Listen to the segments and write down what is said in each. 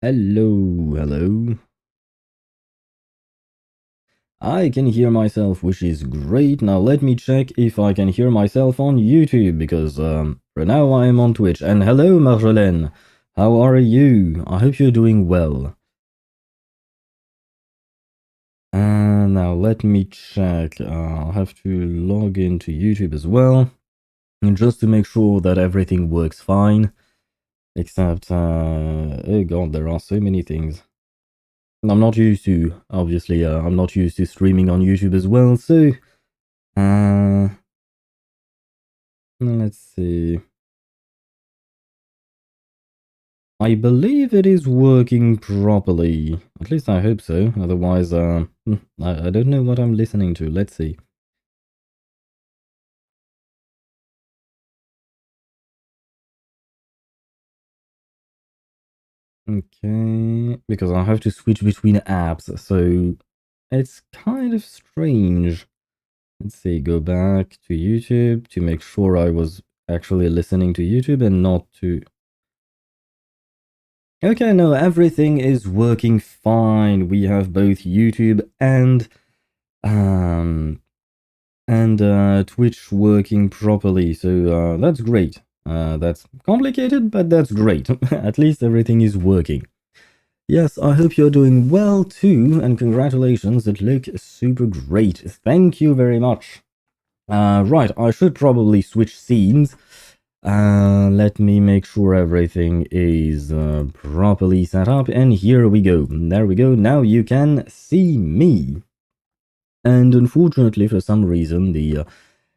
Hello, hello. I can hear myself, which is great. Now let me check if I can hear myself on YouTube, because for now I am on Twitch. And hello, Marjolaine. How are you? I hope you're doing well. And now let me check. I'll have to log into YouTube as well, and just to make sure that everything works fine. Except, oh god, there are so many things. I'm not used to, obviously, I'm not used to streaming on YouTube as well, so let's see. I believe it is working properly. At least I hope so. Otherwise, I don't know what I'm listening to. Let's see. Okay, because I have to switch between apps, so it's kind of strange. Let's see, go back to YouTube to make sure I was actually listening to YouTube and not to... Okay, no, everything is working fine. We have both YouTube and Twitch working properly, so that's great. That's complicated, but that's great. At least everything is working. Yes, I hope you're doing well too, and congratulations, it looks super great. Thank you very much. Right, I should probably switch scenes. Let me make sure everything is properly set up, and here we go. There we go, now you can see me. And unfortunately, for some reason, the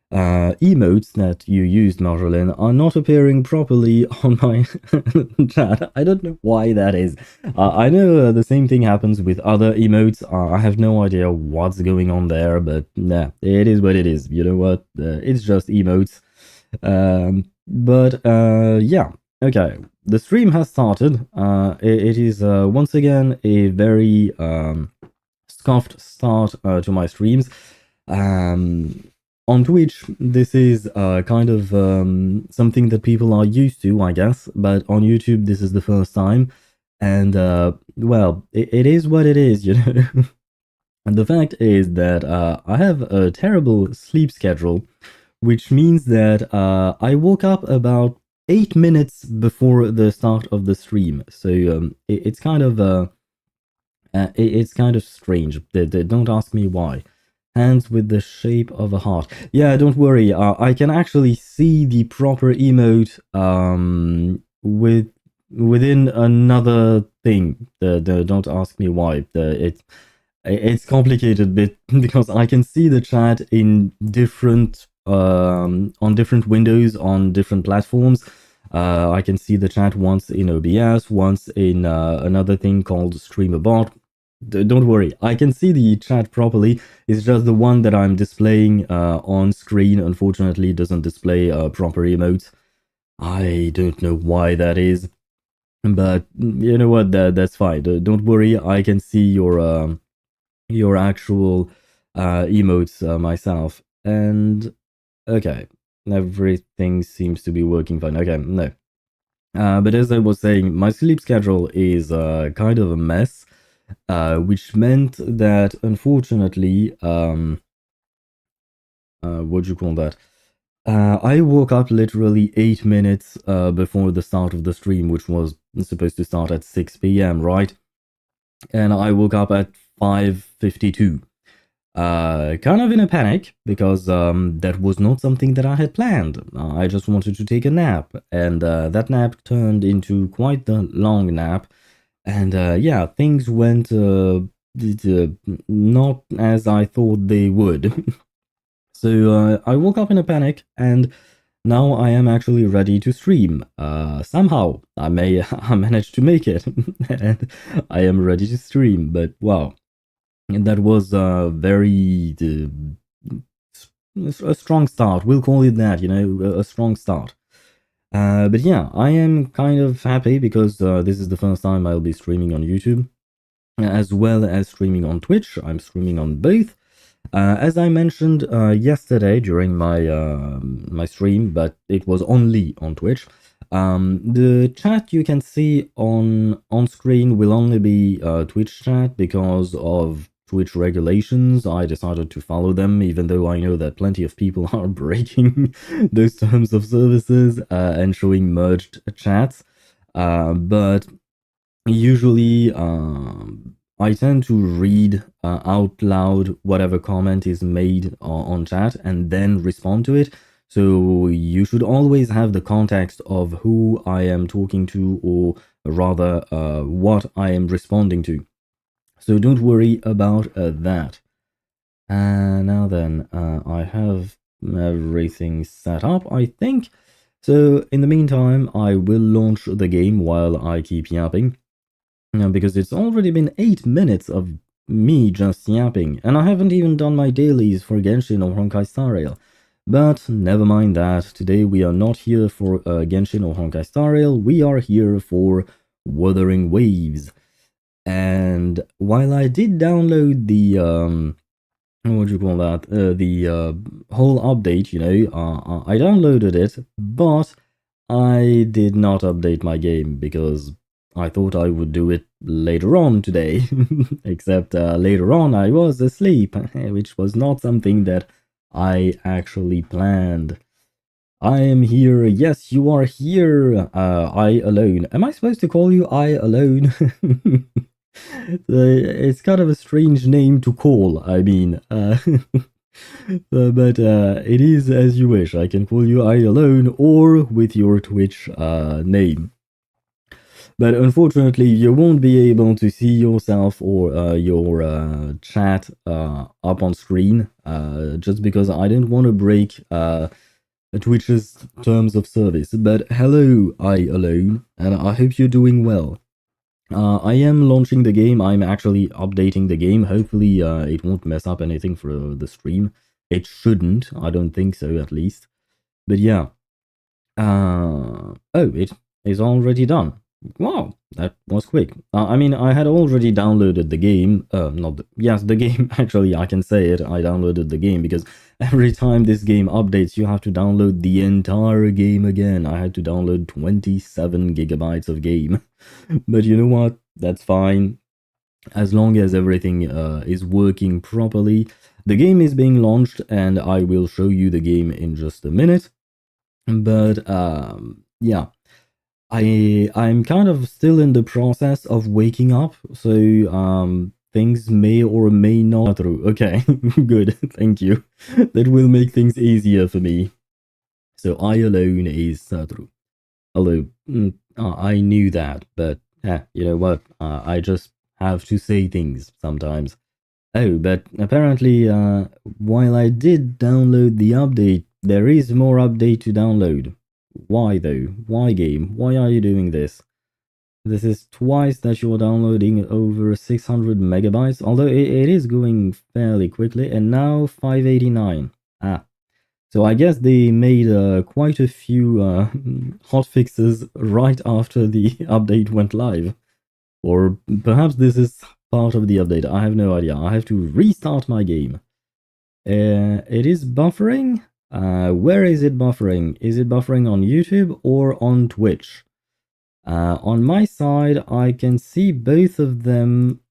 emotes that you used, Marjolaine, are not appearing properly on my chat. I don't know why that is. I know the same thing happens with other emotes. I have no idea what's going on there, but nah, it is what it is. You know what? It's just emotes. Yeah, okay. The stream has started. It is once again a very scuffed start to my streams. On Twitch, this is kind of something that people are used to, I guess, but on YouTube, this is the first time. And, well, it is what it is, you know? And the fact is that I have a terrible sleep schedule, which means that I woke up about 8 minutes before the start of the stream. So it's kind of it's kind of strange. Don't ask me why. Hands with the shape of a heart. Yeah, don't worry. I can actually see the proper emote within another thing. Don't ask me why. It's complicated bit because I can see the chat in different on different windows on different platforms. I can see the chat once in OBS, once in another thing called StreamerBot. Don't worry, I can see the chat properly. It's just the one that I'm displaying on screen, unfortunately, doesn't display proper emotes. I don't know why that is, but you know what? That's fine. Don't worry, I can see your actual emotes myself. And okay, everything seems to be working fine. Okay, no. But as I was saying, my sleep schedule is kind of a mess. Which meant that, unfortunately, what do you call that? I woke up literally 8 minutes before the start of the stream, which was supposed to start at 6 p.m., right? And I woke up at 5:52. Kind of in a panic, because that was not something that I had planned. I just wanted to take a nap, and that nap turned into quite the long nap. And yeah, things went not as I thought they would. So I woke up in a panic, and now I am actually ready to stream. Somehow I managed to make it, and I am ready to stream. But wow, that was very a strong start. We'll call it that. You know, a strong start. But yeah, I am kind of happy because this is the first time I'll be streaming on YouTube, as well as streaming on Twitch. I'm streaming on both. As I mentioned yesterday during my my stream, but it was only on Twitch. The chat you can see on screen will only be Twitch chat because of Twitch regulations. I decided to follow them, even though I know that plenty of people are breaking those terms of services and showing merged chats. But usually, I tend to read out loud whatever comment is made on chat and then respond to it. So you should always have the context of who I am talking to, or rather, what I am responding to. So don't worry about that. And now then, I have everything set up, I think. So in the meantime, I will launch the game while I keep yapping. Because it's already been 8 minutes of me just yapping, and I haven't even done my dailies for Genshin or Honkai Star Rail. But never mind that, today we are not here for Genshin or Honkai Star Rail, we are here for Wuthering Waves. And while I did download the, what do you call that, the whole update, I downloaded it, but I did not update my game because I thought I would do it later on today. Except later on I was asleep, which was not something that I actually planned. I am here. Yes, you are here. I alone. Am I supposed to call you I alone? It's kind of a strange name to call. I mean, but it is as you wish. I can call you I alone or with your Twitch name. But unfortunately, you won't be able to see yourself or your chat up on screen just because I didn't want to break Twitch's terms of service. But hello, I alone, and I hope you're doing well. I am launching the game. I'm actually updating the game. Hopefully, it won't mess up anything for the stream. It shouldn't. I don't think so, at least. But yeah. Oh, it is already done. Wow, that was quick. I mean, I had already downloaded the game. Yes, the game. Actually, I can say it. I downloaded the game because every time this game updates, you have to download the entire game again. I had to download 27 gigabytes of game. But you know what? That's fine. As long as everything is working properly. The game is being launched, and I will show you the game in just a minute. But yeah, I'm kind of still in the process of waking up, so things may or may not through. Okay, good, thank you. That will make things easier for me. So I alone is through. Although I knew that, but you know what? I just have to say things sometimes. Oh, but apparently, while I did download the update, there is more update to download. Why though? Why game? Why are you doing this? This is twice that you're downloading over 600 megabytes, although it is going fairly quickly, and now 589. So I guess they made quite a few hotfixes right after the update went live. Or perhaps this is part of the update. I have no idea. I have to restart my game. It is buffering. Where is it buffering? Is it buffering on YouTube or on Twitch? On my side, I can see both of them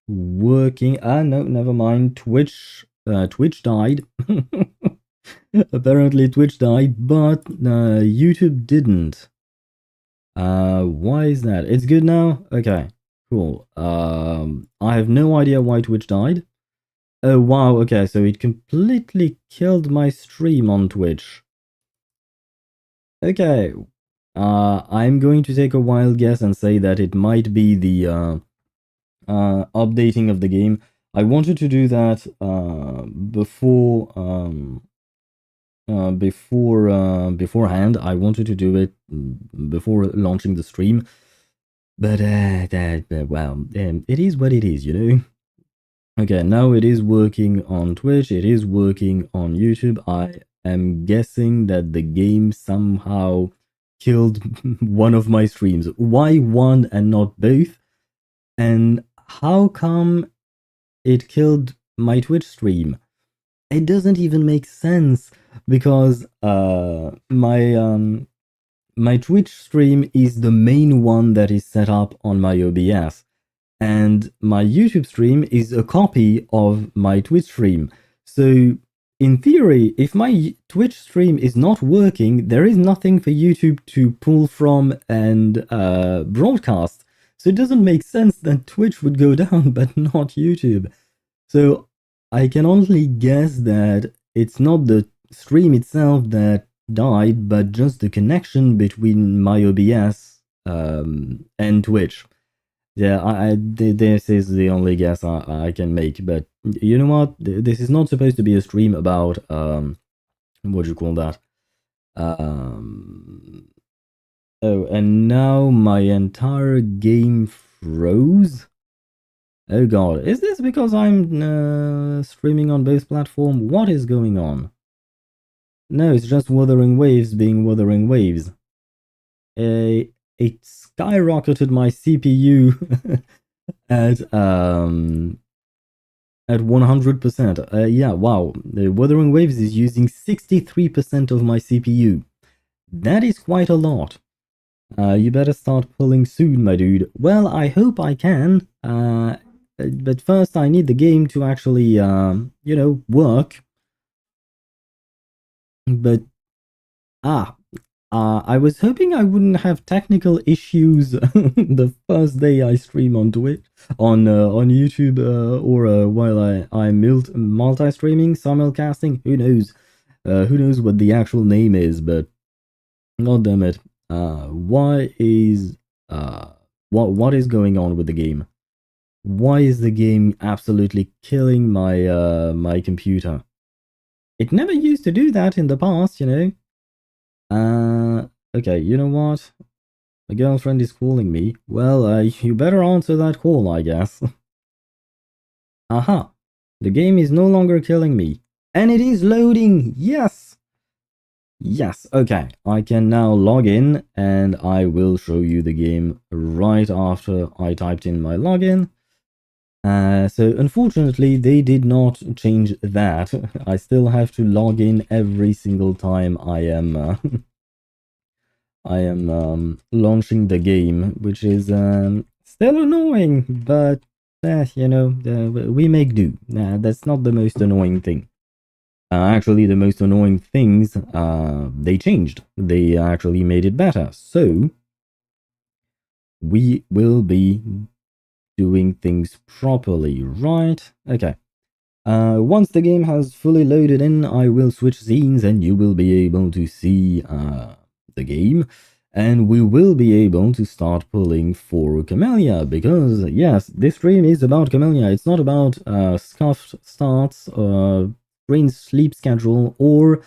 working. No, never mind. Twitch died. Apparently, Twitch died, but YouTube didn't. Why is that? It's good now? Okay, cool. I have no idea why Twitch died. Oh, wow, okay, so it completely killed my stream on Twitch. Okay, I'm going to take a wild guess and say that it might be the updating of the game. I wanted to do that beforehand. I wanted to do it before launching the stream, but well, it is what it is, you know. Okay, now it is working on Twitch. It is working on YouTube. I am guessing that the game somehow killed one of my streams. Why one and not both? And how come it killed my Twitch stream? it doesn't even make sense because my Twitch stream is the main one that is set up on my OBS, and my YouTube stream is a copy of my Twitch stream. So, in theory, if my Twitch stream is not working, there is nothing for YouTube to pull from and broadcast. So it doesn't make sense that Twitch would go down, but not YouTube. So I can only guess that it's not the stream itself that died, but just the connection between my OBS and Twitch. Yeah, this is the only guess I can make. But you know what? This is not supposed to be a stream about what do you call that? Oh, and now my entire game froze. Oh god, is this because I'm streaming on both platforms? What is going on? No, it's just Wuthering Waves being Wuthering Waves. It skyrocketed my CPU at 100%. Yeah, wow. The Wuthering Waves is using 63% of my CPU. That is quite a lot. You better start pulling soon, my dude. Well, I hope I can. But first I need the game to actually, you know, work. But, I was hoping I wouldn't have technical issues the first day I stream on Twitch, on YouTube, or while I'm multi-streaming, simulcasting. Who knows? Who knows what the actual name is? But god damn it! What is going on with the game? Why is the game absolutely killing my my computer? It never used to do that in the past, you know. Okay, you know what? My girlfriend is calling me. Well, you better answer that call, I guess. Aha! The game is no longer killing me. And it is loading! Yes! Yes, okay. I can now log in, and I will show you the game right after I typed in my login. So unfortunately, they did not change that. I still have to log in every single time I am launching the game, which is still annoying, but you know, we make do. That's not the most annoying thing. Actually, the most annoying things they changed. They actually made it better. So we will be doing things properly, right? Okay. Once the game has fully loaded in, I will switch scenes and you will be able to see the game. And we will be able to start pulling for Camellya, because yes, this stream is about Camellya. It's not about scuffed starts, brain sleep schedule, or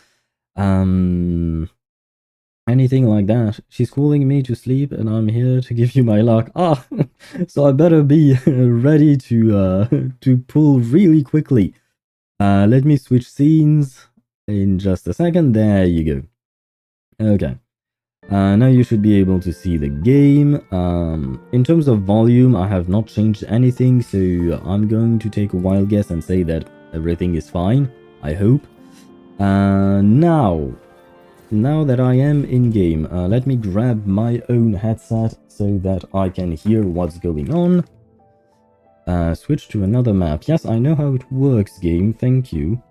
anything like that. She's calling me to sleep and I'm here to give you my luck. So I better be ready to pull really quickly. Let me switch scenes in just a second. There you go. Okay. Now you should be able to see the game. In terms of volume, I have not changed anything, so I'm going to take a wild guess and say that everything is fine, I hope. Now that I am in game, let me grab my own headset so that I can hear what's going on. Switch to another map. Yes, I know how it works, game. Thank you.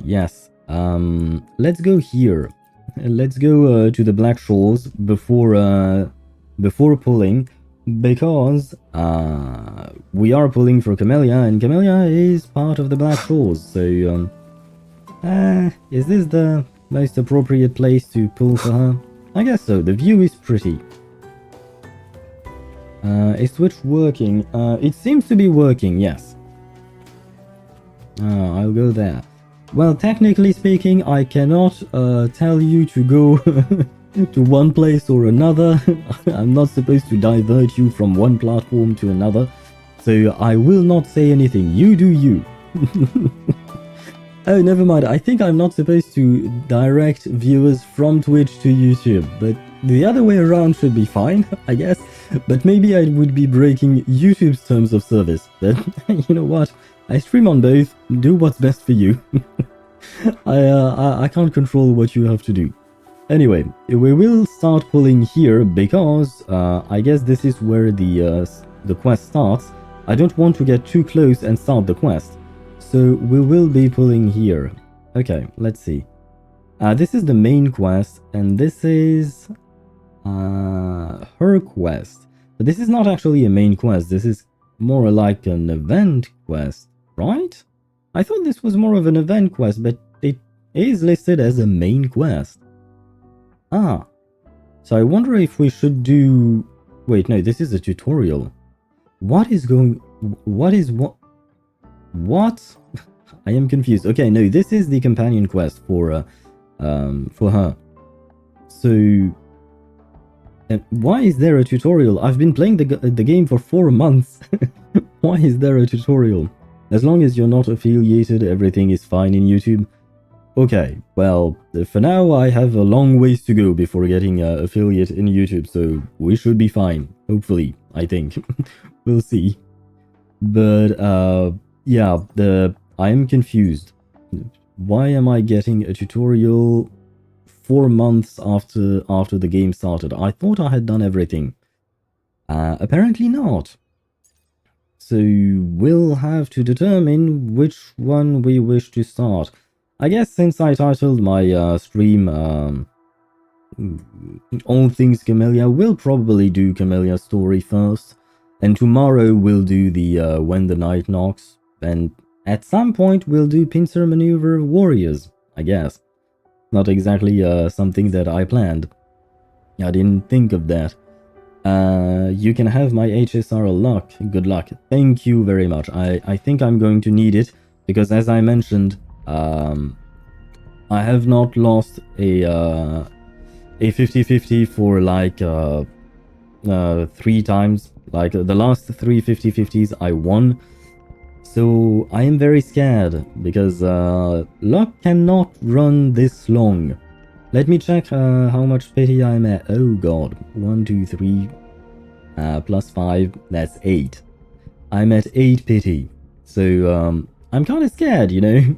Yes. Let's go here. Let's go to the Black Shores before pulling, because we are pulling for Camellya, and Camellya is part of the Black Shores. So is this the most appropriate place to pull for her? I guess so. The view is pretty. Is Twitch working? It seems to be working, yes. I'll go there. Well, technically speaking, I cannot tell you to go to one place or another. I'm not supposed to divert you from one platform to another. So I will not say anything. You do you. Oh, never mind. I think I'm not supposed to direct viewers from Twitch to YouTube, but the other way around should be fine, I guess. But maybe I would be breaking YouTube's terms of service. But you know what? I stream on both. Do what's best for you. I can't control what you have to do. Anyway, we will start pulling here because I guess this is where the quest starts. I don't want to get too close and start the quest. So we will be pulling here. Okay, let's see. This is the main quest, and this is her quest. But this is not actually a main quest. This is more like an event quest, right? I thought this was more of an event quest, but it is listed as a main quest. Ah, so I wonder if we should do... Wait, no, this is a tutorial. What is going... What is what? What? I am confused. Okay, no, this is the companion quest for her. So... why is there a tutorial? I've been playing the game for 4 months. Why is there a tutorial? As long as you're not affiliated, everything is fine in YouTube. Okay, well, for now I have a long ways to go before getting affiliate in YouTube, so we should be fine. Hopefully, I think. We'll see. But, yeah, I am confused. Why am I getting a tutorial 4 months after the game started? I thought I had done everything. Apparently not. So we'll have to determine which one we wish to start. I guess since I titled my stream All Things Camellya, we'll probably do Camellya's story first. And tomorrow we'll do the When the Night Knocks. And at some point we'll do Pincer Maneuver Warriors, I guess. Not exactly something that I planned. I didn't think of that. You can have my HSR luck. Good luck. Thank you very much. I think I'm going to need it, because as I mentioned, I have not lost a 50-50 for like 3 times. Like the last 3 50-50s I won. So I am very scared, because luck cannot run this long. Let me check how much pity I'm at. Oh god. 1, 2, 3 plus 5, that's 8. I'm at 8 pity. So I'm kind of scared, you know.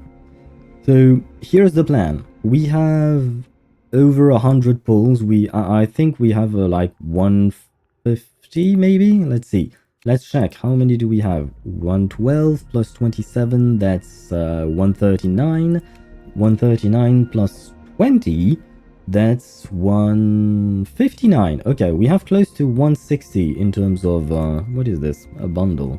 So here's the plan. We have over 100 pulls. I think we have like 150 maybe. Let's see. Let's check. How many do we have? 112 plus 27, that's 139. 139 plus 20, that's 159. Okay, we have close to 160 in terms of, what is this? A bundle.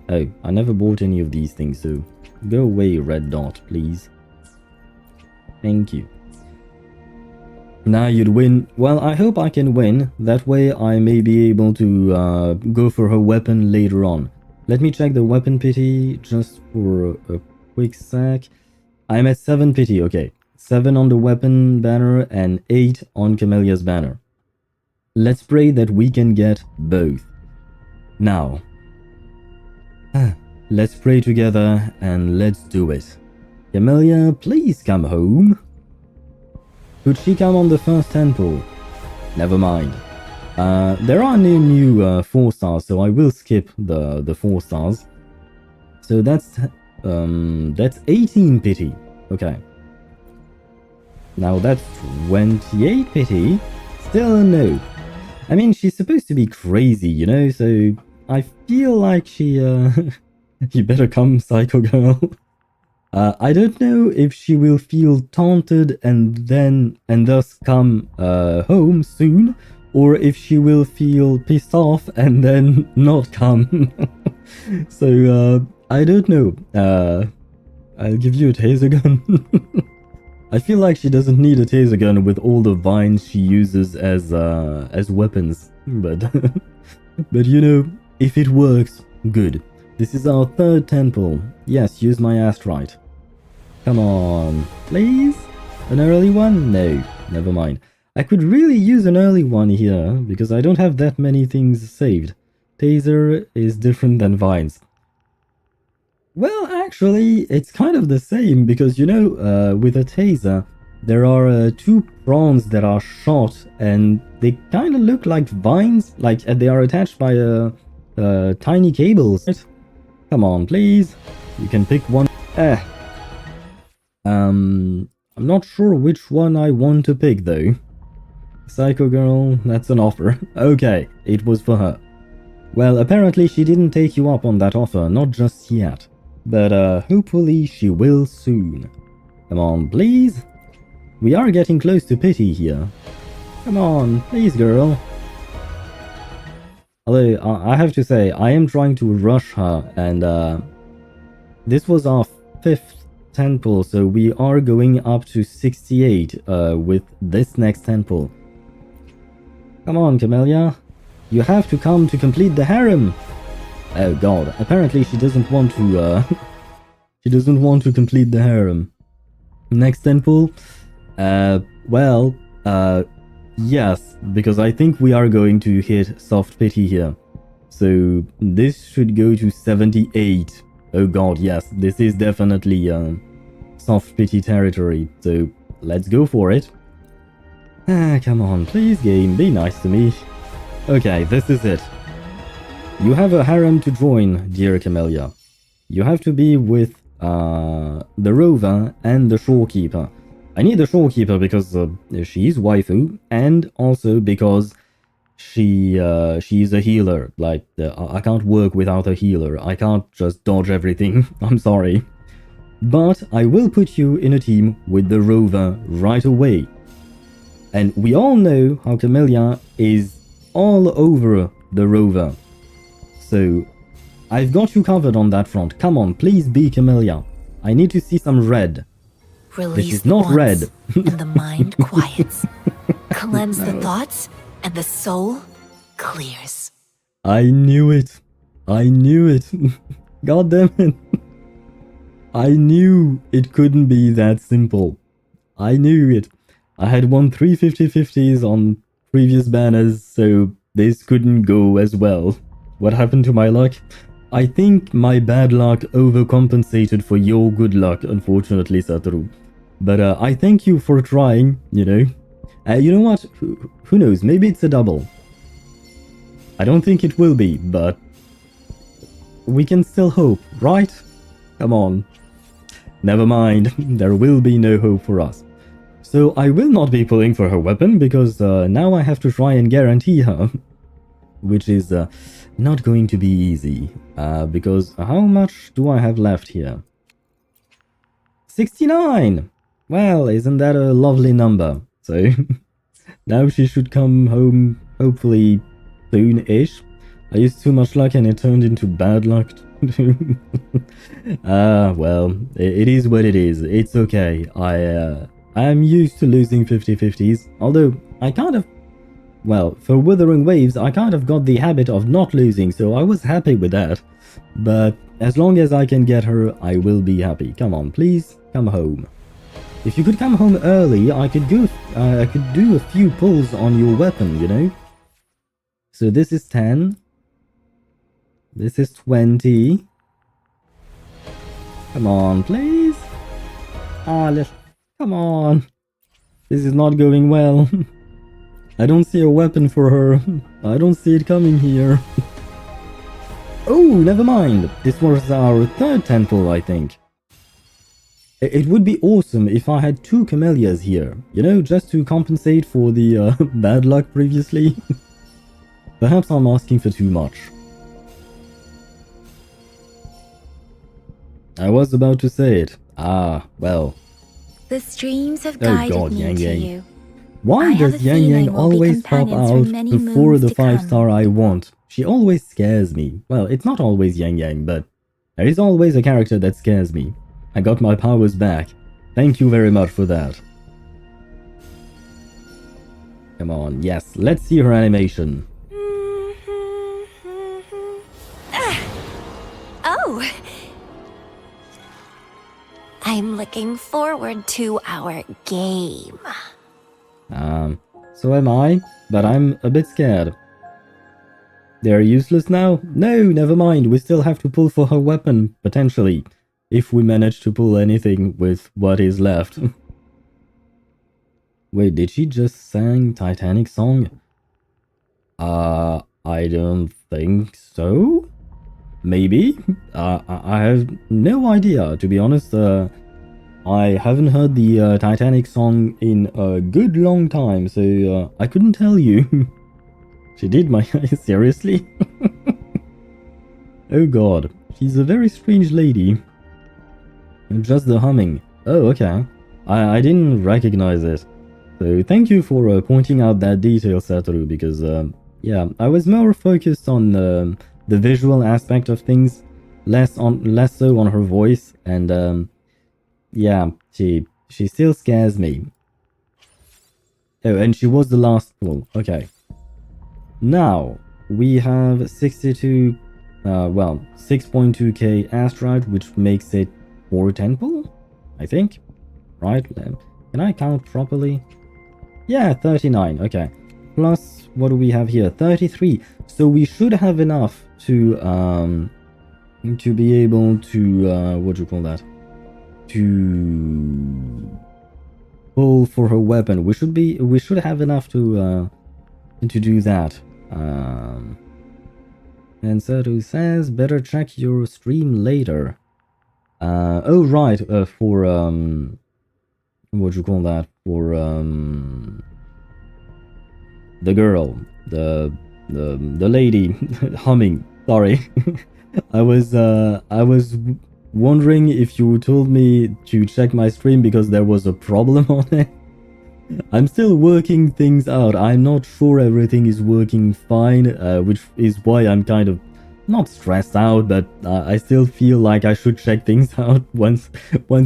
Oh, I never bought any of these things, so go away, red dot, please. Thank you. Now you'd win. Well, I hope I can win. That way I may be able to go for her weapon later on. Let me check the weapon pity just for a quick sec. I'm at 7 pity, okay. 7 on the weapon banner and 8 on Camellya's banner. Let's pray that we can get both. Now, let's pray together and let's do it. Camellya, please come home. Could she come on the first 10 pull? Never mind. There are no new 4 stars, so I will skip the 4 stars. So that's 18 pity. Okay. Now that's 28 pity. Still a no. I mean, she's supposed to be crazy, you know, so I feel like she, you better come, Psycho Girl. I don't know if she will feel taunted and thus come home soon, or if she will feel pissed off and then not come. So, I don't know. I'll give you a taser gun. I feel like she doesn't need a taser gun with all the vines she uses as weapons, but but you know, if it works, good. This is our 3rd 10 pull. Yes, use my ass right. Come on, please? An early one? No, never mind. I could really use an early one here, because I don't have that many things saved. Taser is different than vines. Well, actually, it's kind of the same, because, you know, with a taser, there are 2 prongs that are shot, and they kind of look like vines, like they are attached by tiny cables. Come on, please. You can pick one. I'm not sure which one I want to pick though. Psycho Girl, that's an offer. Okay, it was for her. Well, apparently she didn't take you up on that offer, not just yet. But hopefully she will soon. Come on, please? We are getting close to pity here. Come on, please, girl. Although, I have to say, I am trying to rush her, and this was our 5th 10 pull, so we are going up to 68 with this next 10 pull. Come on, Camellya. You have to come to complete the harem. Oh god, apparently she doesn't want to, she doesn't want to complete the harem. Next 10 pull? Yes, because I think we are going to hit soft pity here. So this should go to 78. Oh god, yes, this is definitely soft pity territory. So let's go for it. Come on, please game, be nice to me. Okay, this is it. You have a harem to join, dear Camellya. You have to be with the rover and the shorekeeper. I need the shorekeeper because she's waifu, and also because she's a healer. Like, I can't work without a healer. I can't just dodge everything. I'm sorry. But I will put you in a team with the rover right away. And we all know how Camellya is all over the rover. So, I've got you covered on that front. Come on, please be Camellya. I need to see some red. Release this is not red. And the mind quiets. Cleanse the thoughts, and the soul clears. I knew it. I knew it. God damn it. I knew it couldn't be that simple. I knew it. I had won 3 50/50s on previous banners, so this couldn't go as well. What happened to my luck? I think my bad luck overcompensated for your good luck, unfortunately, Satoru. But I thank you for trying, you know. You know what? Who knows? Maybe it's a double. I don't think it will be, but we can still hope, right? Come on. Never mind. There will be no hope for us. So I will not be pulling for her weapon because now I have to try and guarantee her. Which is not going to be easy. Because how much do I have left here? 69! Well, isn't that a lovely number? So now she should come home hopefully soon-ish. I used too much luck and it turned into bad luck. Well, it is what it is. It's okay. I'm used to losing 50/50s. Although, I kind of... Well, for Wuthering Waves, I kind of got the habit of not losing, so I was happy with that. But as long as I can get her, I will be happy. Come on, please, come home. If you could come home early, I could do a few pulls on your weapon, you know? So this is 10. This is 20. Come on, please. Come on. This is not going well. I don't see a weapon for her. I don't see it coming here. Oh, never mind. This was our third 10 pull, I think. It would be awesome if I had 2 Camellya's here. You know, just to compensate for the bad luck previously. Perhaps I'm asking for too much. I was about to say it. Well. The streams have guided me to you. Why does Yang Yang always pop out before the 5-star I want? She always scares me. Well, it's not always Yang Yang, but there is always a character that scares me. I got my powers back. Thank you very much for that. Come on, yes, let's see her animation. Oh! I'm looking forward to our game. So am I, but I'm a bit scared. They're useless now? No, never mind, we still have to pull for her weapon, potentially. If we manage to pull anything with what is left. Wait, did she just sing Titanic song? I don't think so. Maybe. I have no idea, to be honest. I haven't heard the Titanic song in a good long time, so I couldn't tell you. She did my... Seriously? Oh god, she's a very strange lady. Just the humming. Oh, okay. I didn't recognize it. So thank you for pointing out that detail, Satoru, because yeah, I was more focused on the visual aspect of things, less so on her voice, and yeah, she still scares me. Oh, and she was the last pull. Okay. Now we have 62, well, 6.2k asteroid, which makes it 410 pull, I think. Right? Can I count properly? Yeah, 39. Okay. Plus, what do we have here? 33. So we should have enough to be able to what do you call that? To pull for her weapon. We should have enough to do that. And Sato says better check your stream later. Oh right, for what do you call that? For the girl, the lady humming. Sorry. I was wondering if you told me to check my stream because there was a problem on it. I'm still working things out. I'm not sure everything is working fine, which is why I'm kind of not stressed out, but I still feel like I should check things out once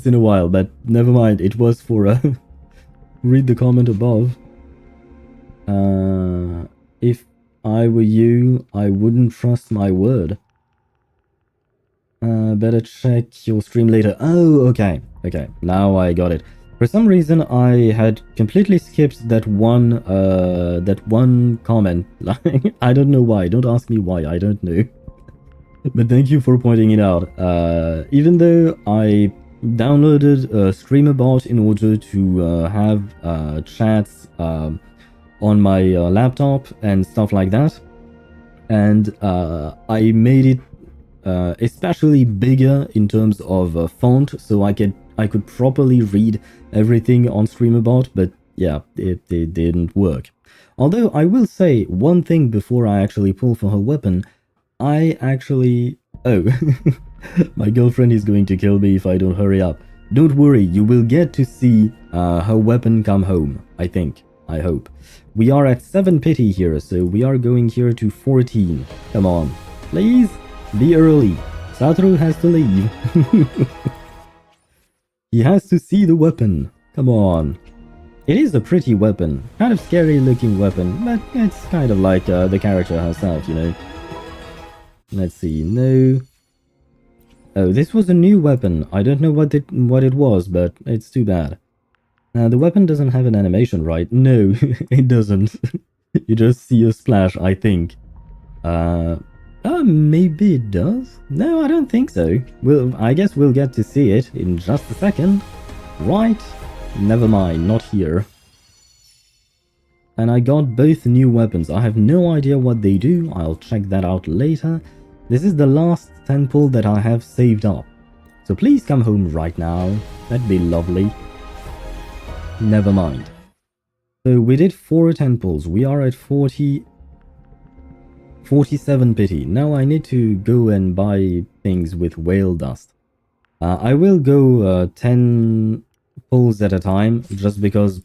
in a while. But never mind. It was for read the comment above. If I were you, I wouldn't trust my word. Better check your stream later. Oh, okay. Okay, now I got it. For some reason, I had completely skipped that one comment. Like, I don't know why. Don't ask me why. I don't know. But thank you for pointing it out. Even though I downloaded StreamerBot in order to have chats on my laptop and stuff like that, and I made it especially bigger in terms of font, so I could properly read everything on StreamerBot, but yeah, it didn't work. Although I will say one thing before I actually pull for her weapon. I actually... Oh, my girlfriend is going to kill me if I don't hurry up. Don't worry, you will get to see her weapon come home, I think. I hope. We are at 7 pity here, so we are going here to 14. Come on. Please, be early. Satoru has to leave. He has to see the weapon. Come on. It is a pretty weapon. Kind of scary looking weapon, but it's kind of like the character herself, you know. Let's see, no. Oh, this was a new weapon. I don't know what it was, but it's too bad. The weapon doesn't have an animation, right? No, it doesn't. You just see a splash, I think. Maybe it does? No, I don't think so. I guess we'll get to see it in just a second. Right? Never mind, not here. And I got both new weapons. I have no idea what they do. I'll check that out later. This is the last 10 pull that I have saved up. So please come home right now. That'd be lovely. Never mind. So we did 4 10 pulls. We are at 47 pity. Now I need to go and buy things with whale dust. I will go 10 pulls at a time just because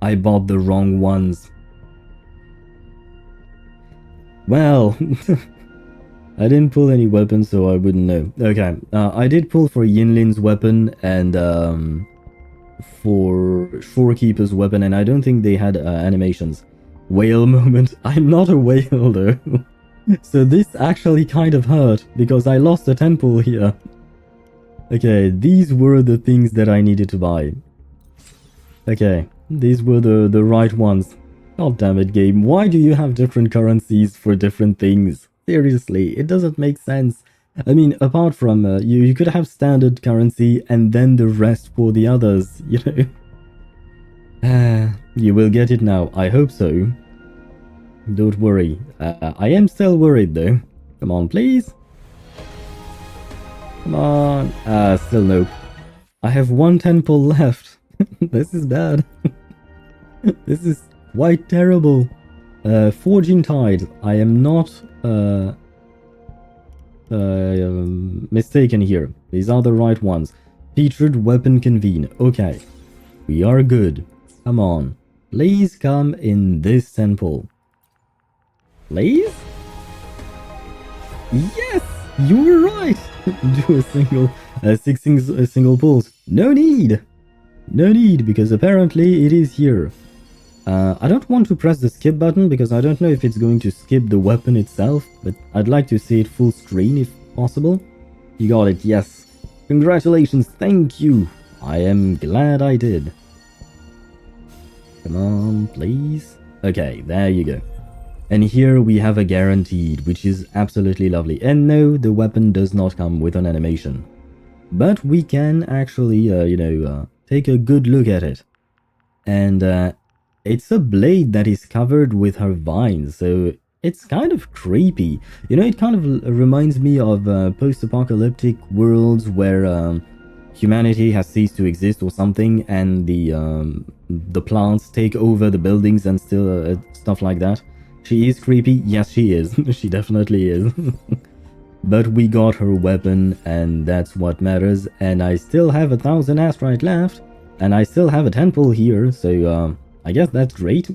I bought the wrong ones. Well... I didn't pull any weapons, so I wouldn't know. Okay, I did pull for Yinlin's weapon and for Shorekeeper's weapon, and I don't think they had animations. Whale moment. I'm not a whale, though. So this actually kind of hurt, because I lost a 10 pull here. Okay, these were the things that I needed to buy. Okay, these were the right ones. God damn it, game. Why do you have different currencies for different things? Seriously, it doesn't make sense. I mean, apart from, you could have standard currency and then the rest for the others, you know? You will get it now, I hope so. Don't worry. I am still worried though. Come on, please. Come on. Still no. I have one 10 pull left. This is bad. This is quite terrible. Forging Tide. I am not mistaken here. These are the right ones. Featured Weapon Convene. Okay. We are good. Come on. Please come in this 10 pull. Please? Yes! You were right! Do a single pulls. No need! No need, because apparently it is here. I don't want to press the skip button because I don't know if it's going to skip the weapon itself, but I'd like to see it full screen if possible. You got it, yes. Congratulations, thank you. I am glad I did. Come on, please. Okay, there you go. And here we have a guaranteed, which is absolutely lovely. And no, the weapon does not come with an animation. But we can actually, take a good look at it. And it's a blade that is covered with her vines, so it's kind of creepy. You know, it kind of reminds me of post-apocalyptic worlds where humanity has ceased to exist or something, and the plants take over the buildings and still stuff like that. She is creepy. Yes, she is. She definitely is. But we got her weapon, and that's what matters. And I still have 1,000 astrite left, and I still have a 10 pull here, so I guess that's great.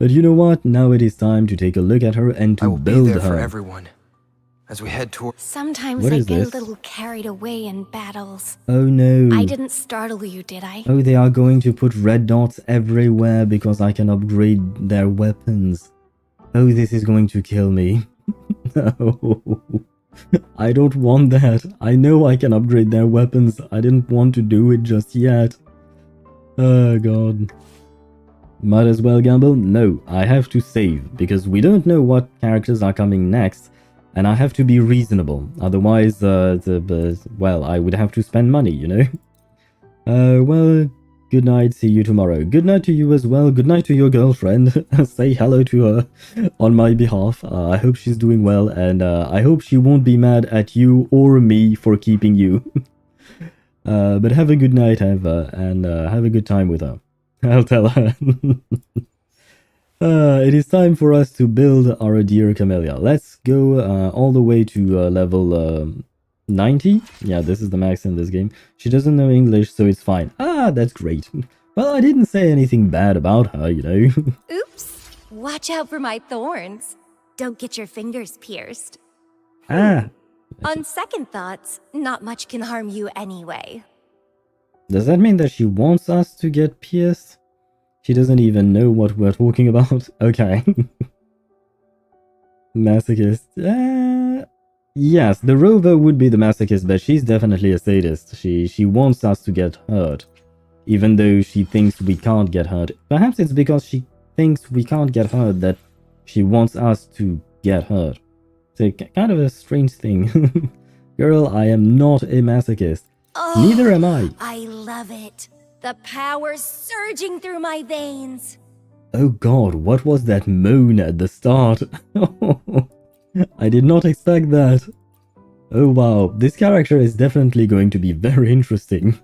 But you know what? Now it is time to take a look at her and to build her. For everyone as we head toward. Sometimes I get a little carried away in battles. Oh no. I didn't startle you, did I? Oh, they are going to put red dots everywhere because I can upgrade their weapons. Oh, this is going to kill me. No. I don't want that. I know I can upgrade their weapons. I didn't want to do it just yet. Oh god. Might as well gamble? No, I have to save, because we don't know what characters are coming next, and I have to be reasonable. Otherwise, well, I would have to spend money, you know? Well, good night, see you tomorrow. Good night to you as well, good night to your girlfriend. Say hello to her on my behalf. I hope she's doing well, and I hope she won't be mad at you or me for keeping you. But have a good night, Eva, and have a good time with her. I'll tell her. It is time for us to build our dear Camellya. Let's go all the way to level 90. Yeah, this is the max in this game. She doesn't know English, so it's fine. Ah, that's great. Well, I didn't say anything bad about her, you know. Oops. Watch out for my thorns. Don't get your fingers pierced. Ah. On second thoughts, not much can harm you anyway. Does that mean that she wants us to get pierced? She doesn't even know what we're talking about. Okay. Masochist. Yes, the rover would be the masochist, but she's definitely a sadist. She wants us to get hurt. Even though she thinks we can't get hurt. Perhaps it's because she thinks we can't get hurt that she wants us to get hurt. It's kind of a strange thing. Girl, I am not a masochist. Oh, neither am I. I love it. The power's surging through my veins. Oh god, what was that moan at the start? I did not expect that. Oh wow, this character is definitely going to be very interesting.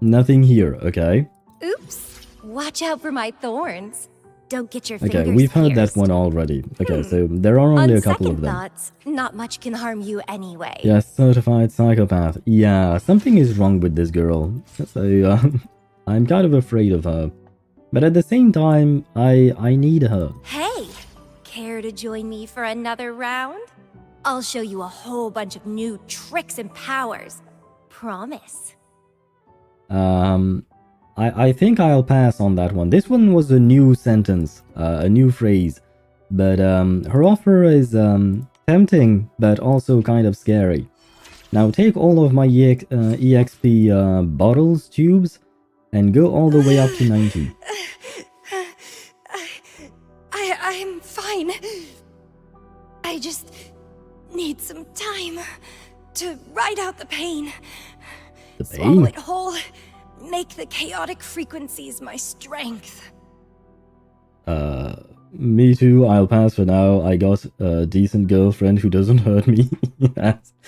Nothing here, okay. Oops. Watch out for my thorns. Don't get your fingers Okay, we've heard pierced. that one already. Okay, so there are only a couple of them. On second thoughts, not much can harm you anyway. Yes, certified psychopath. Yeah, something is wrong with this girl. So, I'm kind of afraid of her. But at the same time, I need her. Hey, care to join me for another round? I'll show you a whole bunch of new tricks and powers. Promise. I think I'll pass on that one. This one was a new sentence, a new phrase. But her offer is tempting, but also kind of scary. Now take all of my EXP bottles, tubes, and go all the way up to 90. I'm fine. I just need some time to ride out the pain. The pain? Swallow it whole. Make the chaotic frequencies my strength. Me too, I'll pass for now. I got a decent girlfriend who doesn't hurt me.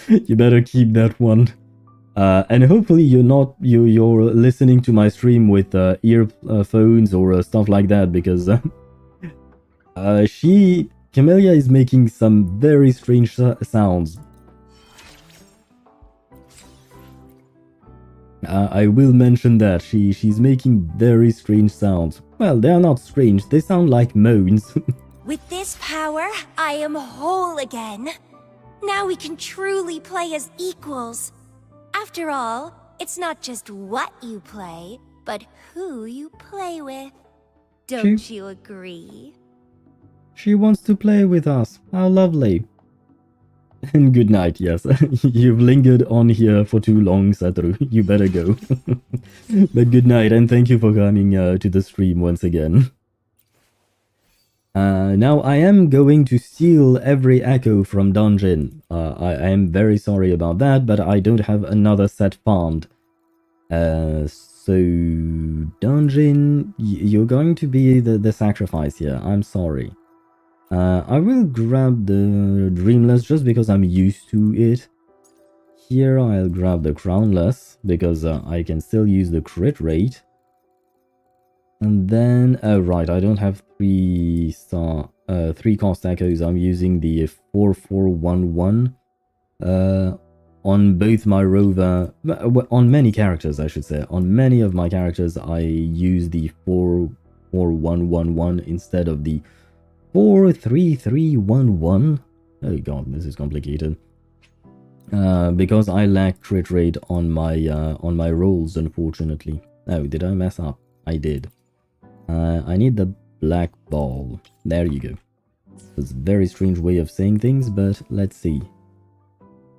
You better keep that one. And hopefully you're listening to my stream with earphones or stuff like that, because Camellya is making some very strange sounds. I will mention that she's making very strange sounds. Well, they are not strange, they sound like moans. With this power, I am whole again. Now we can truly play as equals. After all, it's not just what you play, but who you play with. Don't you agree? She wants to play with us. How lovely. And good night, yes. You've lingered on here for too long, Satoru. You better go. But good night, and thank you for coming to the stream once again. Now, I am going to steal every echo from Dungeon. I am very sorry about that, but I don't have another set farmed. So, Dungeon, you're going to be the sacrifice here. I'm sorry. I will grab the Dreamless just because I'm used to it. Here I'll grab the Crownless because I can still use the crit rate. And then, right, I don't have 3 cost echoes. I'm using the 4411 on both my rover, on many characters I should say. On many of my characters I use the 44111 instead of the 43311. Oh god, this is complicated. Because I lack crit rate on my rolls, unfortunately. Oh, did I mess up? I did. I need the black ball. There you go. It's a very strange way of saying things, but let's see.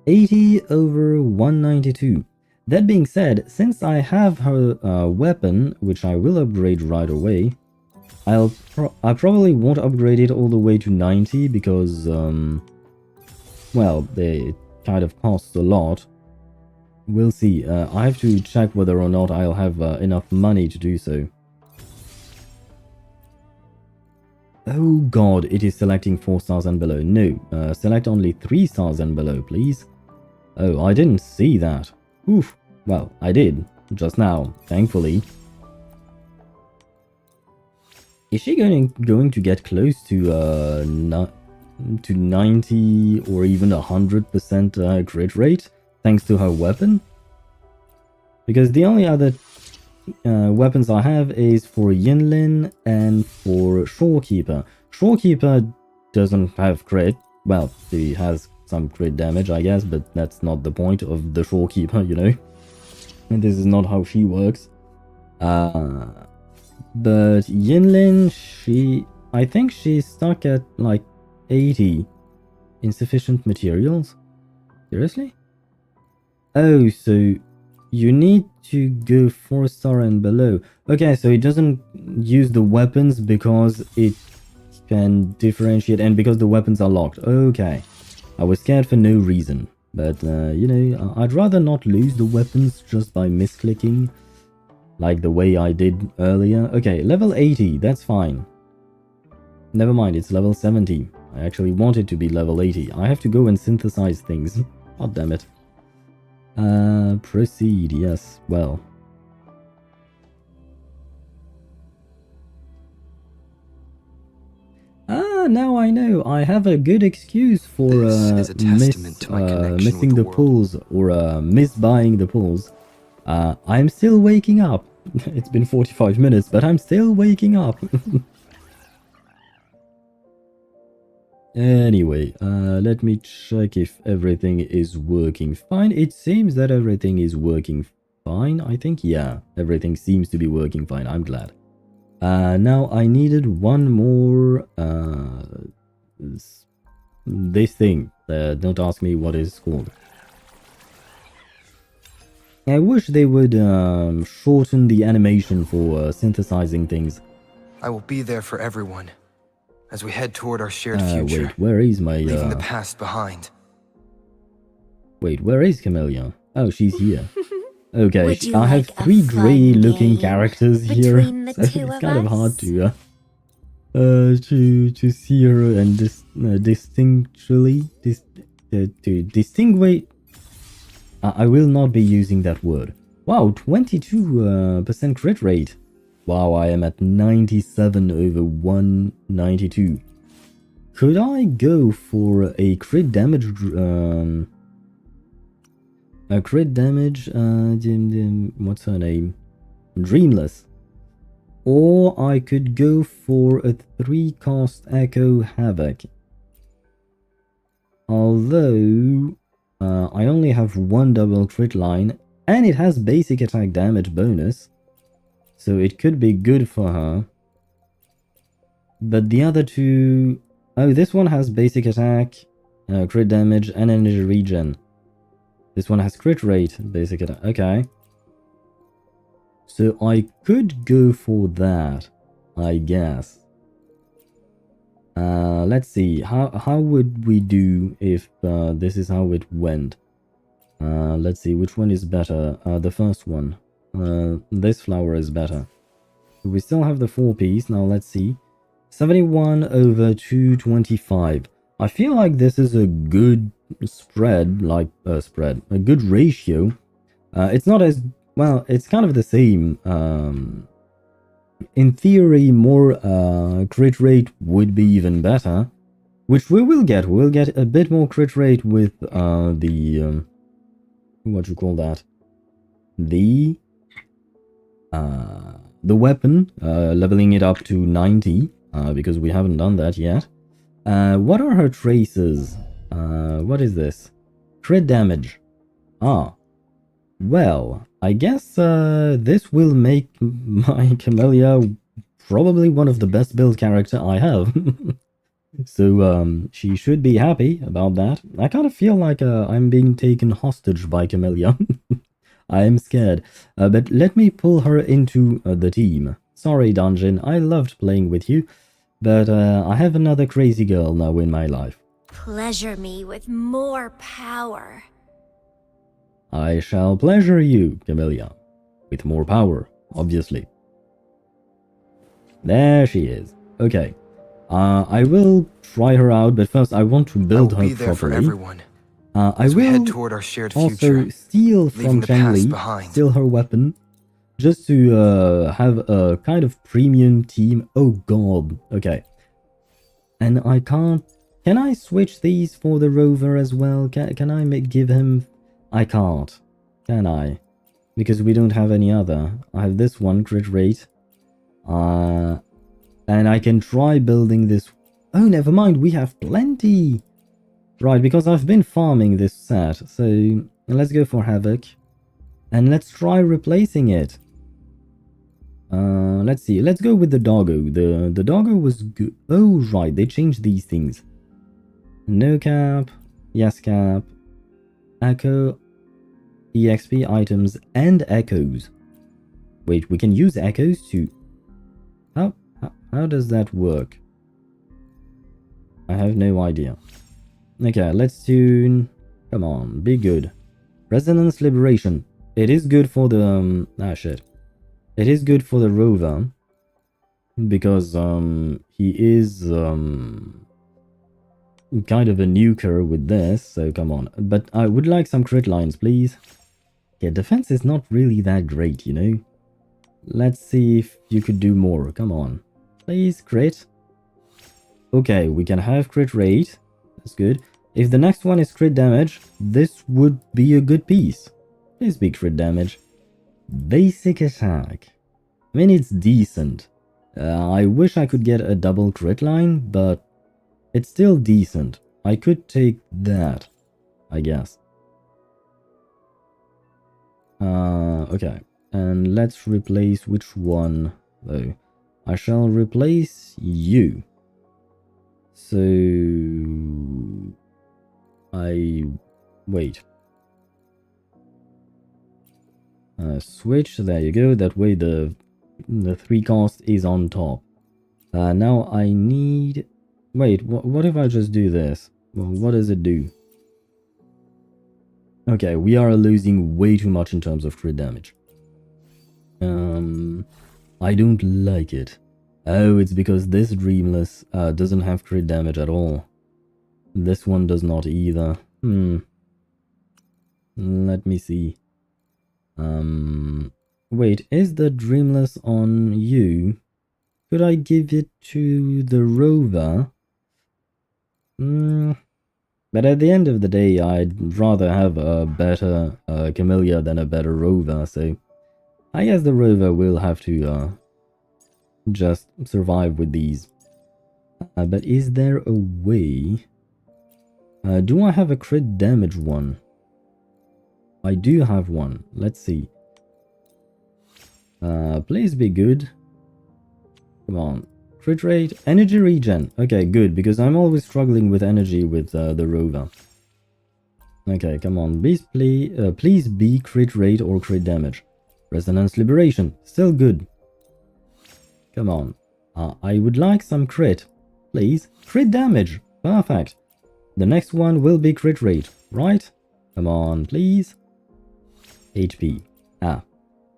80 over 192. That being said, since I have her weapon, which I will upgrade right away, I probably won't upgrade it all the way to 90 because, well, it kind of costs a lot. We'll see. I have to check whether or not I'll have enough money to do so. Oh god, it is selecting 4 stars and below. No, select only 3 stars and below, please. Oh, I didn't see that. Oof. Well, I did. Just now, thankfully. Is she going to get close to 90 or even 100% crit rate thanks to her weapon? Because the only other weapons I have is for Yinlin and for Shorekeeper. Shorekeeper doesn't have crit. Well, she has some crit damage, I guess, but that's not the point of the Shorekeeper, you know? And this is not how she works. But Yinlin, I think she's stuck at like 80. Insufficient materials? Seriously? Oh, so you need to go 4 star and below. Okay, so it doesn't use the weapons because it can differentiate and because the weapons are locked. Okay. I was scared for no reason. But, you know, I'd rather not lose the weapons just by misclicking. Like the way I did earlier. Okay, level 80, that's fine. Never mind, it's level 70. I actually want it to be level 80. I have to go and synthesize things. God damn it. Proceed, yes, well. Ah, now I know. I have a good excuse for missing the pulls or misbuying the pulls. I'm still waking up. It's been 45 minutes, but I'm still waking up. Anyway, let me check if everything is working fine. It seems that everything is working fine. I think, yeah, everything seems to be working fine. I'm glad. Now I needed one more, this thing. Don't ask me what it's called. I wish they would shorten the animation for synthesizing things. I will be there for everyone as we head toward our shared future. Wait, where is my leaving the past behind. Wait, where is Camellya? Oh, she's here. Okay, I have 3 grey-looking characters here, so it's kind of hard to to see her and to distinguish. I will not be using that word. Wow, 22% crit rate. Wow, I am at 97 over 192. Could I go for a crit damage? A crit damage. What's her name? Dreamless. Or I could go for a 3-cost Echo Havoc. Although I only have one double crit line, and it has basic attack damage bonus, so it could be good for her. But the other two... Oh, this one has basic attack, crit damage, and energy regen. This one has crit rate, basic attack. Okay. So I could go for that, I guess. Let's see. How would we do if this is how it went? Let's see, which one is better? The first one. This flower is better. We still have the 4-piece. Now let's see. 71 over 225. I feel like this is a good spread, a good ratio. It's not as... Well, it's kind of the same. In theory, more crit rate would be even better, which we will get. We'll get a bit more crit rate with the what you call that? The weapon, leveling it up to 90, because we haven't done that yet. What are her traces? What is this? Crit damage. Ah. Well, I guess this will make my Camellya probably one of the best build character I have. So she should be happy about that. I kind of feel like I'm being taken hostage by Camellya. I am scared. But let me pull her into the team. Sorry, Dungeon, I loved playing with you, but I have another crazy girl now in my life. Pleasure me with more power. I shall pleasure you, Camellya. With more power, obviously. There she is. Okay. I will try her out, but first I want to build her there for properly. everyone. I As we will head toward our shared also future, steal from leaving the past Changli, behind. steal her weapon, just to have a kind of premium team. Oh god, okay. And I can't... Can I switch these for the rover as well? Can I give him... I can't, can I? Because we don't have any other. I have this one, crit rate. And I can try building this... Oh, never mind, we have plenty! Right, because I've been farming this set, so let's go for Havoc. And let's try replacing it. Let's see, let's go with the doggo. The doggo was good. Oh, right, they changed these things. No cap, yes cap, echo, EXP items, and echoes. Wait, we can use echoes too. How does that work? I have no idea. Okay, let's tune. Come on, be good. Resonance Liberation. It is good for the... shit. It is good for the rover. Because, he is, kind of a nuker with this, so come on. But I would like some crit lines, please. Yeah, defense is not really that great, you know? Let's see if you could do more. Come on. Please, crit. Okay, we can have crit rate. That's good. If the next one is crit damage, this would be a good piece. Please be crit damage. Basic attack. I mean, it's decent. I wish I could get a double crit line, but it's still decent. I could take that, I guess. Okay. And let's replace which one, though. I shall replace you. So... Wait. Switch, there you go. That way the 3 cost is on top. Now I need... Wait, what if I just do this? Well, what does it do? Okay, we are losing way too much in terms of crit damage. I don't like it. Oh, it's because this Dreamless doesn't have crit damage at all. This one does not either. Let me see. Wait, is the Dreamless on you? Could I give it to the Rover? But at the end of the day, I'd rather have a better Camellya than a better Rover, so I guess the Rover will have to just survive with these. But is there a way? Do I have a crit damage one? I do have one. Let's see. Please be good. Come on. Crit rate, energy regen. Okay, good, because I'm always struggling with energy with the Rover. Okay, come on. Please be crit rate or crit damage. Resonance liberation. Still good. Come on. I would like some crit. Please. Crit damage. Perfect. The next one will be crit rate, right? Come on, please. HP.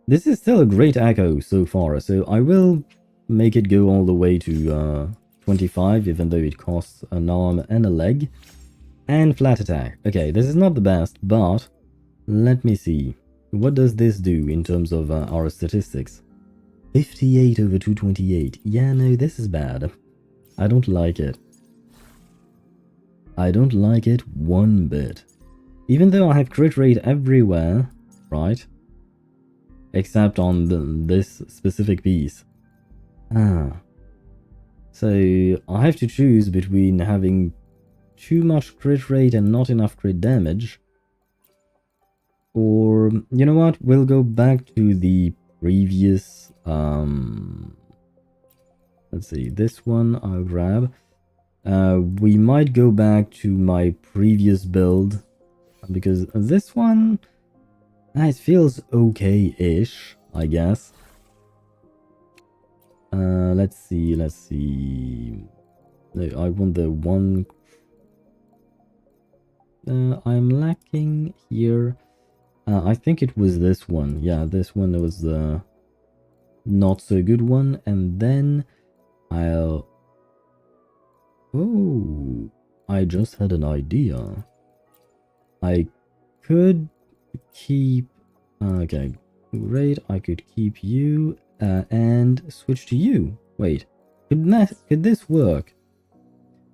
This is still a great echo so far, so I will make it go all the way to 25, even though it costs an arm and a leg. And flat attack. Okay, this is not the best, but let me see. What does this do in terms of our statistics? 58 over 228. Yeah, no, this is bad. I don't like it. I don't like it one bit. Even though I have crit rate everywhere, right? Except on this specific piece. So I have to choose between having too much crit rate and not enough crit damage. Or, you know what? We'll go back to the previous... let's see, this one I'll grab. We might go back to my previous build. Because this one... it feels okay-ish, I guess. Let's see. No, I want the one... I'm lacking here. I think it was this one. Yeah, this one was the not so good one. And then I'll... Oh, I just had an idea. I could keep... okay, great. I could keep you and switch to you. Wait, could this work?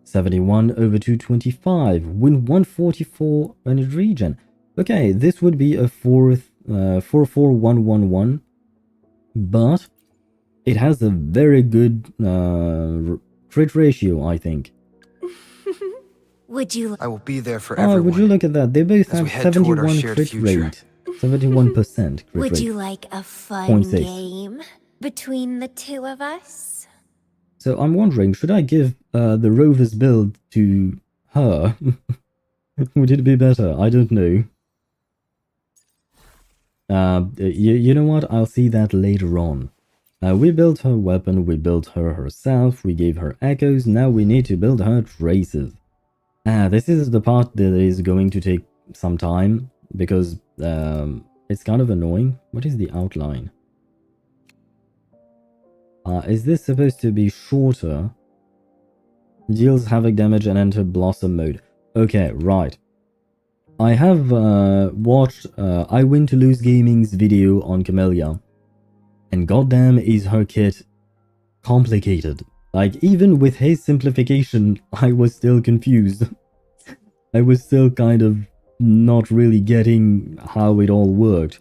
71 over 225, win 144 energy regen. Okay, this would be a 44111, but it has a very good crit ratio, I think. Would you... I will be there for everyone. Oh, would you look at that? They both have 71 crit rate. 71% crit Would rate. you like a fun 0.6. game between the two of us? So I'm wondering, should I give the Rover's build to her? Would it be better? I don't know. You know what? I'll see that later on. We built her weapon, we built her herself, we gave her echoes, now we need to build her traces. This is the part that is going to take some time, because it's kind of annoying. What is the outline? Is this supposed to be shorter? Deals havoc damage and enter blossom mode. Okay, right. I have watched I Win to Lose Gaming's video on Camellya, and goddamn is her kit complicated. Like, even with his simplification, I was still confused. I was still kind of not really getting how it all worked.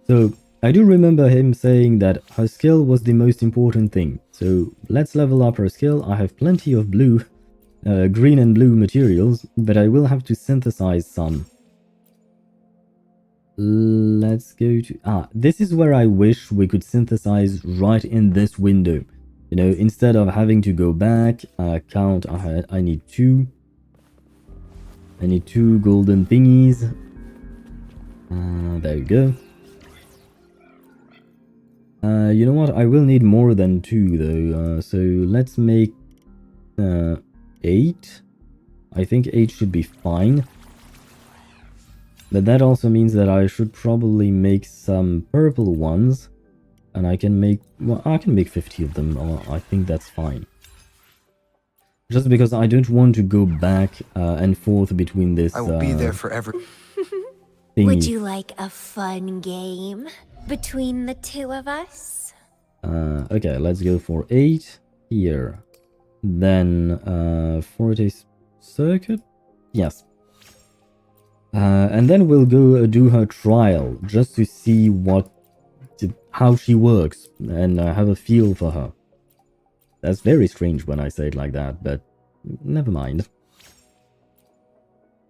So, I do remember him saying that her skill was the most important thing. So, let's level up her skill. I have plenty of blue, green and blue materials, but I will have to synthesize some. Let's go to... this is where I wish we could synthesize right in this window. You know, instead of having to go back, count, I need two. I need two golden thingies. There you go. You know what? I will need more than two, though. So let's make 8. I think 8 should be fine. But that also means that I should probably make some purple ones. And I can make, well, I can make 50 of them, or I think that's fine. Just because I don't want to go back and forth between this I will be there for every. thingy. Would you like a fun game between the two of us? Okay, let's go for 8 here. Then 40 circuit? Yes. And then we'll go do her trial, just to see how she works, and have a feel for her. That's very strange when I say it like that, but never mind.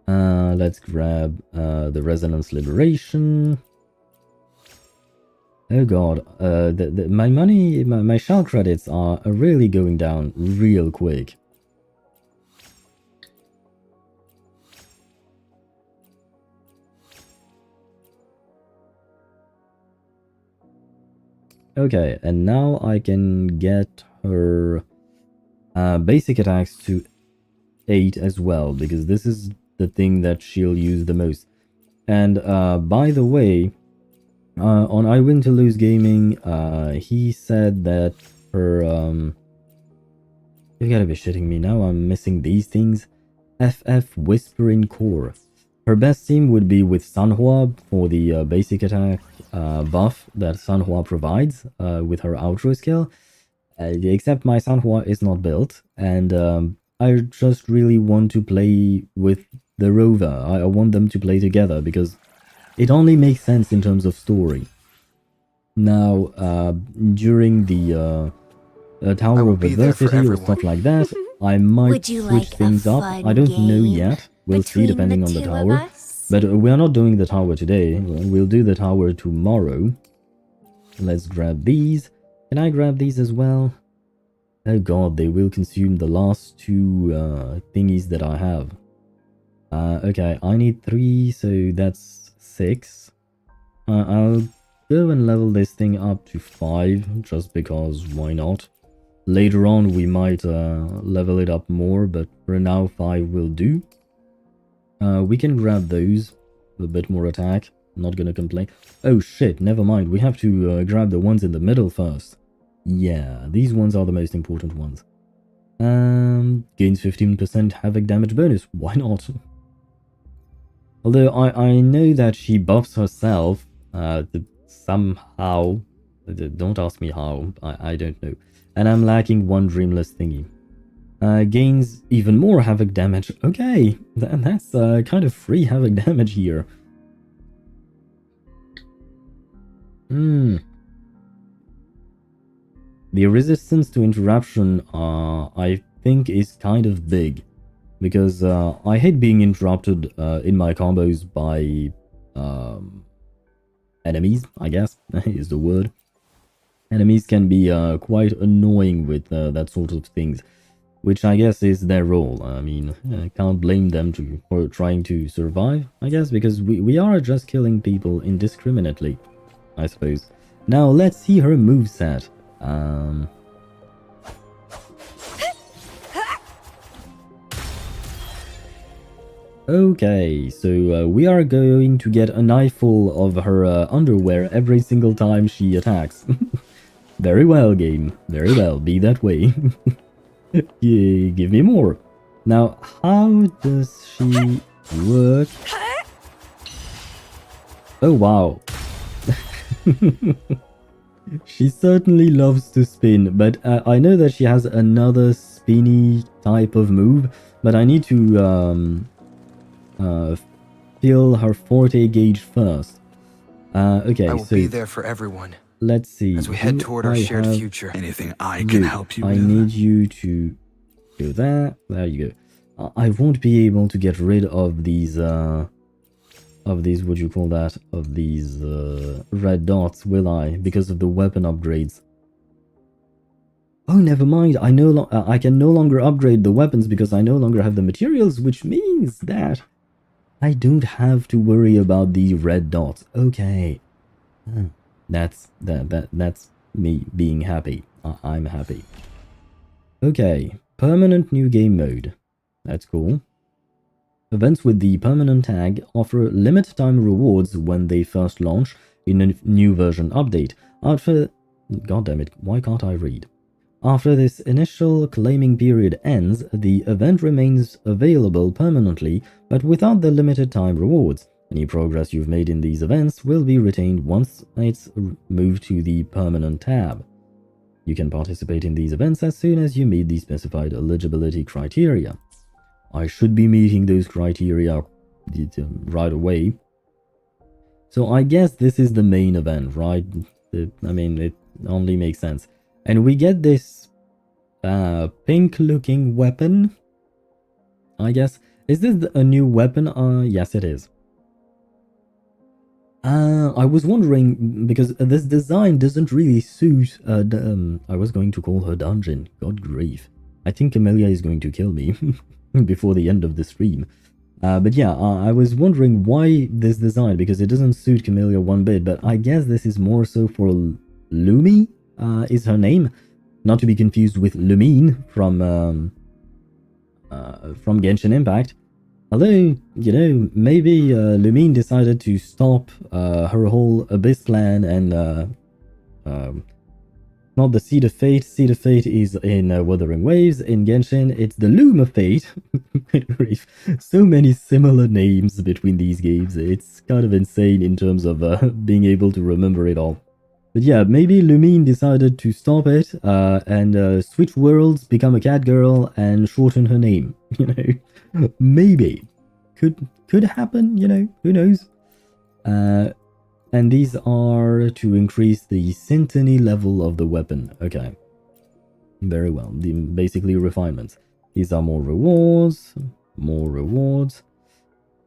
Let's grab the Resonance Liberation. Oh god, my money, my shell credits are really going down real quick. Okay, and now I can get her basic attacks to 8 as well, because this is the thing that she'll use the most. And by the way, on I Win to Lose Gaming, he said that her you gotta be shitting me now, I'm missing these things. FF Whispering Core. Her best team would be with Sanhua for the basic attack buff that Sanhua provides with her outro skill. Except my Sanhua is not built, and I just really want to play with the Rover. I want them to play together because it only makes sense in terms of story. Now, during the Tower of Adversity or stuff like that, I might switch things up. I don't know yet. We'll see depending on the tower. But we're not doing the tower today. We'll do the tower tomorrow. Let's grab these. Can I grab these as well? Oh god, they will consume the last 2 thingies that I have. Okay, I need 3, so that's 6. I'll go and level this thing up to 5, just because why not? Later on we might level it up more, but for now 5 will do. We can grab those, a bit more attack, not gonna complain. Oh shit, never mind, we have to grab the ones in the middle first. Yeah, these ones are the most important ones. Gains 15% havoc damage bonus, why not? Although I know that she buffs herself somehow. Don't ask me how, I don't know. And I'm lacking 1 dreamless thingy. Gains even more havoc damage. Okay, that's kind of free havoc damage here. The resistance to interruption, I think, is kind of big. Because I hate being interrupted in my combos by enemies, I guess, is the word. Enemies can be quite annoying with that sort of things, which I guess is their role. I mean, I can't blame them for trying to survive, I guess, because we are just killing people indiscriminately, I suppose. Now, let's see her moveset. Okay, so we are going to get an eyeful of her underwear every single time she attacks. Very well, game. Very well, be that way. Yeah, give me more. Now, how does she work? Oh, wow. She certainly loves to spin, but I know that she has another spinny type of move, but I need to fill her forte gauge first. Okay, I will be there for everyone. Let's see. As we head toward our shared future. Anything I can help you with? I need you to do that. There you go. I won't be able to get rid of these, what you call that? Of these red dots, will I? Because of the weapon upgrades. Oh, never mind. I can no longer upgrade the weapons because I no longer have the materials, which means that I don't have to worry about the red dots. Okay. That's me being happy. I'm happy. Okay, permanent new game mode. That's cool. Events with the permanent tag offer limited time rewards when they first launch in a new version update. God damn it, why can't I read? After this initial claiming period ends, the event remains available permanently, but without the limited time rewards. Any progress you've made in these events will be retained once it's moved to the permanent tab. You can participate in these events as soon as you meet the specified eligibility criteria. I should be meeting those criteria right away. So I guess this is the main event, right? I mean, it only makes sense. And we get this pink-looking weapon, I guess. Is this a new weapon? Yes, it is. I was wondering, because this design doesn't really suit, I was going to call her dungeon. God grief. I think Camellya is going to kill me before the end of the stream. But yeah, I was wondering why this design, because it doesn't suit Camellya one bit, but I guess this is more so for Lumi, is her name. Not to be confused with Lumine from Genshin Impact. Although, you know, maybe Lumine decided to stop her whole Abyss clan and not the Seed of Fate. Seed of Fate is in Wuthering Waves. In Genshin, it's the Loom of Fate. So many similar names between these games. It's kind of insane in terms of being able to remember it all. But yeah, maybe Lumine decided to stop it and switch worlds, become a cat girl, and shorten her name. You know, maybe could happen. You know, who knows? And these are to increase the syntony level of the weapon. Okay, very well. Basically refinements. These are more rewards. More rewards.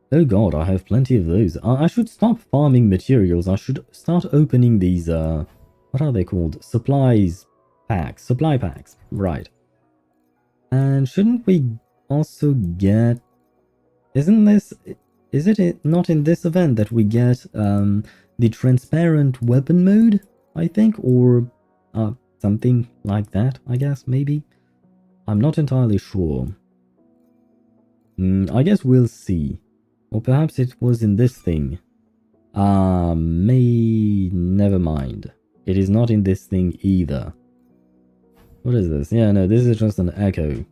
Oh god, I have plenty of those. I should stop farming materials. I should start opening these, what are they called? Supplies packs. Supply packs. Right. And shouldn't we also get... Is it not in this event that we get the transparent weapon mode, I think? Or something like that, I guess, maybe? I'm not entirely sure. I guess we'll see. Or perhaps it was in this thing. Never mind. It is not in this thing either. What is this? Yeah, no, this is just an echo.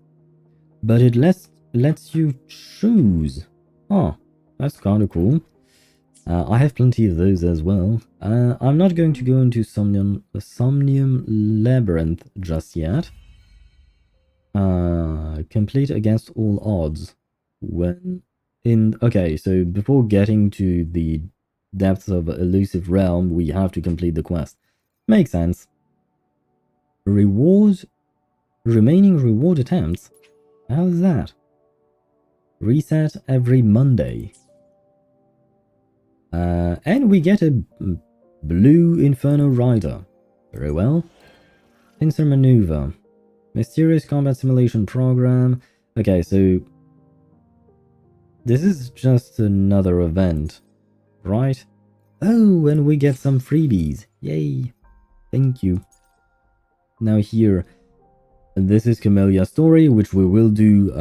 But it lets you choose. Oh, that's kind of cool. I have plenty of those as well. I'm not going to go into Somnium Labyrinth just yet. Complete against all odds. Okay, so before getting to the depths of Elusive Realm, we have to complete the quest. Makes sense. Remaining reward attempts? How is that? Reset every Monday. And we get a blue Inferno Rider. Very well. Pincer Maneuver. Mysterious Combat Simulation Program. Okay, so this is just another event, right? Oh, and we get some freebies. Yay. Thank you. Now here, this is Camellya's story, which we will do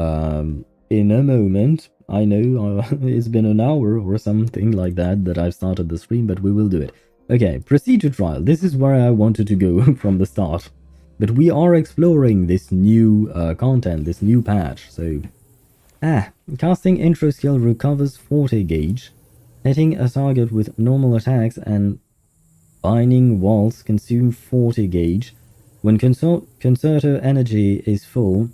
in a moment. I know it's been an hour or something like that I've started the stream, but we will do it. Okay, proceed to trial. This is where I wanted to go from the start. But we are exploring this new content, this new patch, so... casting intro skill recovers 40 gauge. Hitting a target with normal attacks and binding waltz consume 40 gauge. When concerto energy is full,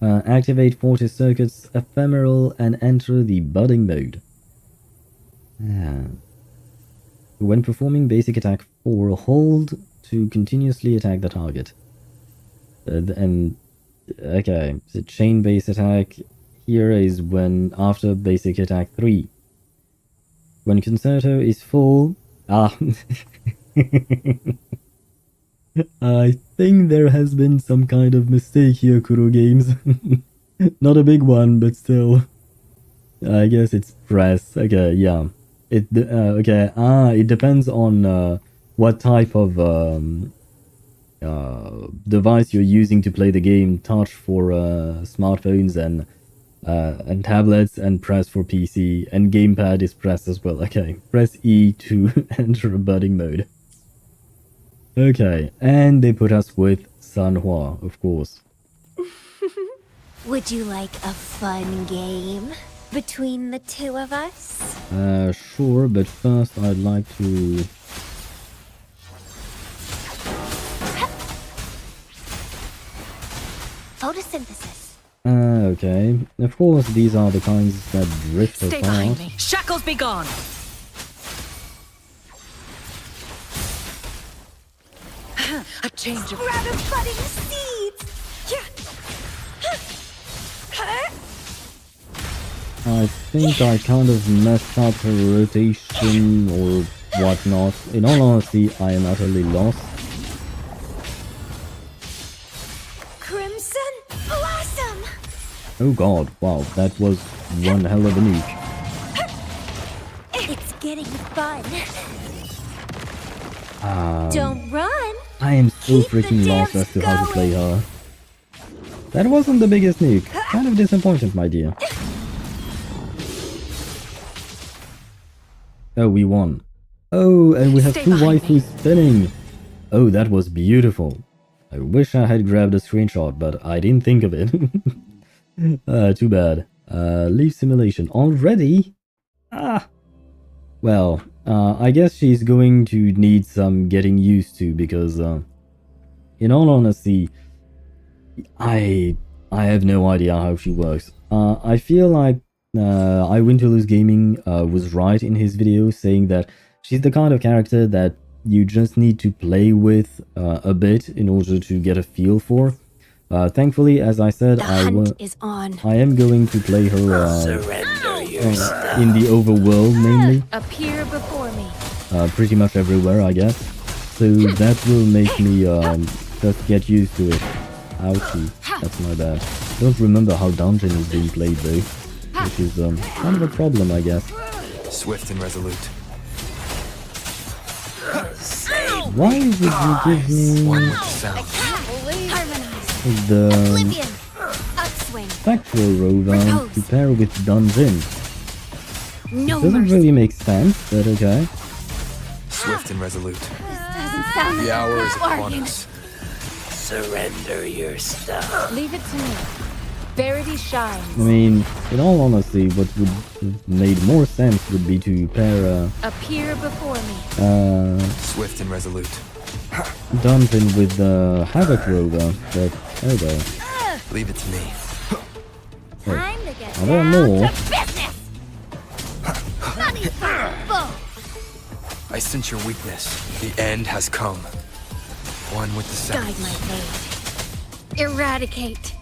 activate 40 circuits ephemeral and enter the budding mode. When performing basic attack 4, hold to continuously attack the target. Okay, the chain base attack here is when after basic attack 3. When concerto is full... I think there has been some kind of mistake here, Kuro Games. Not a big one, but still. I guess it's press. Okay, yeah. Okay, it depends on what type of device you're using to play the game. Touch for smartphones and tablets, and press for PC, and gamepad is press as well. Okay, press E to enter a budding mode. Okay, and they put us with Sanhua, of course. Would you like a fun game between the two of us? Sure, but first I'd like to... Photosynthesis. Okay. Of course, these are the kinds that drift Stay apart. behind me. Shackles be gone. A change of... Grab a budding seeds! I think I kind of messed up her rotation or whatnot. In all honesty, I am utterly lost. Crimson Blossom! Oh god, wow, that was one hell of a nuke. It's getting fun. Um, Don't run! I am so Keep the freaking lost dance as to how to play going. her. That wasn't the biggest nuke. Kind of disappointed, my dear. Oh, we won. Oh, and we have Stay two behind me. waifus spinning. Oh, that was beautiful. I wish I had grabbed a screenshot, but I didn't think of it. Too bad. Leaf simulation already? Ah. Well, I guess she's going to need some getting used to because, in all honesty, I have no idea how she works. I feel like I Win to Lose Gaming was right in his video saying that she's the kind of character that you just need to play with a bit in order to get a feel for. Thankfully, as I said, The hunt is on. I am going to play her in the overworld mainly, Appear before me. pretty much everywhere, I guess. So that will make me just get used to it. Ouchie, that's my bad. Don't remember how dungeon is being played though, which is kind of a problem, I guess. Swift and resolute. Why would you give me One with the sound. Harmonize. the Oblivion. Upswing. Spectral Rover to pair with dungeon? No Doesn't mercy. really make sense, but okay. Swift and resolute. Doesn't sound like The hour a is upon bargain. us. Surrender your stuff. Leave it to me. Verity shines. I mean, in all honesty, what would have made more sense would be to pair Appear before me. Swift and resolute. dungeon with the Havoc Rover, but oh well. Leave it to me. Time to get Are there down more? to business. Money for the bull. I sense your weakness. The end has come. One with the sound. Guide my fate. Eradicate.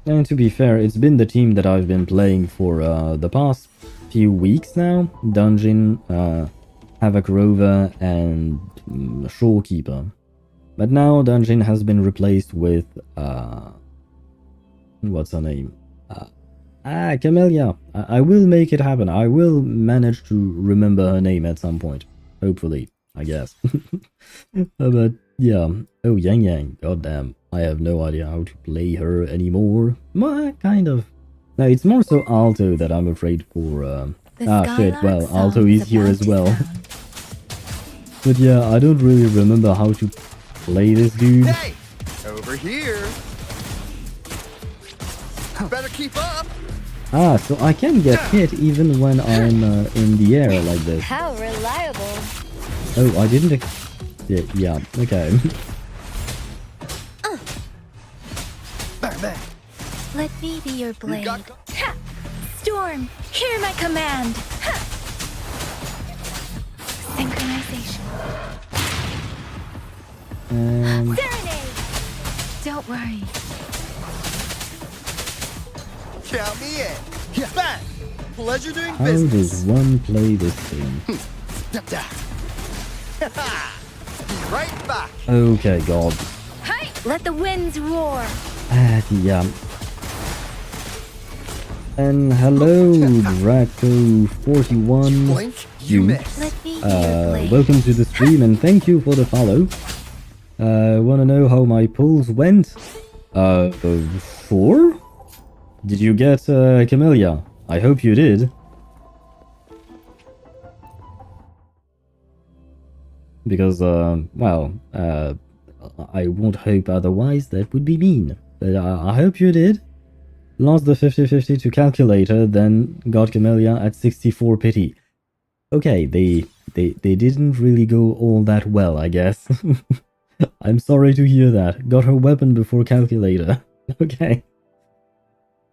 And to be fair, it's been the team that I've been playing for the past few weeks now. Dungeon, Havoc Rover, and Shorekeeper. But now Dungeon has been replaced with what's her name? Camellya. I will make it happen. I will manage to remember her name at some point. Hopefully, I guess. But yeah. Oh, Yang Yang. Goddamn. I have no idea how to play her anymore. Well, kind of. No, it's more so Alto that I'm afraid for. Shit. Well, Alto is here as well. But yeah, I don't really remember how to play this dude. Hey! Over here! Better keep up! So I can get hit even when I'm in the air like this. How reliable. Oh, I didn't. Yeah, okay. Bang, bang! Let me be your You blade. got... Ha! Storm, hear my command. Ha! Synchronization. Serenade. Don't worry. Count me in! Yeah. Bang! Pleasure doing How business! does one play this thing? Da-da. Right back! Okay, God. Hey! Let the winds roar. Yeah. And hello, Draco41. Blink, you miss. Let me be your blade. Welcome to the stream and thank you for the follow. Wanna know how my pulls went? 4? Did you get Camellya? I hope you did. because, well, I won't hope otherwise. That would be mean. But I hope you did. Lost the 50-50 to Calculator, then got Camellya at 64 pity. Okay, they didn't really go all that well, I guess. I'm sorry to hear that. Got her weapon before Calculator. Okay.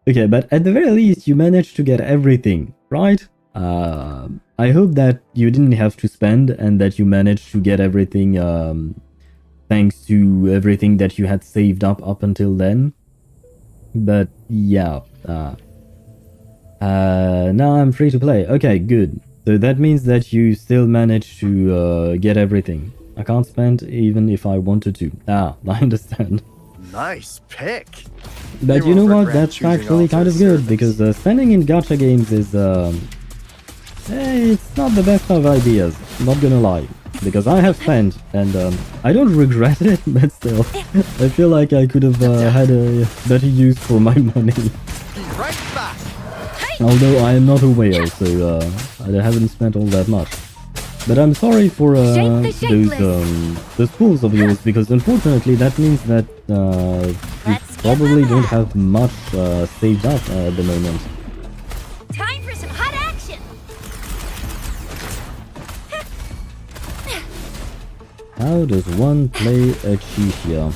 Okay, but at the very least, you managed to get everything, right? I hope that you didn't have to spend and that you managed to get everything thanks to everything that you had saved up until then. But yeah, now I'm free to play. Okay, good. So that means that you still managed to get everything. I can't spend even if I wanted to. Ah, I understand. Nice pick. But you know what? That's actually kind of good because spending in gacha games is it's not the best of ideas. Not gonna lie, because I have spent and I don't regret it, but still, I feel like I could have had a better use for my money. Right back. Although I am not a whale, so I haven't spent all that much. But I'm sorry for those pulls of yours, because unfortunately that means that you probably don't have much saved up at the moment. Time for some hot action! How does one play a chief here?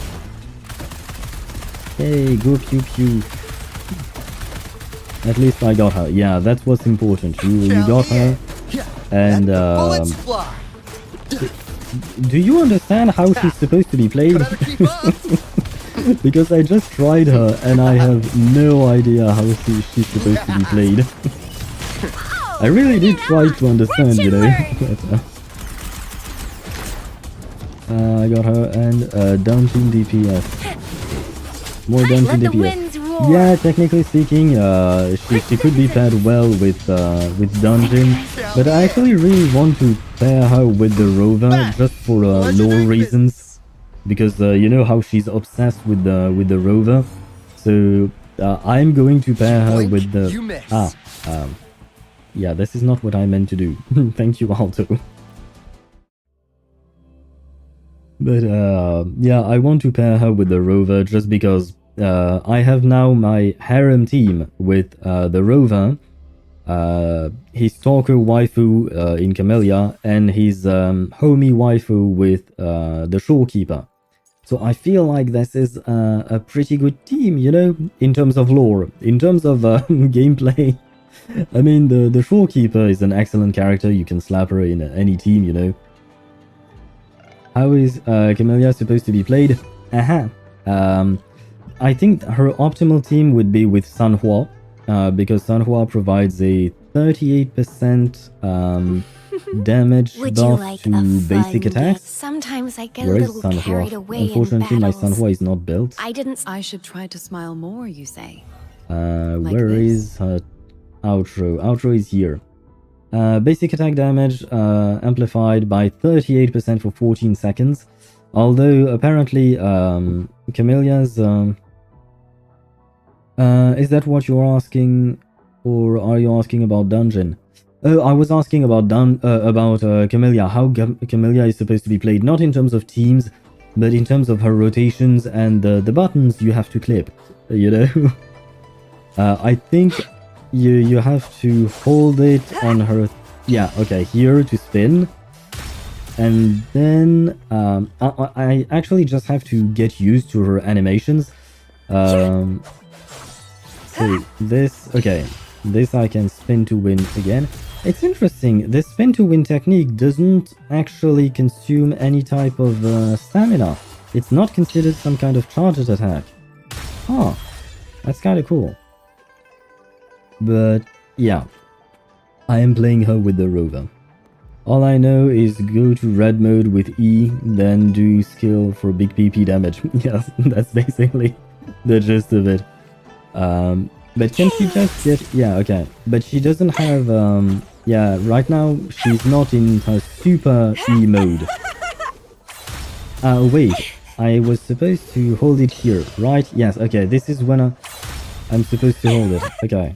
Hey, go pew pew. At least I got her. Yeah, that's what's important. You got her. And Bullets fly. do you understand how she's supposed to be played? Better keep up. Because I just tried her and I have no idea how she's supposed to be played. I really did try to understand, you know. I got her and Dungeon DPS. More Dungeon DPS. Yeah, technically speaking, she could be paired well with Dungeon, but I actually really want to pair her with the Rover just for lore reasons, because you know how she's obsessed with the Rover. So I'm going to pair her with the yeah, this is not what I meant to do. Thank you, Alto. But yeah, I want to pair her with the Rover just because I have now my harem team with the Rover, his stalker waifu in Camellya, and his homie waifu with the shorekeeper. So I feel like this is a pretty good team, you know, in terms of lore. In terms of gameplay, I mean, the shorekeeper is an excellent character. You can slap her in any team, you know. How is Camellya supposed to be played? Aha. I think her optimal team would be with Sanhua, because Sanhua provides a 38% damage buff to basic attacks. Sometimes I get Where a is little carried Sanhua? away Unfortunately, in my battles. Sanhua is not built. I should try to smile more, you say? Where this? is her outro? Outro is here. Basic attack damage amplified by 38% for 14 seconds. Although apparently Camellya's is that what you're asking, or are you asking about Dungeon? Oh, I was asking about Camellya, how Camellya is supposed to be played, not in terms of teams, but in terms of her rotations and the buttons you have to clip, you know? I think you have to hold it on her, yeah, okay, here to spin, and then I actually just have to get used to her animations. So this, okay, this I can spin to win again. It's interesting, this spin to win technique doesn't actually consume any type of stamina. It's not considered some kind of charged attack. Huh, that's kind of cool. But yeah, I am playing her with the Rover. All I know is go to red mode with E, then do skill for big PP damage. Yes, that's basically the gist of it. But can she just get... Yeah, okay. But she doesn't have... yeah, right now she's not in her super E mode. Wait. I was supposed to hold it here, right? Yes, okay. This is when I'm supposed to hold it. Okay.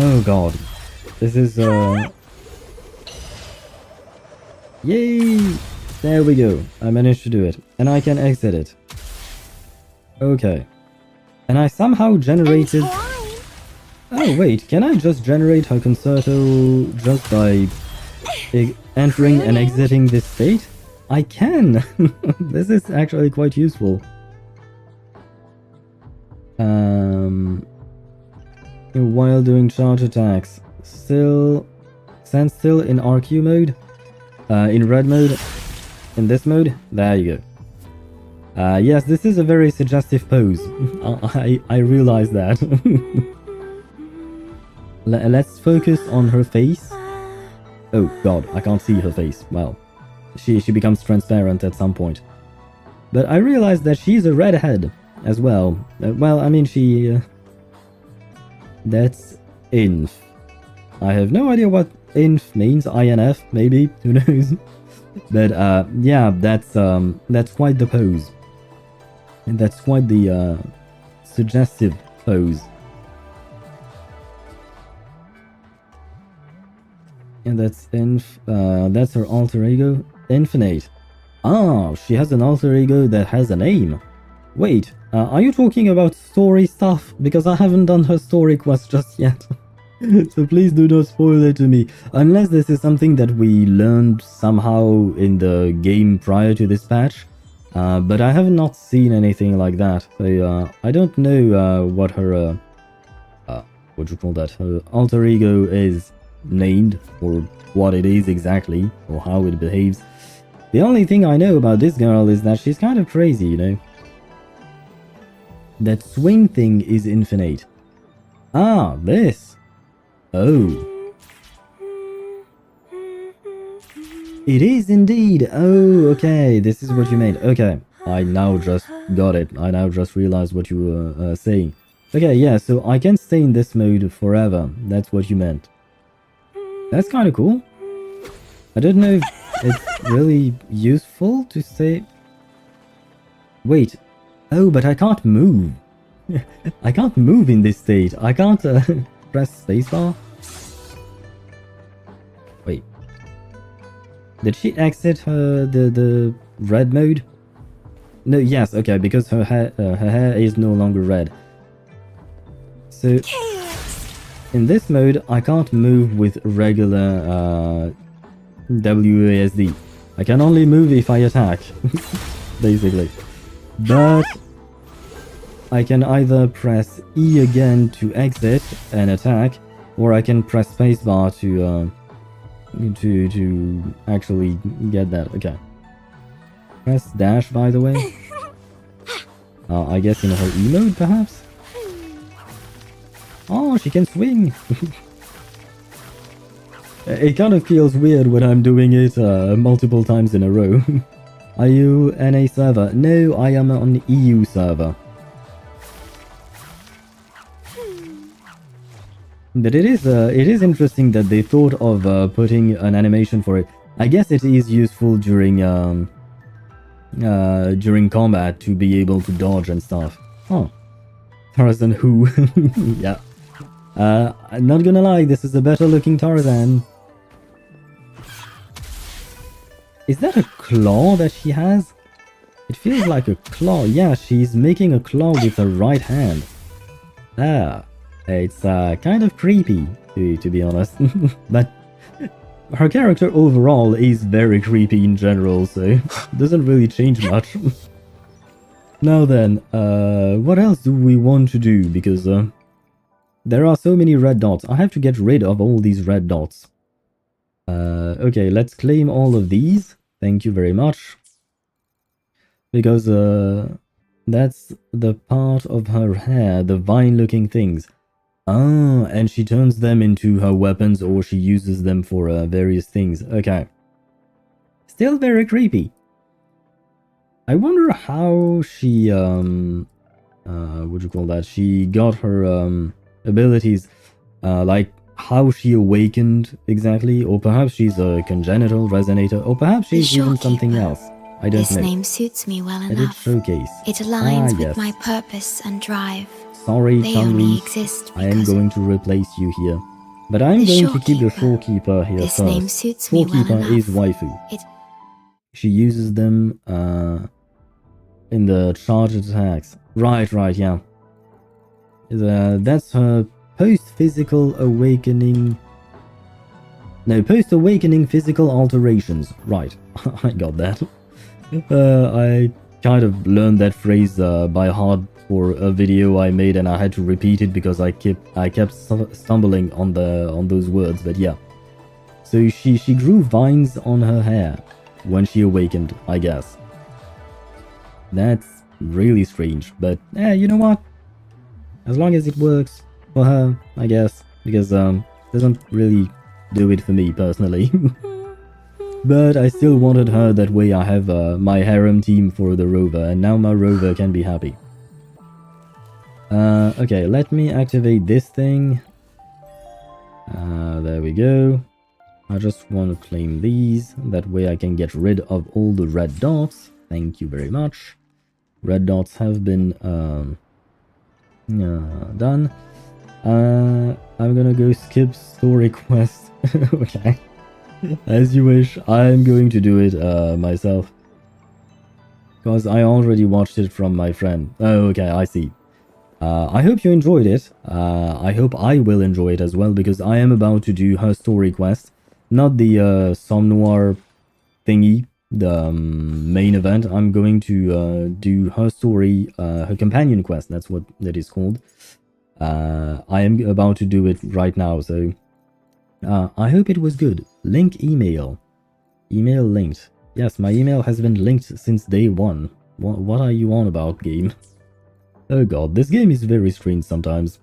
Oh god. This is... Yay! There we go. I managed to do it. And I can exit it. Okay. And I somehow generated... Oh wait, can I just generate her concerto just by entering and exiting this state? I can! This is actually quite useful. While doing charge attacks. Stand still in RQ mode. In red mode. In this mode. There you go. Yes, this is a very suggestive pose. I realize that. Let's focus on her face. Oh god, I can't see her face. Well, she becomes transparent at some point. But I realized that she's a redhead as well. Well, I mean, that's inf. I have no idea what inf means. INF, maybe. Who knows? But yeah, that's quite the pose. And that's quite the suggestive pose. And that's that's her alter ego, Infinite. Ah, she has an alter ego that has a name. Wait, are you talking about story stuff? Because I haven't done her story quest just yet. So please do not spoil it to me. Unless this is something that we learned somehow in the game prior to this patch. But I have not seen anything like that. So I don't know what her... what you call that? Her alter ego is named, or what it is exactly, or how it behaves. The only thing I know about this girl is that she's kind of crazy, you know? That swing thing is infinite. Ah, this! Oh. It is indeed! Oh, okay, this is what you meant. Okay, I now just got it. I now just realized what you were saying. Okay, yeah, so I can stay in this mode forever. That's what you meant. That's kind of cool. I don't know if it's really useful to say... Wait. Oh, but I can't move. I can't move in this state. I can't press spacebar. Wait. Did she exit the red mode? No, yes, okay, because her hair is no longer red. So... in this mode, I can't move with regular WASD. I can only move if I attack, basically. But I can either press E again to exit and attack, or I can press spacebar to actually get that. Okay. Press dash, by the way. I guess in her E mode, perhaps? Oh, she can swing! It kind of feels weird when I'm doing it multiple times in a row. Are you NA server? No, I am on the EU server. But it is interesting that they thought of putting an animation for it. I guess it is useful during combat to be able to dodge and stuff. Oh. Tarzan who? Yeah. I'm not gonna lie, this is a better looking Tarzan. Is that a claw that she has? It feels like a claw. Yeah, she's making a claw with her right hand. Ah, it's kind of creepy, to be honest. But her character overall is very creepy in general, so it doesn't really change much. Now then, what else do we want to do? Because there are so many red dots. I have to get rid of all these red dots. Okay, let's claim all of these. Thank you very much. Because that's the part of her hair, the vine-looking things. Ah, and she turns them into her weapons, or she uses them for various things. Okay. Still very creepy. I wonder how she, what you call that? She got her abilities, like how she awakened exactly, or perhaps she's a congenital resonator, or perhaps she's even something else. I don't know. This name suits me well Edit enough. showcase. It aligns yes. with my purpose and drive. Sorry, They only Changli. exist I am because going to replace you here. But I'm The going to keep the Shorekeeper. Shorekeeper here This first. name suits me well Shorekeeper is enough. waifu. It She uses them in the charged attacks. Right, yeah. That's her post-physical awakening. No, post-awakening physical alterations. Right, I got that. I kind of learned that phrase by heart for a video I made, and I had to repeat it because I kept stumbling on those words. But yeah, so she grew vines on her hair when she awakened, I guess. That's really strange, but you know what? As long as it works for her, I guess, because doesn't really do it for me personally. But I still wanted her, that way I have my harem team for the rover, and now my rover can be happy. Okay, let me activate this thing. There we go. I just want to claim these, that way I can get rid of all the red dots. Thank you very much. Red dots have been done. I'm gonna go skip story quest. Okay. As you wish. I'm going to do it myself, because I already watched it from my friend. Oh, okay, I see. I hope you enjoyed it. I hope I will enjoy it as well, because I am about to do her story quest. Not the Somnoir thingy, the main event. I'm going to do her story, her companion quest. That's what that is called. I am about to do it right now, so I hope it was good. Link email. Email linked. Yes, my email has been linked since day one. What are you on about, game? Oh god, this game is very strange sometimes.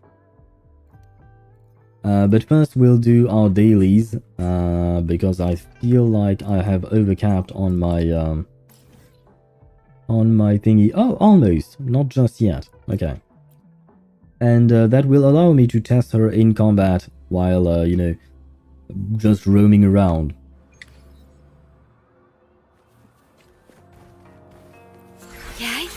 But first we'll do our dailies, because I feel like I have overcapped on my thingy. Oh, almost. Not just yet. Okay. And that will allow me to test her in combat while, you know, just roaming around. Yay?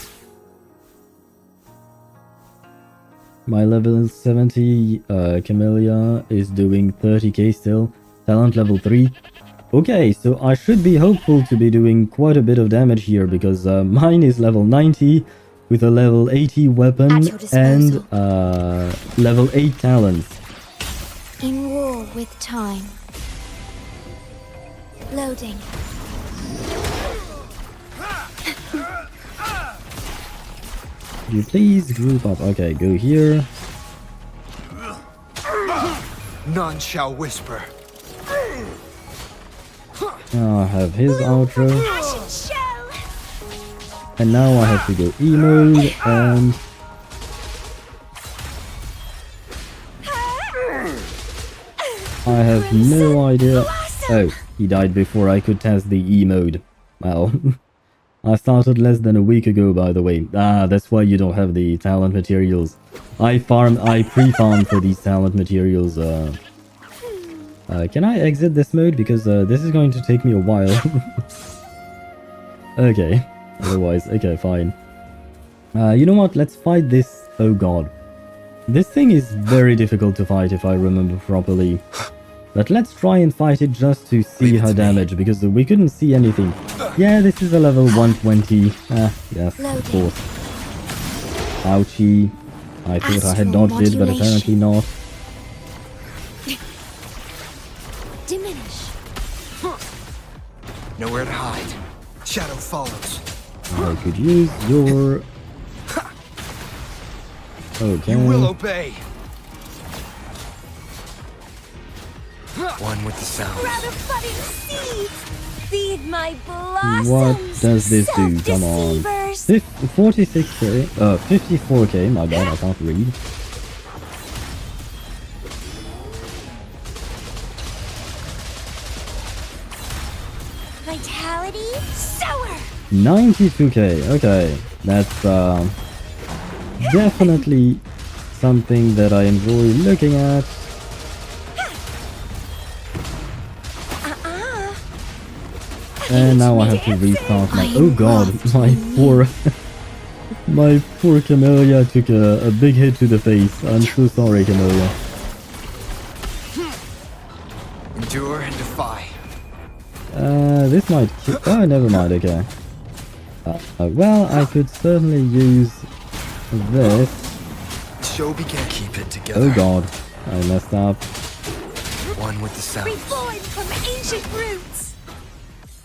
My level 70 Camellya is doing 30k still. Talent level 3. Okay, so I should be hopeful to be doing quite a bit of damage here, because mine is level 90 with a level 80 weapon and level 8 talents. In war with time. Loading. Could you please group up? Okay, go here. None shall whisper. I have his outro. And now I have to go E-mode and... I have no idea. Oh, he died before I could test the E-mode. Well, I started less than a week ago, by the way. Ah, that's why you don't have the talent materials. I pre-farmed for these talent materials. Can I exit this mode? Because this is going to take me a while. Okay. Otherwise, okay, fine. You know what? Let's fight this. Oh god. This thing is very difficult to fight if I remember properly. But let's try and fight it just to see her damage, because we couldn't see anything. Yeah, this is a level 120. Ah, yes, of course. Ouchie. I thought I had dodged it, but apparently not. Diminish. Nowhere to hide. Shadow follows. I could use your... Okay. You will obey. One with the sound. Rather budding seeds. Feed my blossoms. What does this do? Come on. 46k. 54k. My bad, I can't read. Vitality sour. 92k. Okay, that's definitely something that I enjoy looking at. And now I have to restart my... Oh god, my poor... my poor Camellya took a big hit to the face. I'm so sorry, Camellya. Endure and defy. This might... Oh, never mind, okay. Well, I could certainly use this. Show began. Keep it together. Oh god, I messed up. One with the sounds. Reborn from ancient roots!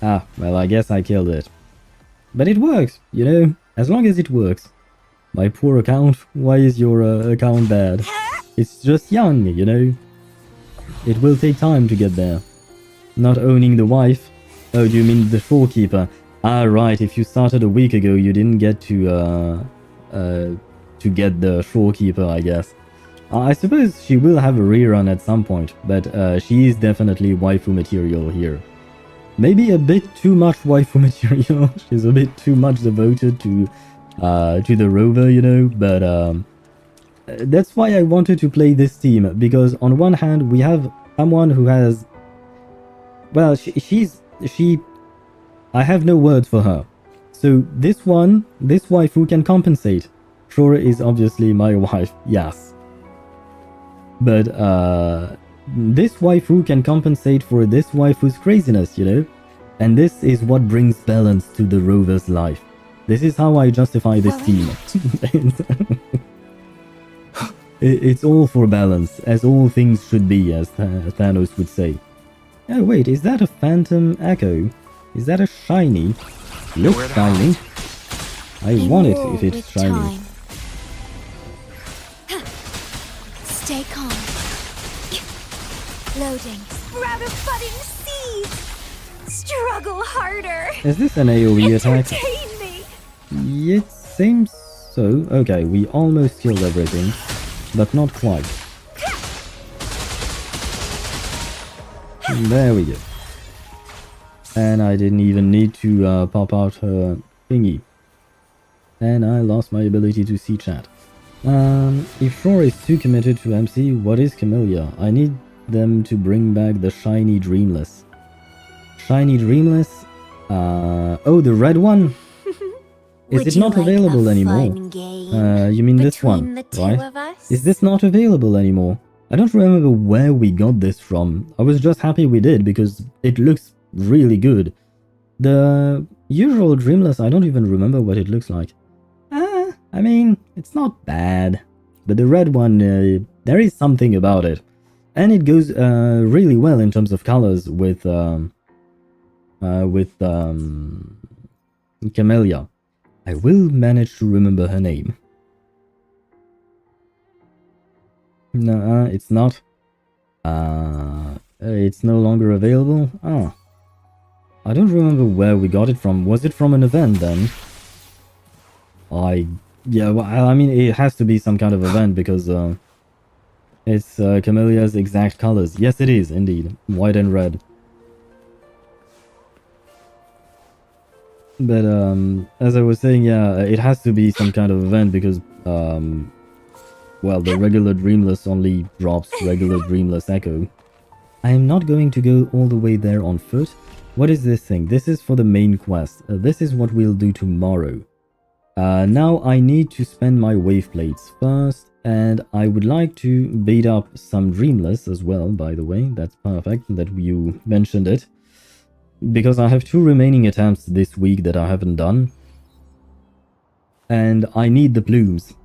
Ah, well, I guess I killed it. But it works, you know, as long as it works. My poor account, why is your account bad? It's just young, you know. It will take time to get there. Not owning the wife. Oh, do you mean the storekeeper? Ah, right, if you started a week ago, you didn't get to get the storekeeper, I guess. I suppose she will have a rerun at some point, but she is definitely waifu material here. Maybe a bit too much waifu material. She's a bit too much devoted to the rover, you know, but that's why I wanted to play this team, because on one hand we have someone who has, well, she I have no words for her. So this waifu can compensate. Shura is obviously my wife, yes. But this waifu can compensate for this waifu's craziness, you know? And this is what brings balance to the rover's life. This is how I justify this team. It's all for balance, as all things should be, as Thanos would say. Oh wait, is that a phantom echo? Is that a shiny? Looks shiny. I want it if it's shiny. Time. Stay calm. Loading. Rather budding seeds! Struggle harder! Is this an AoE attack? Entertain me! It seems so. Okay, we almost killed everything, but not quite. There we go. And I didn't even need to pop out her thingy. And I lost my ability to see chat. If Shore is too committed to MC, what is Camellya? I need them to bring back the shiny Dreamless. Shiny Dreamless? Oh, the red one? Is it not available anymore? You mean this one, right? Is this not available anymore? I don't remember where we got this from. I was just happy we did because it looks really good. The usual Dreamless, I don't even remember what it looks like. I mean, it's not bad. But the red one, there is something about it. And it goes really well in terms of colors with Camellya. I will manage to remember her name. No, it's not. It's no longer available. Ah. I don't remember where we got it from. Was it from an event then? Yeah, well, I mean, it has to be some kind of event because it's Camellya's exact colors. Yes, it is, indeed. White and red. But as I was saying, yeah, it has to be some kind of event because, well, the regular Dreamless only drops regular Dreamless Echo. I am not going to go all the way there on foot. What is this thing? This is for the main quest. This is what we'll do tomorrow. Now I need to spend my wave plates first, and I would like to beat up some Dreamless as well, by the way. That's perfect that you mentioned it. Because I have 2 remaining attempts this week that I haven't done. And I need the plumes.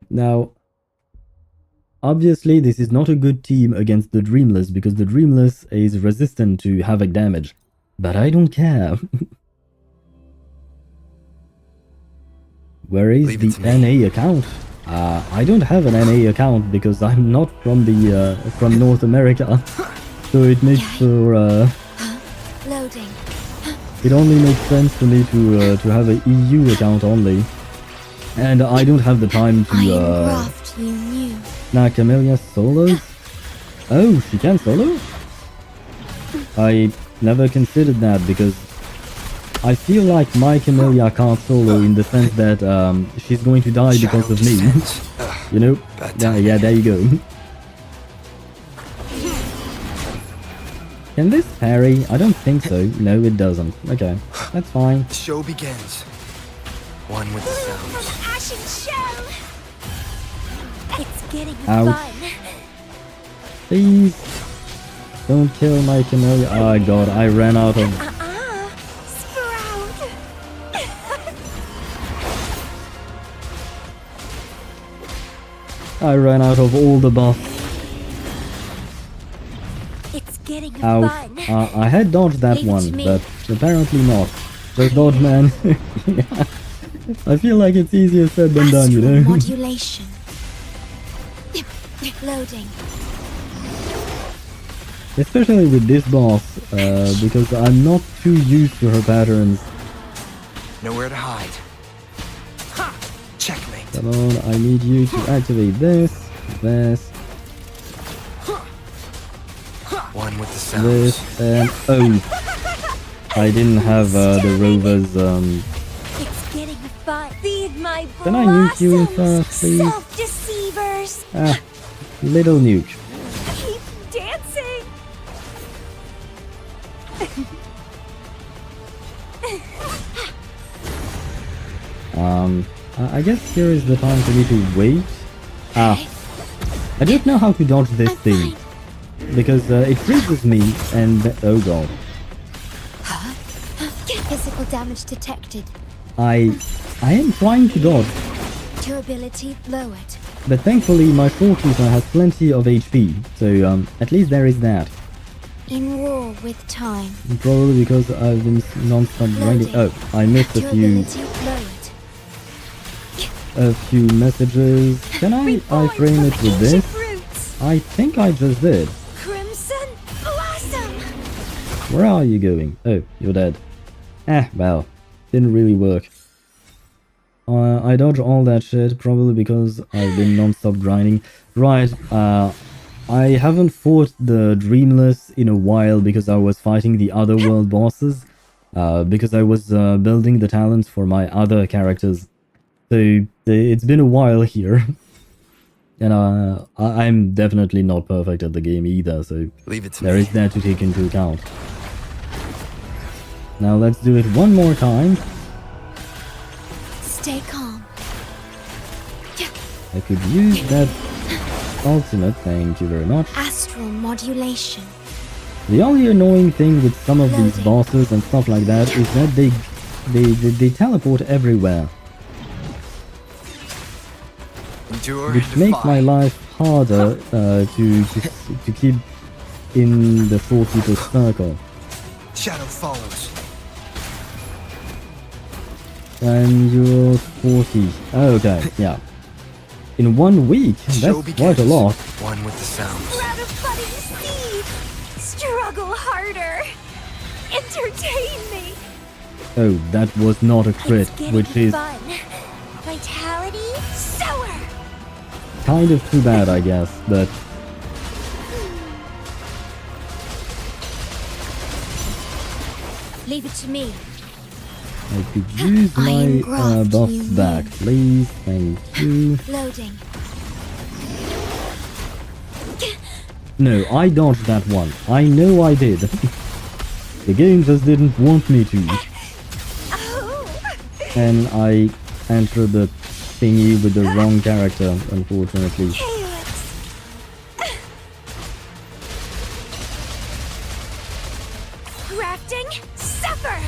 Now, obviously this is not a good team against the Dreamless because the Dreamless is resistant to havoc damage. But I don't care. Where is the NA account? I don't have an NA account because I'm not from the from North America, so it makes for Loading. it only makes sense for me to have an EU account only, and I don't have the time to. Graft you knew. Now Camellya solos. Oh, she can solo. I never considered that because I feel like my Camellya can't solo in the sense that she's going to die because of me. You know? Yeah, there you go. Can this parry? I don't think so. No, it doesn't. Okay, that's fine. The show begins. One with the sounds. Ashen shell! It's getting Ouch. fun. Please. Don't kill my Camellya. Oh god, I ran out of... Sprout! I ran out of all the buffs. It's getting Ouch. fun. I had dodged that Leave it one, to me. but apparently not. Just dodge, man. I feel like it's easier said than done, you Astral know? modulation. Loading. Especially with this boss, because I'm not too used to her patterns. Nowhere to hide. Ha! Checkmate. Come on, I need you to activate this, One with the sounds. this, and... Oh! I didn't have the rover's, It's getting fun. Feed my Can I nuke you in blossoms, first, please? Self-deceivers. little nuke. Keep dancing. I guess here is the time for me to wait. I don't know how to dodge this thing. Because it freezes me and... Oh god. Physical damage detected. I am trying to dodge. Durability lowered. But thankfully my shortkeeper has plenty of HP. So at least there is that. In war with time. Probably because I've been non-stop grinding. Oh, I missed a few Durability lowered. messages. Can I frame it with this? Roots. I think I just did. Crimson blossom. Where are you going? Oh, you're dead. Well, didn't really work. I dodge all that shit, probably because I've been non-stop grinding. Right, I haven't fought the Dreamless in a while because I was fighting the other world bosses. Because I was building the talents for my other characters. So, it's been a while here. And I'm definitely not perfect at the game either, so Leave it to there me. is that to take into account. Now let's do it one more time. Stay calm. I could use that ultimate, thank you very much. Astral modulation. The only annoying thing with some of these bosses and stuff like that is that they teleport everywhere, Endure, which makes my life harder to keep in the shortkeeper circle. Shadow follows. And you're 40. Okay, yeah. In 1 week, Show that's quite a begins. lot. One with the sounds. Sprout a budding seed. Struggle harder. Entertain me. Oh, that was not a crit, It's getting which is fun. Vitality sour. kind of too bad, I guess, but Leave it to me. I could use I am my graft buffs you back, please. Thank you. Loading. No, I dodged that one. I know I did. The game just didn't want me to. Oh. And I entered the thingy with the wrong character, unfortunately. Calyx. Crafting suffer.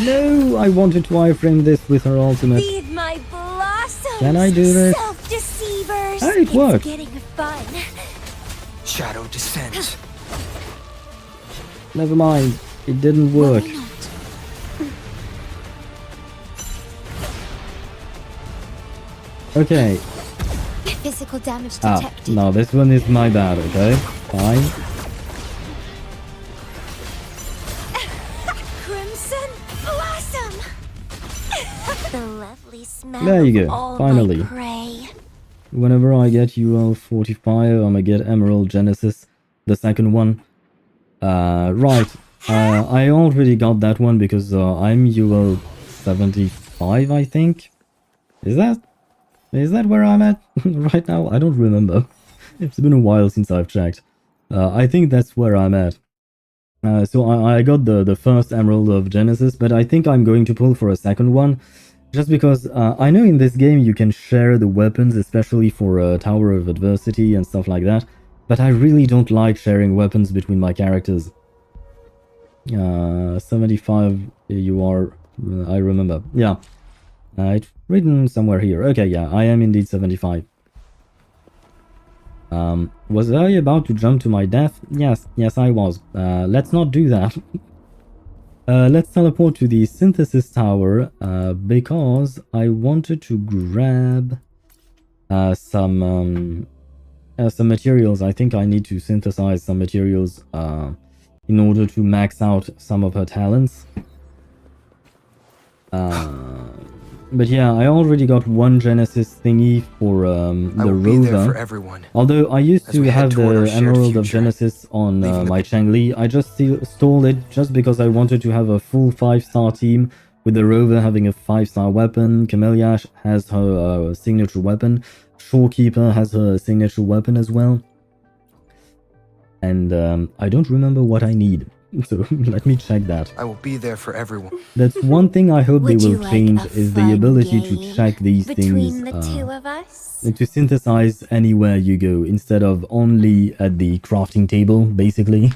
No, I wanted to iframe this with her ultimate. Feed my blossoms. Can I do this? Self-deceivers. Hey, it worked. It's getting fun. Shadow descends. Never mind, it didn't work. Why not? Okay, Physical damage ah, detected. no, this one is my bad, okay? Fine. Crimson blossom. The lovely smell There you of go, all finally. my prey. Whenever I get UL 45, I'ma get Emerald Genesis, the second one. Right. I already got that one because I'm UL 75, I think. Is that where I'm at right now? I don't remember. It's been a while since I've checked. I think that's where I'm at. So I got the first Emerald of Genesis, but I think I'm going to pull for a second one. Just because I know in this game you can share the weapons, especially for Tower of Adversity and stuff like that. But I really don't like sharing weapons between my characters. 75 you are... I remember. Yeah. It's written somewhere here. Okay, yeah, I am indeed 75. Was I about to jump to my death? Yes, I was. Let's not do that. Let's teleport to the synthesis tower, because I wanted to grab some materials. I think I need to synthesize some materials in order to max out some of her talents. But yeah, I already got one Genesis thingy for the rover. For everyone. Although I used to have the Emerald of future. Genesis on my Changli, I just stole it just because I wanted to have a full 5-star team, with the rover having a 5-star weapon. Camellya has her signature weapon. Shorekeeper has her signature weapon as well. And I don't remember what I need. So let me check that. I will be there for everyone. That's one thing I hope they Would you will like change, a is the fun ability to game check these between things. the two of us? To synthesize anywhere you go, instead of only at the crafting table, basically.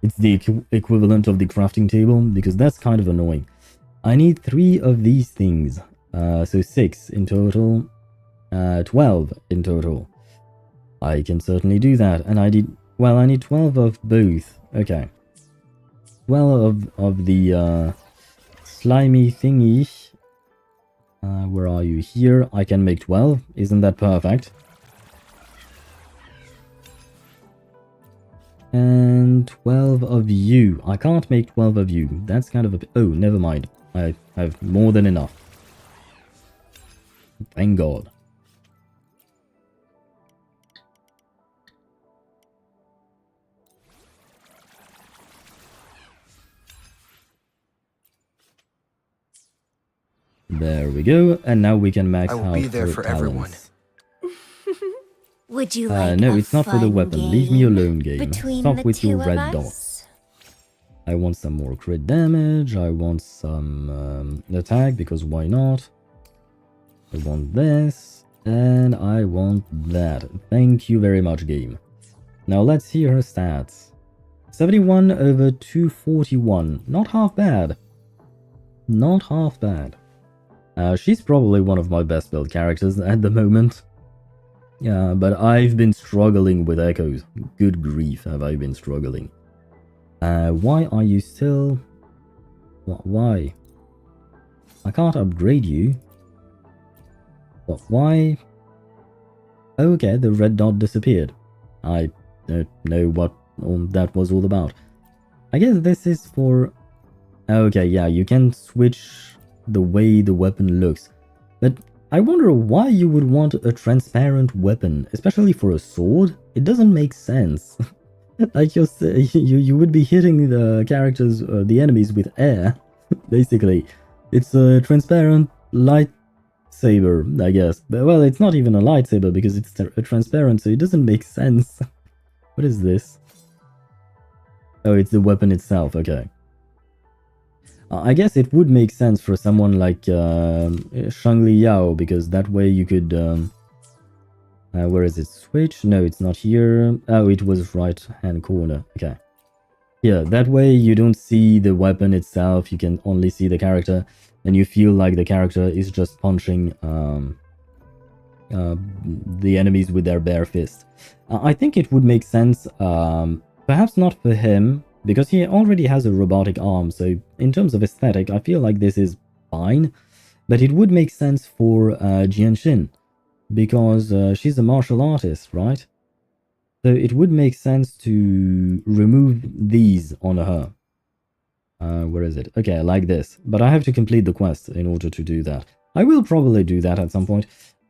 It's the equivalent of the crafting table, because that's kind of annoying. I need 3 of these things. So 6 in total. 12 in total. I can certainly do that. And I need 12 of both. Okay. 12 of the slimy thingy. Where are you? Here. I can make 12. Isn't that perfect? And 12 of you. I can't make 12 of you. That's kind of a... Oh, never mind. I have more than enough. Thank God. There we go, and now we can max out I will be there for everyone. Would you like no, a it's not for the fun weapon. Leave me game alone, game. between Stop the with your two of red us? dots. I want some more crit damage. I want some attack, because why not? I want this, and I want that. Thank you very much, game. Now let's see her stats. 71 over 241. Not half bad. Not half bad. She's probably one of my best build characters at the moment. Yeah, but I've been struggling with echoes. Good grief, have I been struggling. Why are you still... Why? I can't upgrade you. But why? Okay, the red dot disappeared. I don't know what that was all about. I guess this is for... Okay, yeah, you can switch the way the weapon looks. But I wonder why you would want a transparent weapon, especially for a sword. It doesn't make sense. Like you would be hitting the characters, the enemies with air, basically. It's a transparent lightsaber, I guess. But, well, it's not even a lightsaber because it's transparent, so it doesn't make sense. What is this? Oh, it's the weapon itself, okay. I guess it would make sense for someone like Shangli Yao, because that way you could... where is it? Switch? No, it's not here. Oh, it was right hand corner. Okay. Yeah, that way you don't see the weapon itself, you can only see the character, and you feel like the character is just punching the enemies with their bare fist. I think it would make sense, perhaps not for him, because he already has a robotic arm, so in terms of aesthetic, I feel like this is fine. But it would make sense for Jianshin, because she's a martial artist, right? So it would make sense to remove these on her. Where is it? Okay, like this. But I have to complete the quest in order to do that. I will probably do that at some point.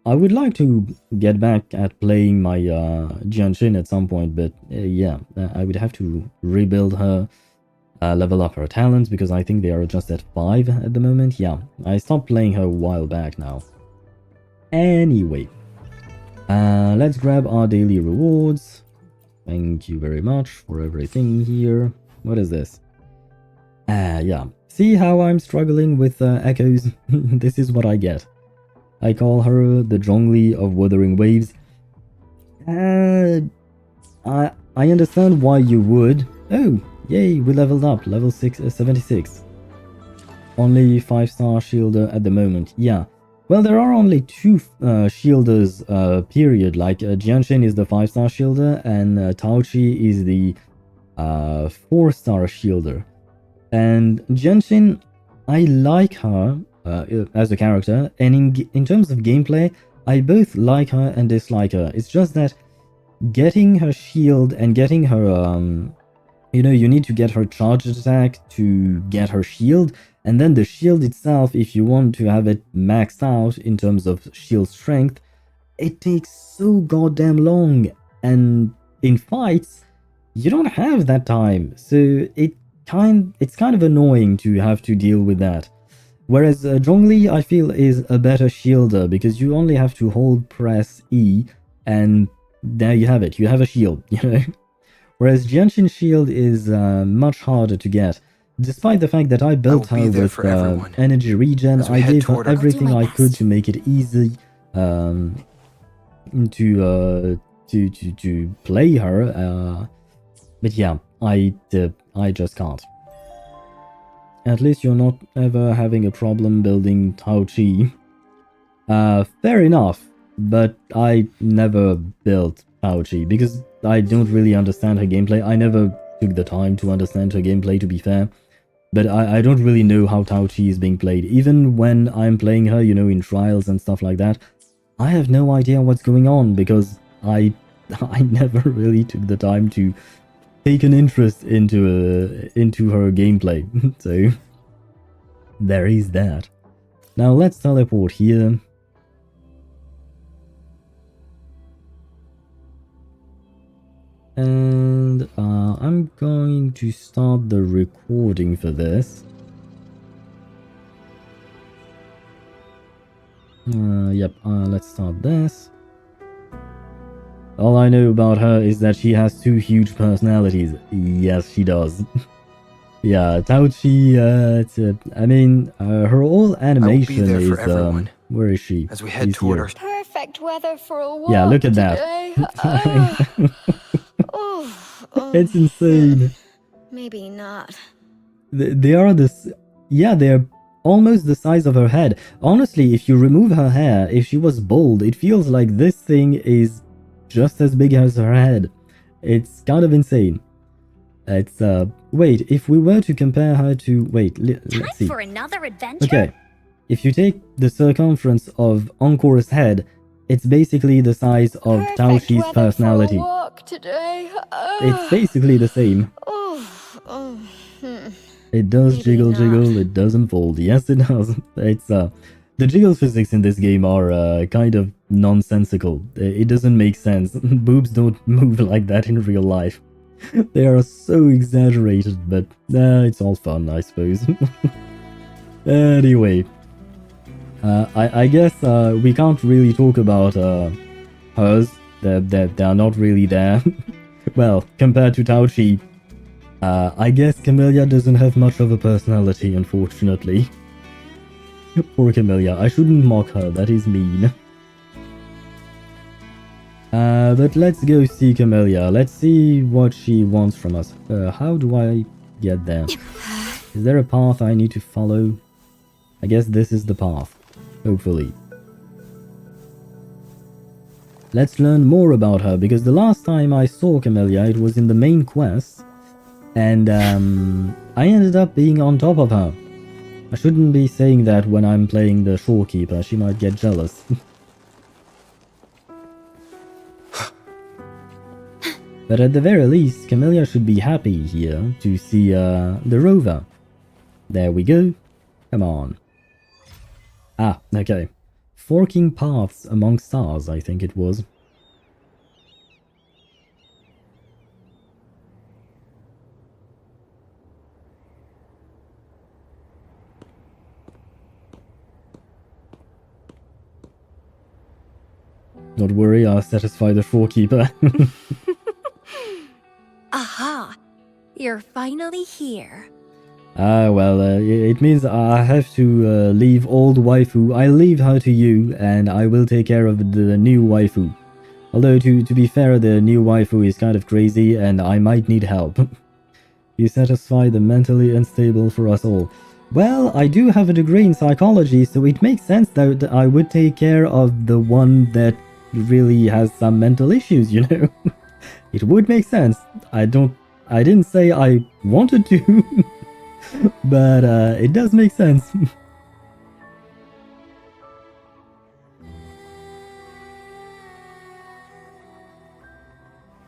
I would like to get back at playing my Jianshin at some point, but yeah, I would have to rebuild her, level up her talents, because I think they are just at 5 at the moment. Yeah, I stopped playing her a while back now. Anyway, let's grab our daily rewards. Thank you very much for everything here. What is this? Yeah. See how I'm struggling with echoes? This is what I get. I call her the Zhongli of Wuthering Waves. I I understand why you would. Oh, yay, we leveled up, level 76. Only 5-star shielder at the moment. Yeah. Well, there are only 2 shielders, period. Like, Jianshin is the 5-star shielder, and Taochi is the 4-star shielder. And Jianshin, I like her as a character, and in terms of gameplay, I both like her and dislike her. It's just that getting her shield and getting her, you know, you need to get her charged attack to get her shield, and then the shield itself, if you want to have it maxed out in terms of shield strength, it takes so goddamn long, and in fights, you don't have that time, so it's kind of annoying to have to deal with that. Whereas Zhongli, I feel, is a better shielder, because you only have to hold press E, and there you have it, you have a shield, you know? Whereas Jianshin's shield is much harder to get. Despite the fact that I built her with energy regen, I gave her everything I could to make it easy to play her. But yeah, I just can't. At least you're not ever having a problem building Taochi. Fair enough, but I never built Taochi because I don't really understand her gameplay. I never took the time to understand her gameplay, to be fair. But I don't really know how Taochi is being played. Even when I'm playing her, you know, in trials and stuff like that, I have no idea what's going on because I never really took the time to take an interest into her gameplay. So there is that. Now let's teleport here. And I'm going to start the recording for this. Yep, let's start this. All I know about her is that she has 2 huge personalities. Yes, she does. Yeah, Taochi, I mean, her whole animation is, where is she? As we head toward our... Perfect weather for a walk. Yeah, look at that. It's insane. Maybe not. They are this... Yeah, they're almost the size of her head. Honestly, if you remove her hair, if she was bald, it feels like this thing is just as big as her head. It's kind of insane. It's, wait, if we were to compare her to... Wait, let's see. Time for another adventure? Okay, if you take the circumference of Encore's head, it's basically the size of Taochi's personality. It's basically the same. It does jiggle, it doesn't fold. Yes, it does. It's, the jiggle physics in this game are, kind of nonsensical. It doesn't make sense. Boobs don't move like that in real life. They are so exaggerated, but it's all fun, I suppose. Anyway, I guess we can't really talk about hers. They're not really there. Well, compared to Taochi, I guess Camellya doesn't have much of a personality, unfortunately. Poor Camellya. I shouldn't mock her, that is mean. But let's go see Camellya. Let's see what she wants from us. How do I get there? Is there a path I need to follow? I guess this is the path. Hopefully. Let's learn more about her, because the last time I saw Camellya, it was in the main quest. And, I ended up being on top of her. I shouldn't be saying that when I'm playing the shorekeeper. She might get jealous. But at the very least, Camellya should be happy here to see the rover. There we go. Come on. Ah, okay. Forking paths among stars, I think it was. Don't worry, I'll satisfy the shorekeeper. Aha! You're finally here. Ah, well, it means I have to leave old waifu. I'll leave her to you, and I will take care of the new waifu. Although, to be fair, the new waifu is kind of crazy and I might need help. You satisfy the mentally unstable for us all. Well, I do have a degree in psychology, so it makes sense that I would take care of the one that really has some mental issues, you know? It would make sense. I didn't say I wanted to, but it does make sense.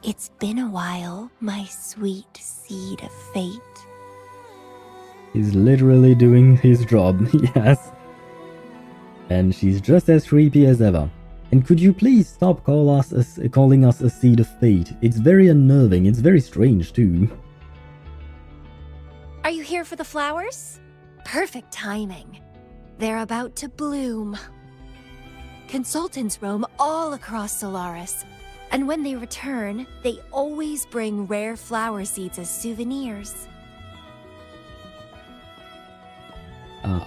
It's been a while, my sweet seed of fate. He's literally doing his job, yes. And she's just as creepy as ever. And could you please stop calling us a seed of fate? It's very unnerving, it's very strange too. Are you here for the flowers? Perfect timing. They're about to bloom. Consultants roam all across Solaris, and when they return, they always bring rare flower seeds as souvenirs.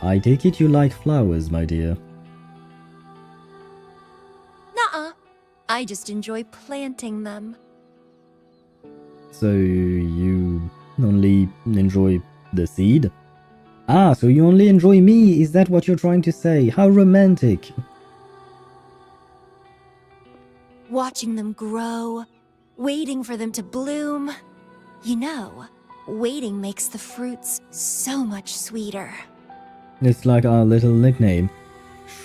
I take it you like flowers, my dear. Nuh-uh. I just enjoy planting them. So you only enjoy the seed? Ah, so you only enjoy me, is that what you're trying to say? How romantic. Watching them grow, waiting for them to bloom. You know, waiting makes the fruits so much sweeter. It's like our little nickname.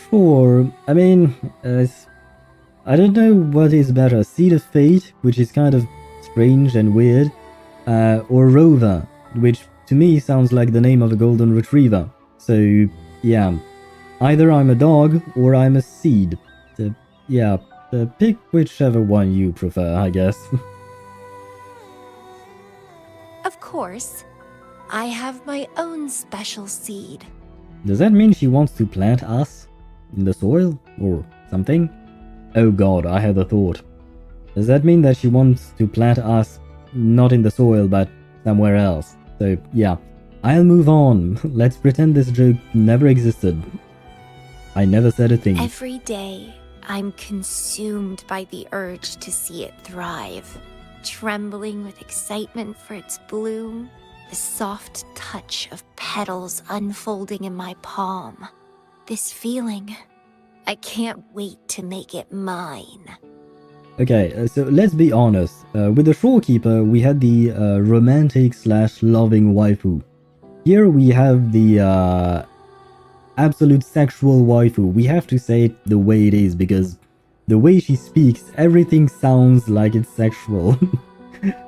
Sure, I mean, I don't know what is better, Seed of Fate, which is kind of strange and weird, or Rover, which to me sounds like the name of a golden retriever. So, yeah, either I'm a dog or I'm a seed. So, yeah, pick whichever one you prefer, I guess. Of course, I have my own special seed. Does that mean she wants to plant us in the soil or something? Oh god, I had a thought. Does that mean that she wants to plant us not in the soil but somewhere else? So yeah, I'll move on. Let's pretend this joke never existed. I never said a thing. Every day, I'm consumed by the urge to see it thrive, trembling with excitement for its bloom. The soft touch of petals unfolding in my palm. This feeling, I can't wait to make it mine. Okay, so let's be honest. With the Shorekeeper, we had the romantic/loving waifu. Here we have the absolute sexual waifu. We have to say it the way it is because the way she speaks, everything sounds like it's sexual.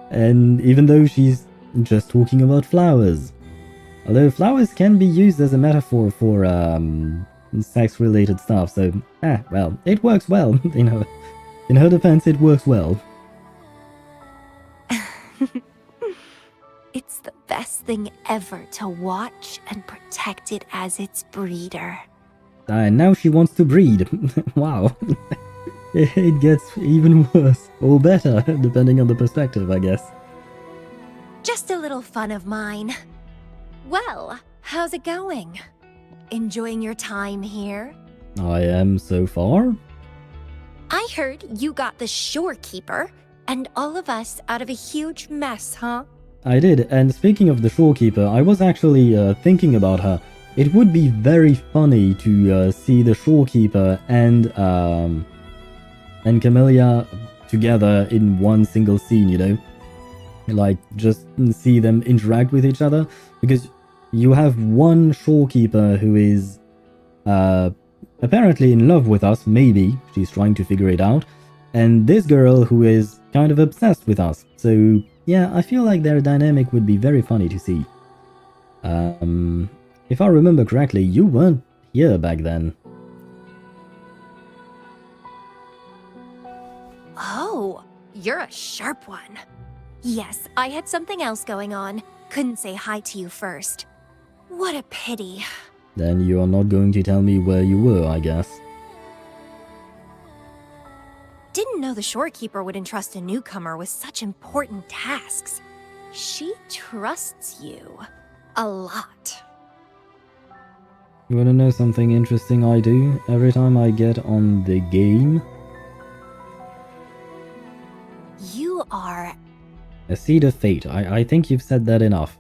And even though she's just talking about flowers. Although flowers can be used as a metaphor for sex-related stuff, so well, it works well. You know, in her defense, it works well. It's the best thing ever to watch and protect it as its breeder. And now she wants to breed. Wow. It gets even worse, or better, depending on the perspective, I guess. Just a little fun of mine. Well, how's it going? Enjoying your time here? I am so far. I heard you got the Shorekeeper and all of us out of a huge mess, huh? I did, and speaking of the Shorekeeper, I was actually thinking about her. It would be very funny to see the Shorekeeper and Camellya together in one single scene, you know? Like, just see them interact with each other, because you have one Shorekeeper who is apparently in love with us, maybe, she's trying to figure it out, and this girl who is kind of obsessed with us. So yeah, I feel like their dynamic would be very funny to see. If I remember correctly, you weren't here back then. Oh, you're a sharp one. Yes, I had something else going on. Couldn't say hi to you first. What a pity. Then you are not going to tell me where you were, I guess. Didn't know the Shorekeeper would entrust a newcomer with such important tasks. She trusts you. A lot. You wanna know something interesting I do every time I get on the game? You are... A seed of fate. I think you've said that enough.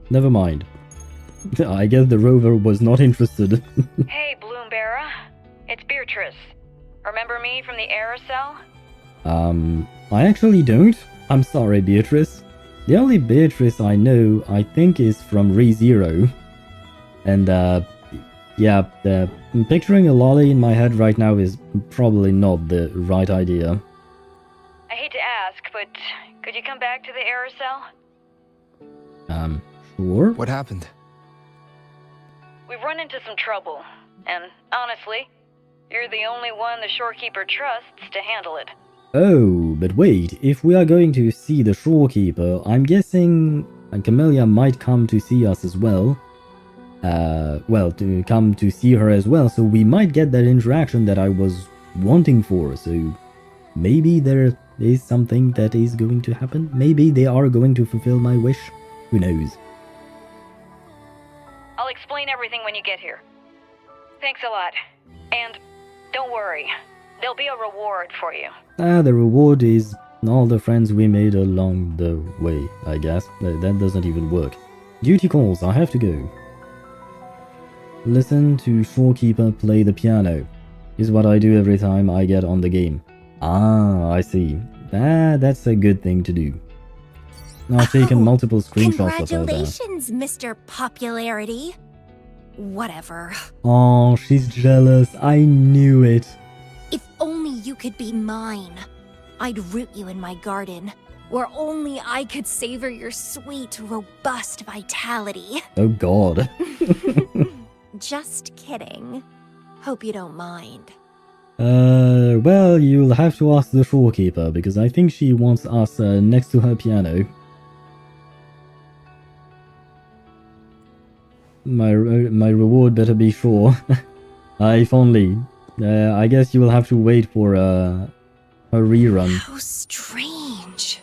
Never mind. I guess the rover was not interested. Hey, Bloomberra. It's Beatrice. Remember me from the Aerocell? I actually don't. I'm sorry, Beatrice. The only Beatrice I know, I think, is from ReZero. And, yeah, picturing a lolly in my head right now is probably not the right idea. I hate to ask, but could you come back to the Aerocell? Sure? What happened? We've run into some trouble, and honestly, you're the only one the shorekeeper trusts to handle it. Oh, but wait, if we are going to see the shorekeeper, I'm guessing Camellya might come to see us as well. Well, to come to see her as well, so we might get that interaction that I was wanting for, so maybe there is something that is going to happen. Maybe they are going to fulfill my wish. Who knows? I'll explain everything when you get here. Thanks a lot. And don't worry, there'll be a reward for you. The reward is all the friends we made along the way, I guess. That doesn't even work. Duty calls, I have to go. Listen to Shorekeeper play the piano. Is what I do every time I get on the game. Ah, I see. That's a good thing to do. I've taken multiple screenshots of her there. Congratulations, Mr. Popularity. Whatever. Oh, she's jealous. I knew it. If only you could be mine. I'd root you in my garden, where only I could savor your sweet, robust vitality. Oh god. Just kidding. Hope you don't mind. Well, you'll have to ask the shorekeeper, because I think she wants us next to her piano. My reward better be sure. If only. I guess you will have to wait for a rerun. How strange.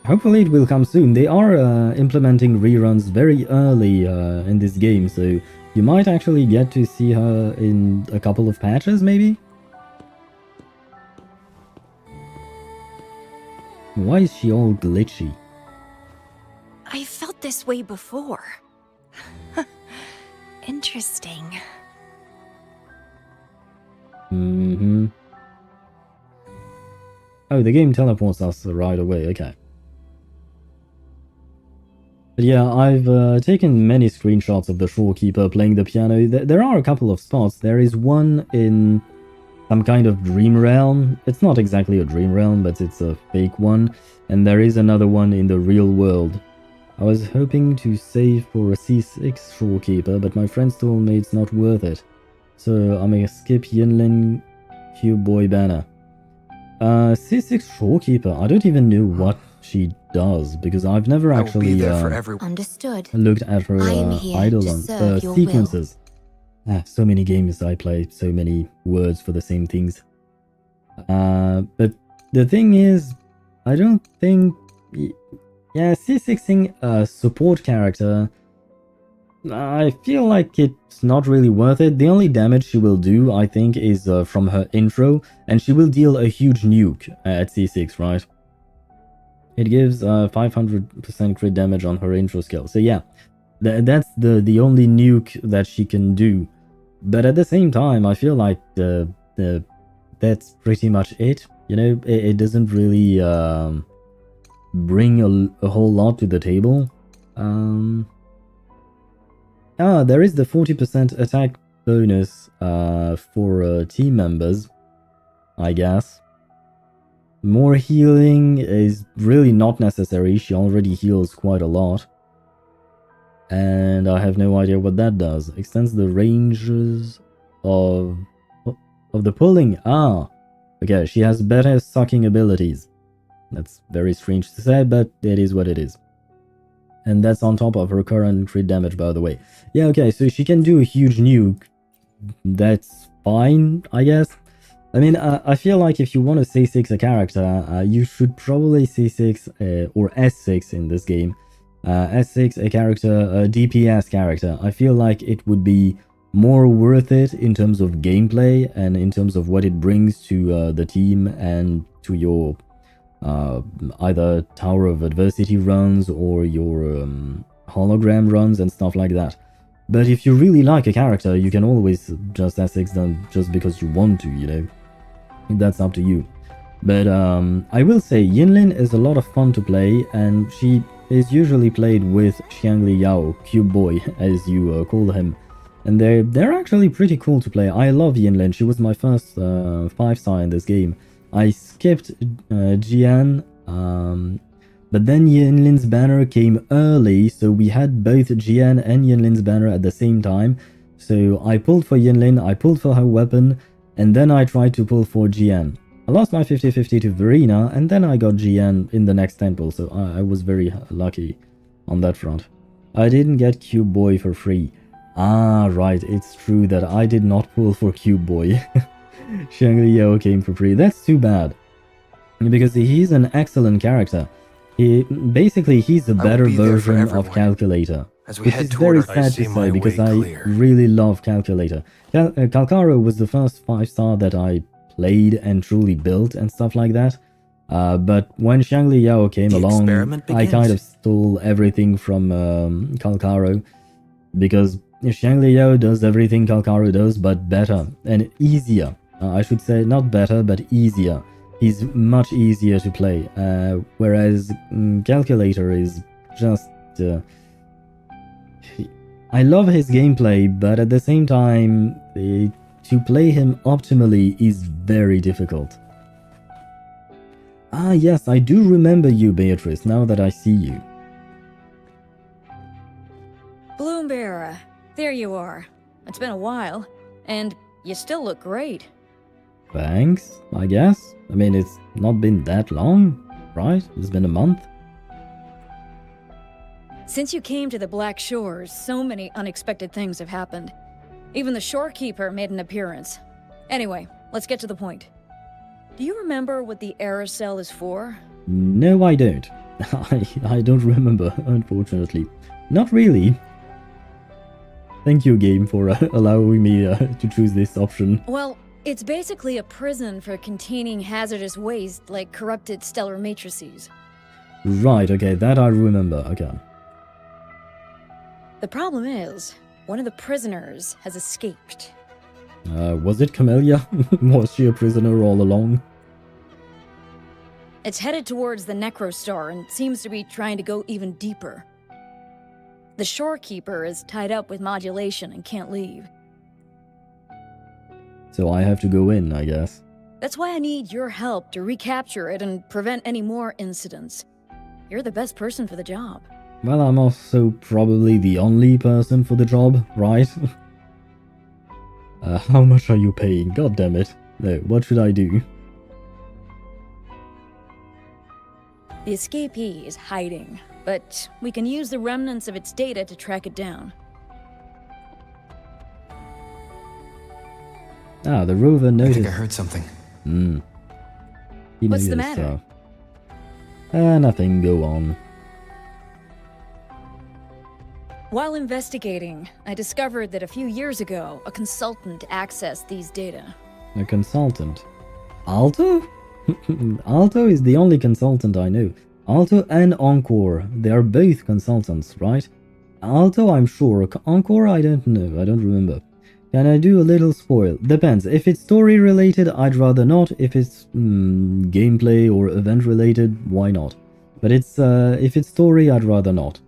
Hopefully it will come soon. They are implementing reruns very early in this game, so you might actually get to see her in a couple of patches, maybe? Why is she all glitchy? I felt this way before. Interesting. Mm-hmm. Oh, the game teleports us right away, okay. But yeah, I've taken many screenshots of the shorekeeper playing the piano. There are a couple of spots. There is one in some kind of dream realm. It's not exactly a dream realm, but it's a fake one. And there is another one in the real world. I was hoping to save for a C6 shorekeeper, but my friends told me it's not worth it. So I'm gonna skip Yinlin Cube Boy banner. C6 shorekeeper, I don't even know what she does, because I've never actually Understood. looked at her idol sequences. So many games I play, so many words for the same things. But the thing is, I don't think... Yeah, C6ing a support character, I feel like it's not really worth it. The only damage she will do, I think, is from her intro, and she will deal a huge nuke at C6, right? It gives 500% crit damage on her intro skill. So yeah, that's the only nuke that she can do. But at the same time, I feel like that's pretty much it. You know, it doesn't really bring a whole lot to the table. There is the 40% attack bonus for team members, I guess. More healing is really not necessary. She already heals quite a lot. And I have no idea what that does. Extends the ranges of the pulling. Okay, she has better sucking abilities. That's very strange to say, but it is what it is. And that's on top of her current crit damage, by the way. Yeah, okay, so she can do a huge nuke. That's fine, I guess. I mean, I feel like if you want to C6 a character, you should probably C6 or S6 in this game. S6 a character, a DPS character. I feel like it would be more worth it in terms of gameplay and in terms of what it brings to the team and to your either Tower of Adversity runs or your hologram runs and stuff like that. But if you really like a character, you can always just SX them just because you want to, you know. That's up to you. But I will say Yinlin is a lot of fun to play, and she is usually played with Xiangli Yao, Cube Boy, as you call him. And they're actually pretty cool to play. I love Yinlin. She was my first 5-star in this game. I skipped Jian, but then Yinlin's banner came early, so we had both Jian and Yinlin's banner at the same time. So I pulled for Yinlin, I pulled for her weapon, and then I tried to pull for Jian. I lost my 50-50 to Verena, and then I got Jian in the next temple, so I was very lucky on that front. I didn't get Cube Boy for free. Ah, right, it's true that I did not pull for Cube Boy. Xiangli Yao came for free. That's too bad, because he's an excellent character. He's a better version of Calculator, which is very sad to say because I really love Calculator. Calcaro was the first 5-star that I played and truly built and stuff like that. But when Xiangli Yao came along, I kind of stole everything from Calcaro, because Xiangli Yao does everything Calcaro does, but better and easier. I should say not better, but easier. He's much easier to play, whereas Calculator is just... I love his gameplay, but at the same time, to play him optimally is very difficult. Ah yes, I do remember you, Beatrice, now that I see you. Bloombearer, there you are. It's been a while, and you still look great. Thanks, I guess. I mean, it's not been that long, right? It's been a month. Since you came to the Black Shores, so many unexpected things have happened. Even the shorekeeper made an appearance. Anyway, let's get to the point. Do you remember what the Aerocell is for? No, I don't. I don't remember, unfortunately. Not really. Thank you, game, for allowing me to choose this option. Well, it's basically a prison for containing hazardous waste like corrupted stellar matrices. Right, okay, that I remember, okay. The problem is, one of the prisoners has escaped. Was it Camellya? Was she a prisoner all along? It's headed towards the Necrostar and seems to be trying to go even deeper. The shorekeeper is tied up with modulation and can't leave. So I have to go in, I guess. That's why I need your help to recapture it and prevent any more incidents. You're the best person for the job. Well, I'm also probably the only person for the job, right? How much are you paying? God damn it. No, what should I do? The escapee is hiding, but we can use the remnants of its data to track it down. Ah, the rover noticed. I think I heard something. He What's the noticed, matter? Nothing, go on. While investigating, I discovered that a few years ago, a consultant accessed these data. A consultant? Alto? Alto is the only consultant I know. Alto and Encore, they are both consultants, right? Alto, I'm sure. Encore, I don't know. I don't remember. Can I do a little spoil? Depends. If it's story related, I'd rather not. If it's gameplay or event related, why not? But if it's story, I'd rather not.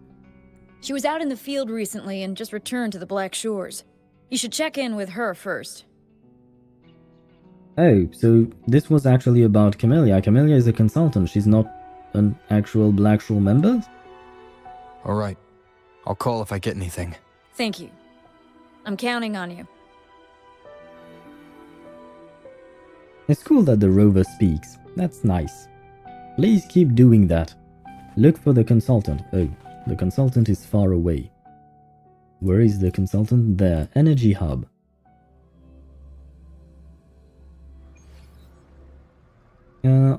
She was out in the field recently and just returned to the Black Shores. You should check in with her first. Oh, so this was actually about Camellya. Camellya is a consultant. She's not an actual Black Shore member? Alright. I'll call if I get anything. Thank you. I'm counting on you. It's cool that the rover speaks. That's nice. Please keep doing that. Look for the consultant. Oh, the consultant is far away. Where is the consultant? There. Energy hub.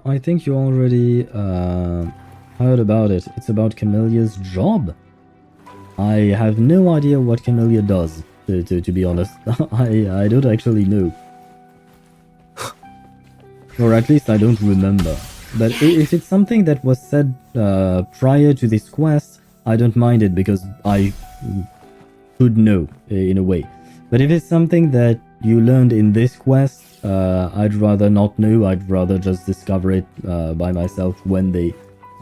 I think you already heard about it. It's about Camellya's job. I have no idea what Camellya does. to be honest. I don't actually know. Or at least I don't remember. But if it's something that was said prior to this quest, I don't mind it because I could know in a way. But if it's something that you learned in this quest, I'd rather not know. I'd rather just discover it by myself when they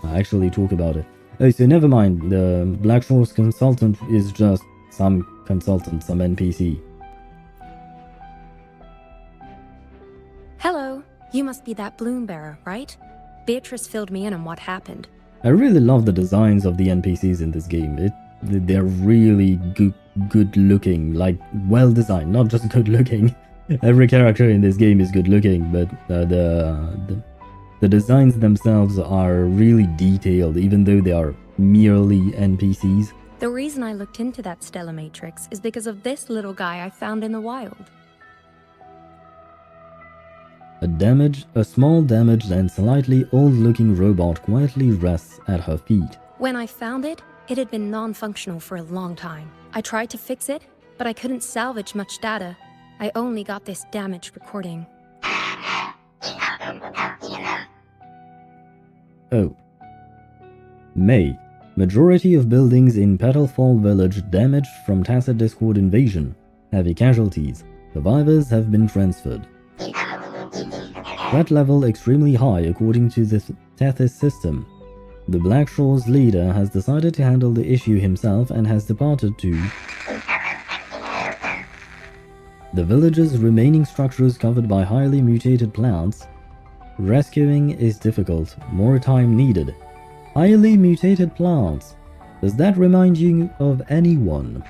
actually talk about it. Oh, so never mind. The Black Shores consultant is just some consultant, some NPC. Hello. You must be that bloom bearer, right? Beatrice filled me in on what happened. I really love the designs of the NPCs in this game. They're really good looking, like well designed, not just good looking. Every character in this game is good looking, but the designs themselves are really detailed, even though they are merely NPCs. The reason I looked into that Stella Matrix is because of this little guy I found in the wild. A small damaged and slightly old-looking robot quietly rests at her feet. When I found it, it had been non-functional for a long time. I tried to fix it, but I couldn't salvage much data. I only got this damaged recording. Oh. May. Majority of buildings in Petalfall Village damaged from Tacit Discord invasion. Heavy casualties. Survivors have been transferred. Threat level extremely high according to the Tethys system. The Black Shores leader has decided to handle the issue himself and has departed to the village's remaining structures covered by highly mutated plants. Rescuing is difficult, more time needed. Highly mutated plants. Does that remind you of anyone?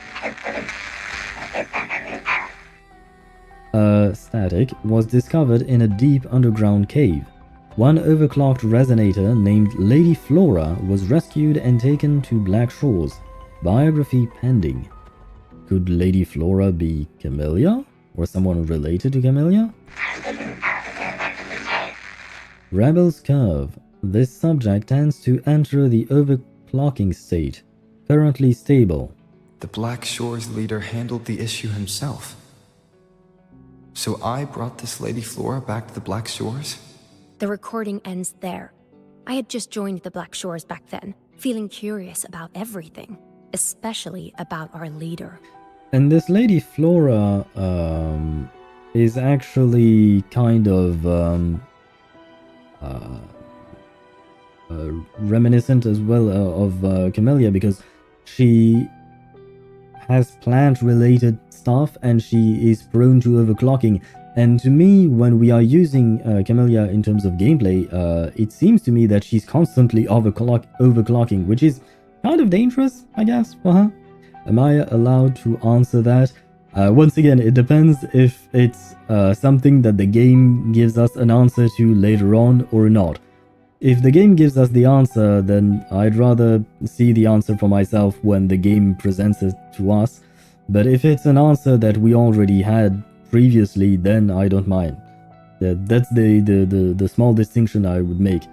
Static was discovered in a deep underground cave. One overclocked resonator named Lady Flora was rescued and taken to Black Shores. Biography pending. Could Lady Flora be Camellya? Or someone related to Camellya? Rebel's Curve. This subject tends to enter the overclocking state. Currently stable. The Black Shores leader handled the issue himself. So I brought this Lady Flora back to the Black Shores? The recording ends there. I had just joined the Black Shores back then, feeling curious about everything, especially about our leader. And this Lady Flora is actually kind of reminiscent as well of Camellya, because she has plant-related stuff and she is prone to overclocking. And to me, when we are using Camellya in terms of gameplay, it seems to me that she's constantly overclocking, which is kind of dangerous, I guess, for her. Am I allowed to answer that? Once again, it depends if it's something that the game gives us an answer to later on or not. If the game gives us the answer, then I'd rather see the answer for myself when the game presents it to us. But if it's an answer that we already had previously, then I don't mind. That's the small distinction I would make.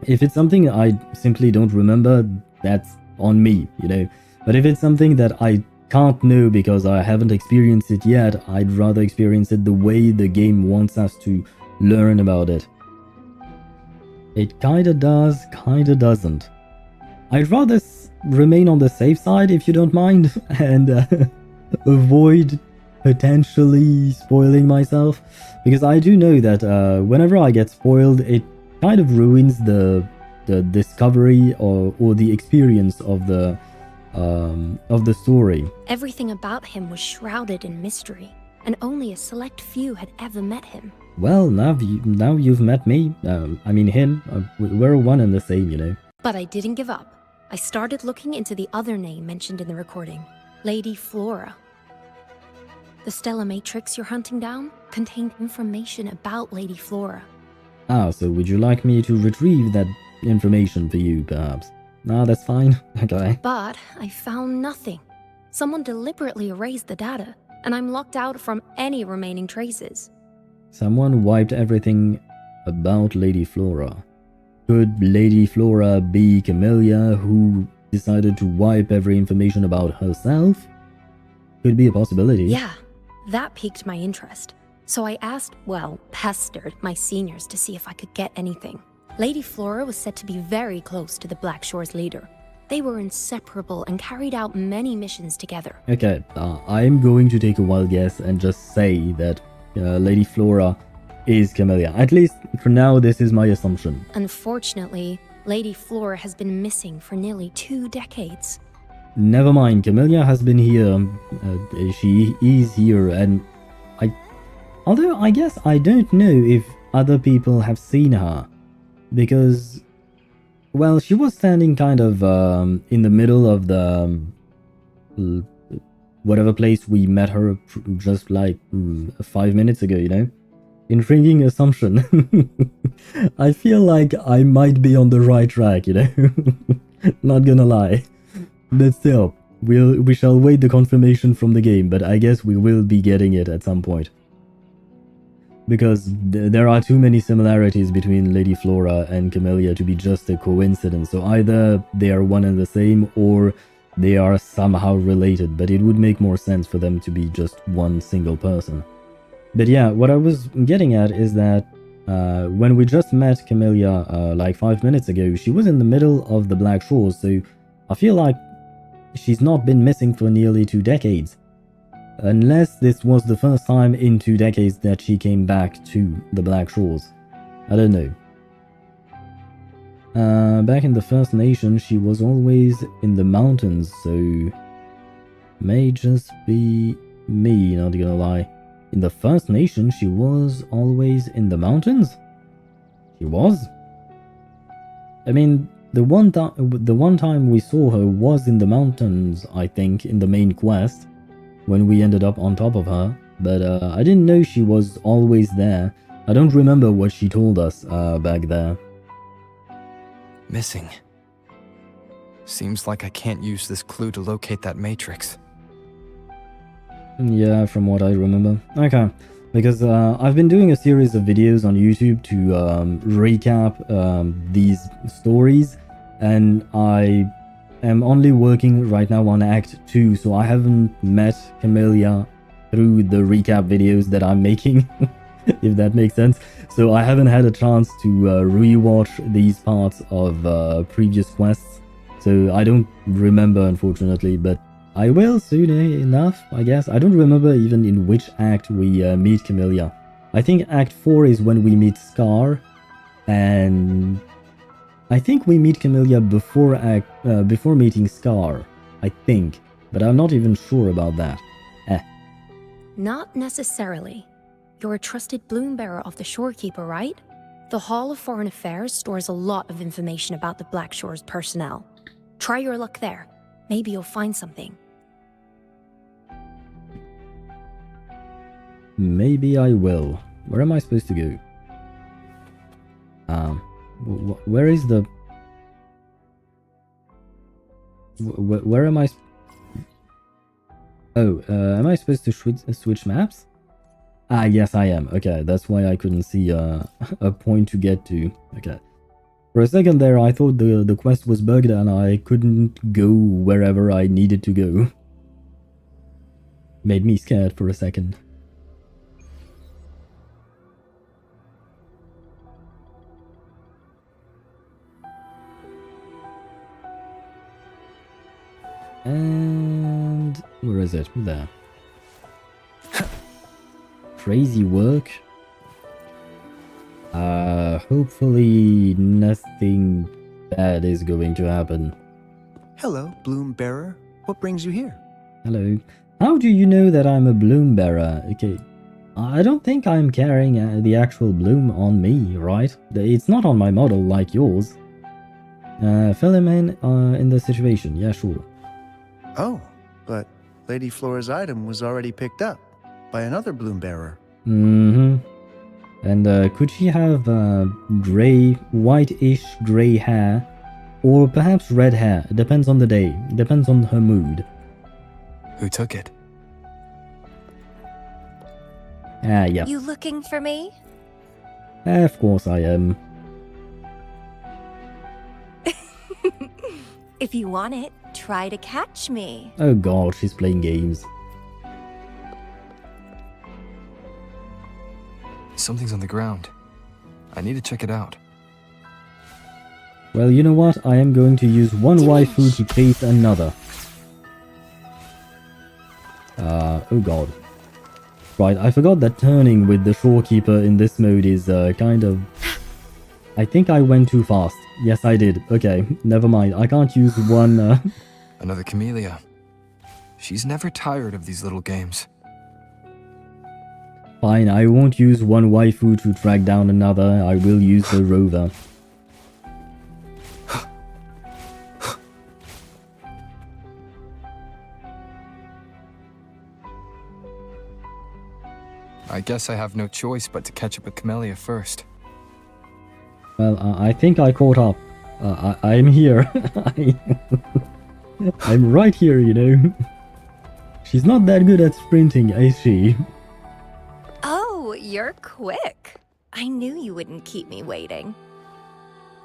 If it's something I simply don't remember, that's on me, you know. But if it's something that I can't know because I haven't experienced it yet, I'd rather experience it the way the game wants us to learn about it. It kinda does, kinda doesn't. I'd rather remain on the safe side, if you don't mind, and avoid potentially spoiling myself, because I do know that whenever I get spoiled, it kind of ruins the discovery or the experience of the story. Everything about him was shrouded in mystery, and only a select few had ever met him. Well, now you've met me. I mean him. We're one and the same, you know. But I didn't give up. I started looking into the other name mentioned in the recording, Lady Flora. The Stella Matrix you're hunting down contained information about Lady Flora. Ah, so would you like me to retrieve that information for you, perhaps? Ah, that's fine. Okay. But I found nothing. Someone deliberately erased the data, and I'm locked out from any remaining traces. Someone wiped everything about Lady Flora. Could Lady Flora be Camellya, who decided to wipe every information about herself? could be a possibility. Yeah, that piqued my interest. So I asked, well, pestered my seniors to see if I could get anything. Lady Flora was said to be very close to the Black Shore's leader. They were inseparable and carried out many missions together. Okay, I'm going to take a wild guess and just say that Lady Flora is Camellya. At least for now, this is my assumption. Unfortunately, Lady Flora has been missing for nearly 2 decades. Never mind, Camellya has been here. She is here, and although I guess I don't know if other people have seen her, because, well, she was standing kind of in the middle of the whatever place we met her just like 5 minutes ago, you know? Intriguing assumption. I feel like I might be on the right track, you know? Not gonna lie. But still, we shall wait the confirmation from the game, but I guess we will be getting it at some point. Because there are too many similarities between Lady Flora and Camellya to be just a coincidence, so either they are one and the same, or they are somehow related, but it would make more sense for them to be just one single person. But yeah, what I was getting at is that when we just met Camellya like 5 minutes ago, she was in the middle of the Black Shores, so I feel like she's not been missing for nearly 2 decades. Unless this was the first time in 2 decades that she came back to the Black Shores. I don't know. Back in the First Nation, she was always in the mountains, so may just be me, not gonna lie. In the First Nation, she was always in the mountains? She was? I mean, the one time we saw her was in the mountains, I think, in the main quest, when we ended up on top of her, but I didn't know she was always there. I don't remember what she told us back there. Missing. Seems like I can't use this clue to locate that matrix. Yeah, from what I remember. Okay, because I've been doing a series of videos on YouTube to recap these stories, and I am only working right now on Act 2, so I haven't met Camellya through the recap videos that I'm making, if that makes sense. So I haven't had a chance to rewatch these parts of previous quests, so I don't remember, unfortunately, but I will soon enough, I guess. I don't remember even in which act we meet Camellya. I think Act 4 is when we meet Scar, and I think we meet Camellya before meeting Scar, I think, but I'm not even sure about that. Not necessarily. You're a trusted bloom bearer of the Shorekeeper, right? The Hall of Foreign Affairs stores a lot of information about the Black Shore's personnel. Try your luck there. Maybe you'll find something. Maybe I will. Where am I supposed to go? Where is the... Where am I... Oh, am I supposed to switch maps? Ah, yes, I am. Okay, that's why I couldn't see a point to get to. Okay. For a second there, I thought the quest was bugged and I couldn't go wherever I needed to go. Made me scared for a second. And where is it? There. Crazy work. Hopefully nothing bad is going to happen. Hello, Bloom Bearer. What brings you here? Hello. How do you know that I'm a bloom bearer? Okay, I don't think I'm carrying the actual bloom on me, right? It's not on my model like yours. Fill him in the situation. Yeah, sure. Oh, but Lady Flora's item was already picked up by another bloom bearer. Mm-hmm. And could she have gray, whitish gray hair, or perhaps red hair? It depends on the day. It depends on her mood. Who took it? Ah, yeah. You looking for me? Of course I am. If you want it, try to catch me. Oh god, she's playing games. Something's on the ground. I need to check it out. Well, you know what? I am going to use one waifu to chase another. Oh god. Right, I forgot that turning with the shorekeeper in this mode is kind of... I think I went too fast. Yes, I did. Okay, never mind. I can't use one... Another Camellya. She's never tired of these little games. Fine, I won't use one waifu to track down another. I will use the rover. I guess I have no choice but to catch up with Camellya first. Well, I think I caught up. I'm here. I'm right here, you know. She's not that good at sprinting, is she? Oh, you're quick. I knew you wouldn't keep me waiting.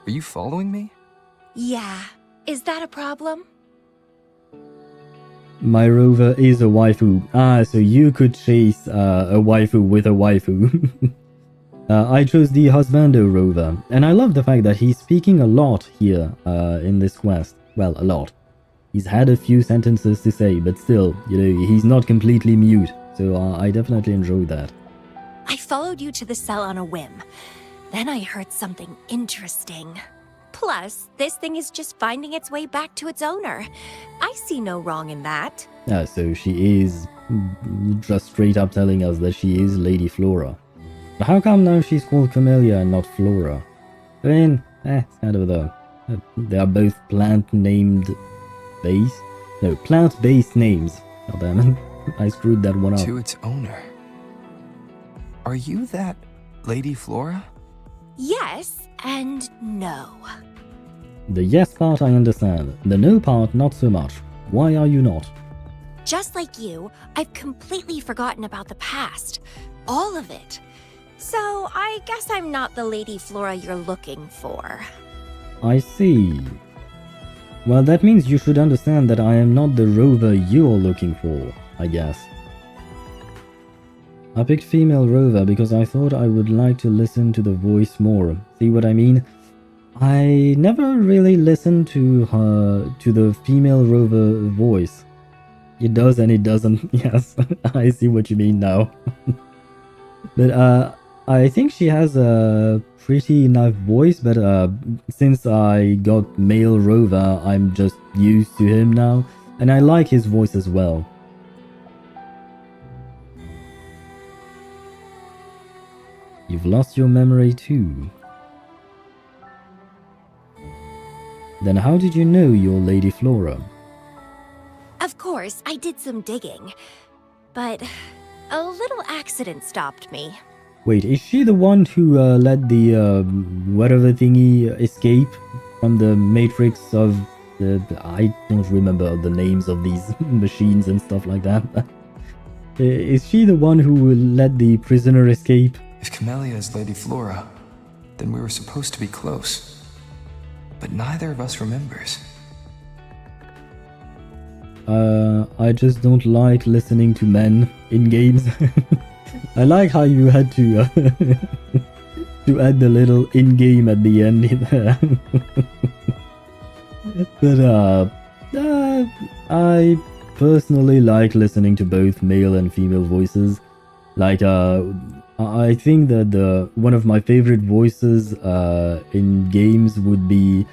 Are you following me? Yeah. Is that a problem? My rover is a waifu. Ah, so you could chase a waifu with a waifu. I chose the Husbando rover, and I love the fact that he's speaking a lot here in this quest. Well, a lot. He's had a few sentences to say, but still, you know, he's not completely mute, so I definitely enjoyed that. I followed you to the cell on a whim. Then I heard something interesting. Plus, this thing is just finding its way back to its owner. I see no wrong in that. So she is just straight up telling us that she is Lady Flora. But how come now she's called Camellya and not Flora? I mean, it's kind of the... They are both plant-named base? No, plant-based names. Oh damn it, I screwed that one up. To its owner. Are you that Lady Flora? Yes and no. The yes part I understand, the no part not so much. Why are you not? Just like you, I've completely forgotten about the past. All of it. So I guess I'm not the Lady Flora you're looking for. I see. Well, that means you should understand that I am not the rover you're looking for, I guess. I picked female rover because I thought I would like to listen to the voice more. See what I mean? I never really listened to the female rover voice. It does and it doesn't. Yes, I see what you mean now. But I think she has a pretty nice voice, but since I got male rover, I'm just used to him now, and I like his voice as well. You've lost your memory too. Then how did you know you're Lady Flora? Of course, I did some digging, but a little accident stopped me. Wait, is she the one who let the whatever thingy escape from the matrix of the... I don't remember the names of these machines and stuff like that. Is she the one who let the prisoner escape? If Camellya is Lady Flora, then we were supposed to be close. But neither of us remembers. I just don't like listening to men in games. I like how you had to to add the little in-game at the end there. But I personally like listening to both male and female voices. Like I think that one of my favorite voices in games would be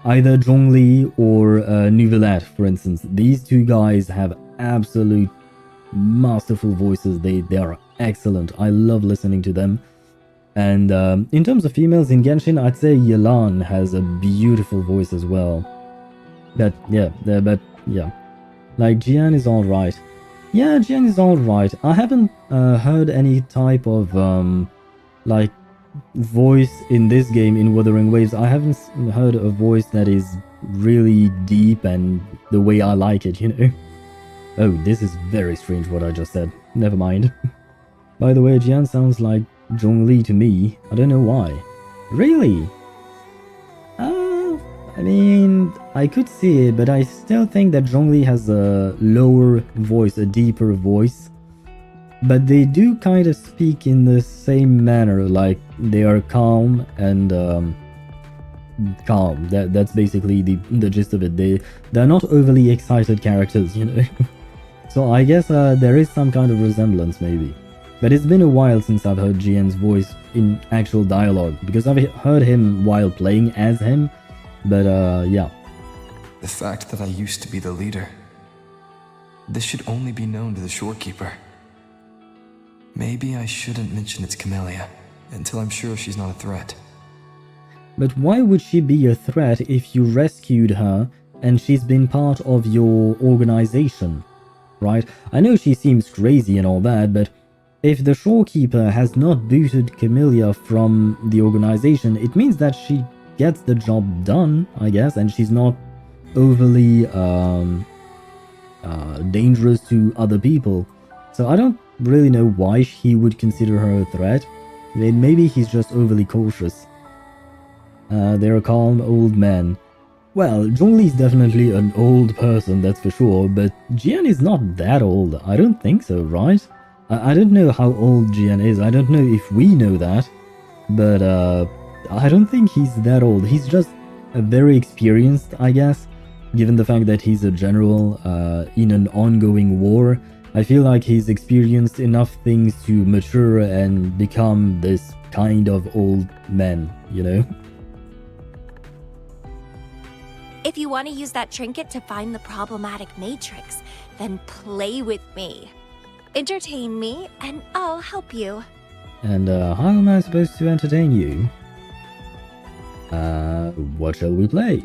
either Zhongli or Neuvillette, for instance. These two guys have absolute masterful voices. They are excellent. I love listening to them. And in terms of females in Genshin, I'd say Yelan has a beautiful voice as well. But yeah, like Jian is alright. Yeah, Jian is alright. I haven't heard any type of like voice in this game in Wuthering Waves. I haven't heard a voice that is really deep and the way I like it, you know. Oh, this is very strange what I just said. Never mind. By the way, Jian sounds like Zhongli to me. I don't know why. Really? I mean, I could see it, but I still think that Zhongli has a lower voice, a deeper voice. but they do kind of speak in the same manner, like they are calm and calm. That's basically the gist of it. They're not overly excited characters, you know. So I guess there is some kind of resemblance, maybe. But it's been a while since I've heard Jian's voice in actual dialogue, because I've heard him while playing as him, but yeah. The fact that I used to be the leader. This should only be known to the shorekeeper. Maybe I shouldn't mention it's Camellya, until I'm sure she's not a threat. But why would she be a threat if you rescued her and she's been part of your organization, right? I know she seems crazy and all that, but if the shorekeeper has not booted Camellya from the organization, it means that she gets the job done, I guess, and she's not overly dangerous to other people. So I don't really know why he would consider her a threat. Maybe he's just overly cautious. They're a calm old man. Well, Zhongli is definitely an old person, that's for sure, but Jian is not that old. I don't think so, right? I don't know how old Jian is. I don't know if we know that, but I don't think he's that old. He's just very experienced, I guess, given the fact that he's a general in an ongoing war. I feel like he's experienced enough things to mature and become this kind of old man, you know? If you want to use that trinket to find the problematic matrix, then play with me. Entertain me, and I'll help you. And how am I supposed to entertain you? What shall we play?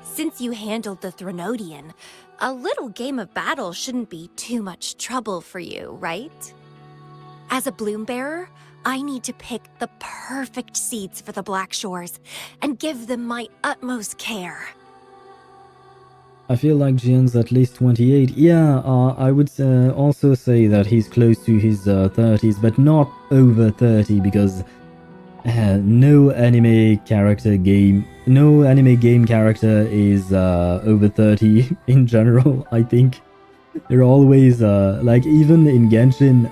Since you handled the Threnodian, a little game of battle shouldn't be too much trouble for you, right? As a bloom bearer, I need to pick the perfect seeds for the Black Shores and give them my utmost care. I feel like Jian's at least 28. Yeah, I would also say that he's close to his 30s, but not over 30, because no anime game character is over 30 in general, I think. They're always, like, even in Genshin,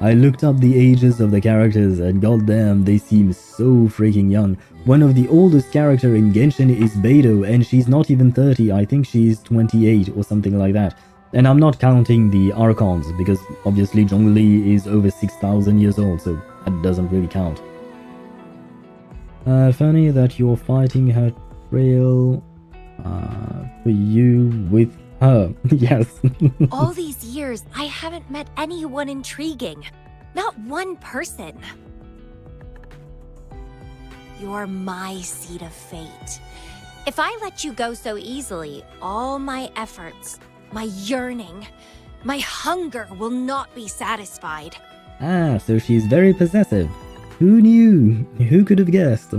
I looked up the ages of the characters, and goddamn, they seem so freaking young. One of the oldest character in Genshin is Beidou, and she's not even 30. I think she's 28 or something like that. And I'm not counting the Archons, because obviously Zhongli is over 6,000 years old, so that doesn't really count. Funny that you're fighting her trail for you with her. Yes. All these years, I haven't met anyone intriguing. Not one person. You're my seed of fate. If I let you go so easily, all my efforts, my yearning, my hunger will not be satisfied. Ah, so she's very possessive. Who knew? Who could have guessed?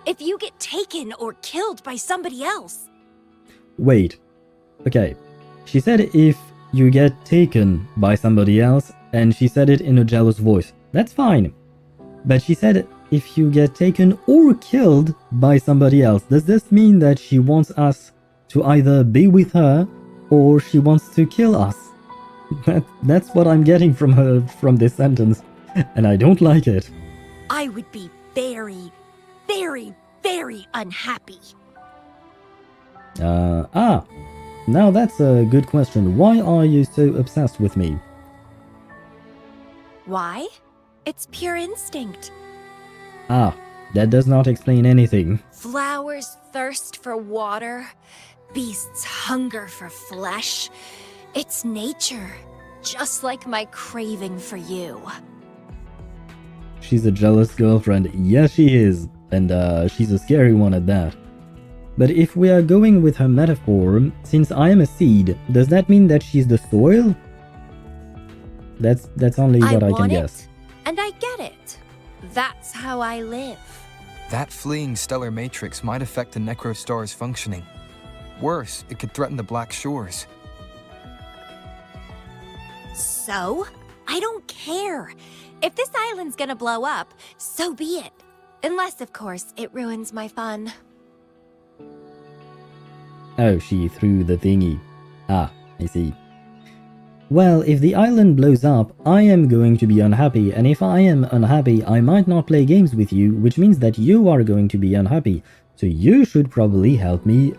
If you get taken or killed by somebody else. Wait. Okay. She said if you get taken by somebody else, and she said it in a jealous voice. That's fine. But she said if you get taken or killed by somebody else. Does this mean that she wants us to either be with her or she wants to kill us? That's what I'm getting from her, from this sentence, and I don't like it. I would be very, very, very unhappy. Now that's a good question. Why are you so obsessed with me? Why? It's pure instinct. Ah, that does not explain anything. Flowers thirst for water. Beasts hunger for flesh. It's nature, just like my craving for you. She's a jealous girlfriend. Yes, she is. And she's a scary one at that. But if we are going with her metaphor, since I am a seed, does that mean that she's the soil? That's only what I can guess. And I get it. That's how I live. That fleeing stellar matrix might affect the Necrostar's functioning. Worse, it could threaten the Black Shores. So? I don't care. If this island's gonna blow up, so be it. Unless, of course, it ruins my fun. Oh, she threw the thingy. Ah, I see. Well, if the island blows up, I am going to be unhappy, and if I am unhappy, I might not play games with you, which means that you are going to be unhappy. So you should probably help me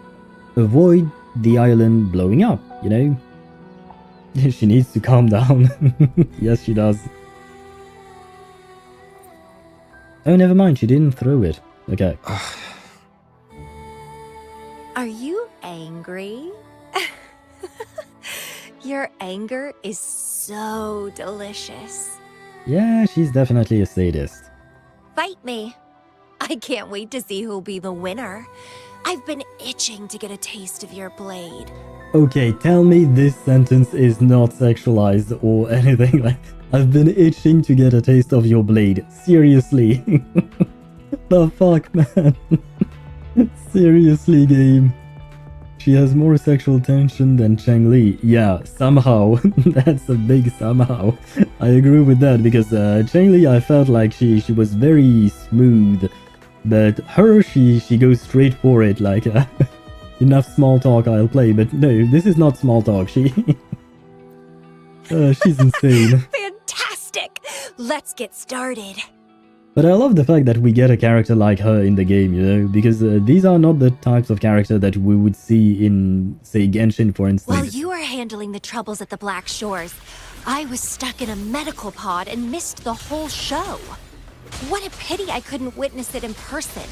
avoid the island blowing up, you know? She needs to calm down. Yes, she does. Oh, never mind, she didn't throw it. Okay. Are you angry? Your anger is so delicious. Yeah, she's definitely a sadist. Fight me. I can't wait to see who'll be the winner. I've been itching to get a taste of your blade. Okay, tell me this sentence is not sexualized or anything like... I've been itching to get a taste of your blade. Seriously. The fuck, man? Seriously, game. She has more sexual tension than Cheng Li. Yeah, somehow. That's a big somehow. I agree with that because Cheng Li, I felt like she was very smooth. But her, she goes straight for it, like, enough small talk, I'll play. But no, this is not small talk. She's insane. Fantastic! Let's get started. But I love the fact that we get a character like her in the game, you know, because these are not the types of character that we would see in, say, Genshin, for instance. While you were handling the troubles at the Black Shores, I was stuck in a medical pod and missed the whole show. What a pity I couldn't witness it in person.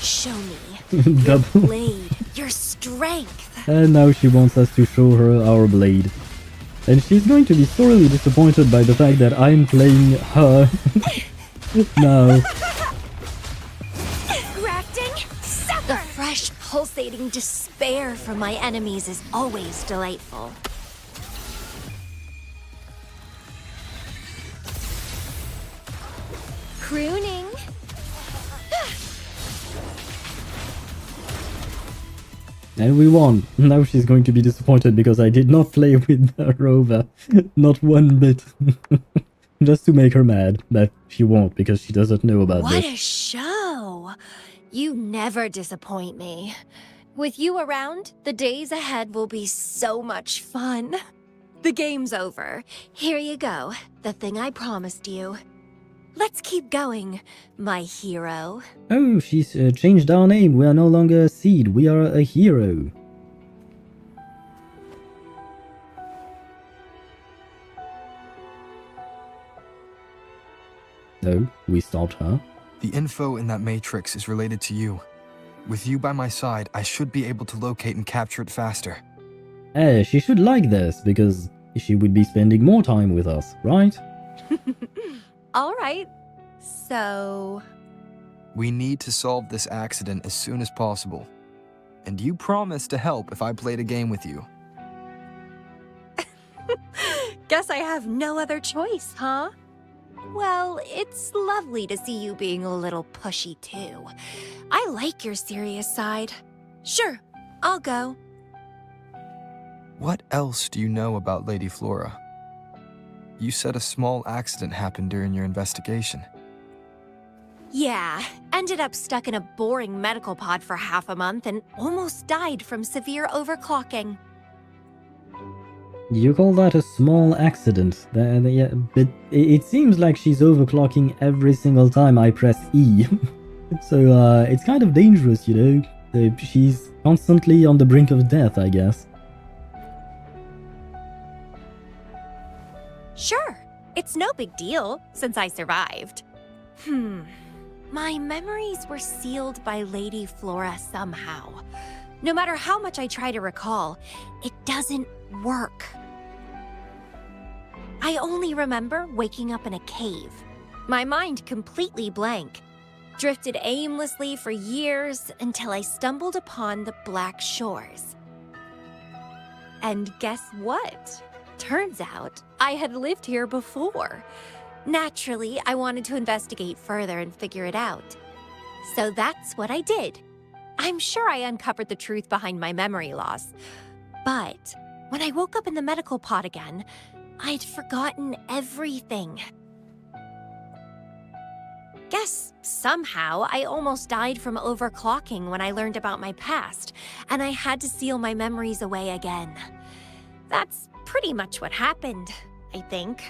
Show me your blade, your strength. And now she wants us to show her our blade. And she's going to be sorely disappointed by the fact that I'm playing her. No. Grafting, sucker! The fresh, pulsating despair from my enemies is always delightful. Crooning. And we won. Now she's going to be disappointed because I did not play with the rover. Not one bit. Just to make her mad, but she won't because she doesn't know about What this. a show! You never disappoint me. With you around, the days ahead will be so much fun. The game's over. Here you go, the thing I promised you. Let's keep going, my hero. Oh, she's changed our name. We are no longer a seed. We are a hero. No, we stopped her. The info in that matrix is related to you. With you by my side, I should be able to locate and capture it faster. She should like this because she would be spending more time with us, right? All right. So... We need to solve this accident as soon as possible. And you promised to help if I played a game with you. Guess I have no other choice, huh? Well, it's lovely to see you being a little pushy, too. I like your serious side. Sure, I'll go. What else do you know about Lady Flora? You said a small accident happened during your investigation. Yeah, ended up stuck in a boring medical pod for half a month and almost died from severe overclocking. You call that a small accident? Yeah, but it seems like she's overclocking every single time I press E. So it's kind of dangerous, you know? She's constantly on the brink of death, I guess. Sure, it's no big deal, since I survived. My memories were sealed by Lady Flora somehow. No matter how much I try to recall, it doesn't work. I only remember waking up in a cave, my mind completely blank, drifted aimlessly for years until I stumbled upon the Black Shores. And guess what? Turns out I had lived here before. Naturally, I wanted to investigate further and figure it out. So that's what I did. I'm sure I uncovered the truth behind my memory loss. But when I woke up in the medical pod again, I'd forgotten everything. Guess somehow I almost died from overclocking when I learned about my past, and I had to seal my memories away again. That's pretty pretty much what happened, I think.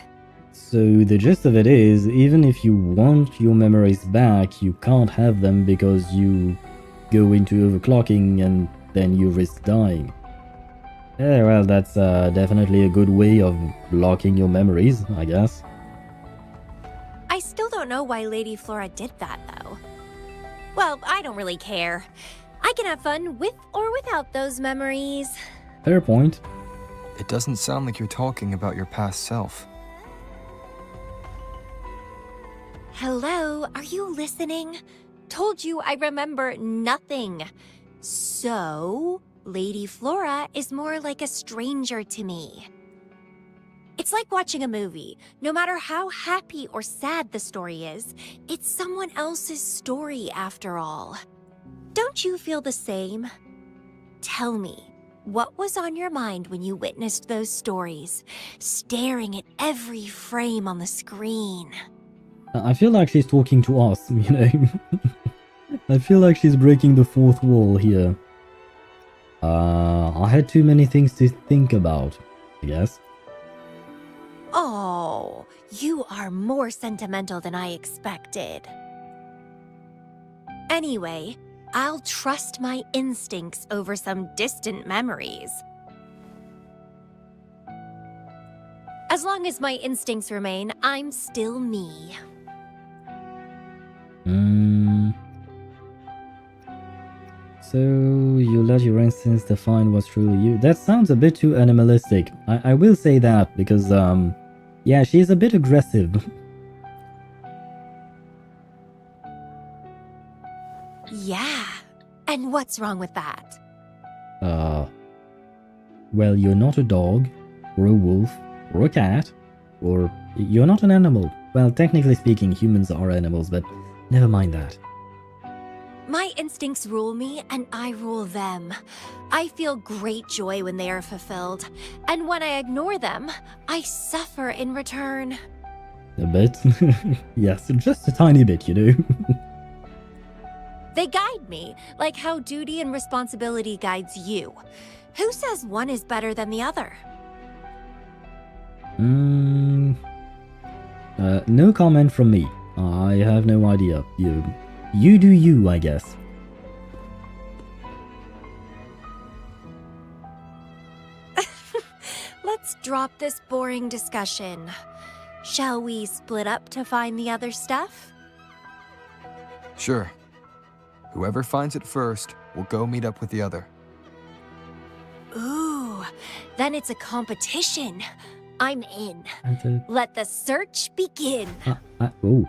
So the gist of it is, even if you want your memories back, you can't have them because you go into overclocking and then you risk dying. Yeah, well, that's definitely a good way of blocking your memories, I guess. I still don't know why Lady Flora did that, though. Well, I don't really care. I can have fun with or without those memories. Fair point. It doesn't sound like you're talking about your past self. Hello, are you listening? Told you I remember nothing. So, Lady Flora is more like a stranger to me. It's like watching a movie. No matter how happy or sad the story is, it's someone else's story after all. Don't you feel the same? Tell me, what was on your mind when you witnessed those stories, staring at every frame on the screen? I feel like she's talking to us, you know? I feel like she's breaking the fourth wall here. I had too many things to think about, I guess. Oh, you are more sentimental than I expected. Anyway, I'll trust my instincts over some distant memories. As long as my instincts remain, I'm still me. So you let your instincts define what's truly you. That sounds a bit too animalistic. I will say that because, yeah, she's a bit aggressive. Yeah, and what's wrong with that? Well, you're not a dog, or a wolf, or a cat, or you're not an animal. Well, technically speaking, humans are animals, but never mind that. My instincts rule me, and I rule them. I feel great joy when they are fulfilled, and when I ignore them, I suffer in return. A bit? Yes, just a tiny bit, you know. They guide me, like how duty and responsibility guides you. Who says one is better than the other? No comment from me. I have no idea. You do you, I guess. Let's drop this boring discussion. Shall we split up to find the other stuff? Sure. Whoever finds it first will go meet up with the other. Ooh, then it's a competition. I'm in. And, Let the search begin. oh.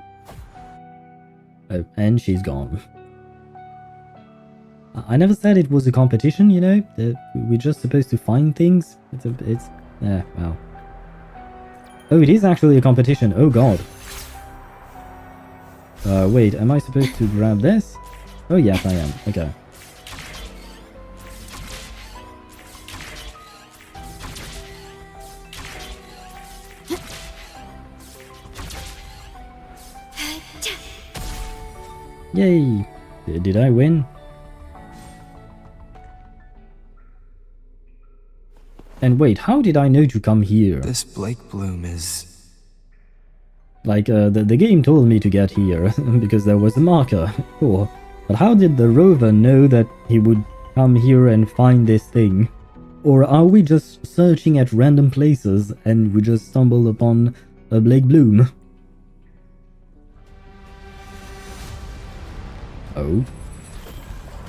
Oh, and she's gone. I never said it was a competition, you know? We're just supposed to find things. Yeah, well. Oh, it is actually a competition. Oh, God. Wait, am I supposed to grab this? Oh, yes, I am. Okay. Yay! Did I win? And wait, how did I know to come here? This Blake Bloom is... Like, the game told me to get here, because there was a marker. Cool. But how did the rover know that he would come here and find this thing? Or are we just searching at random places and we just stumble upon a Blake Bloom? Oh.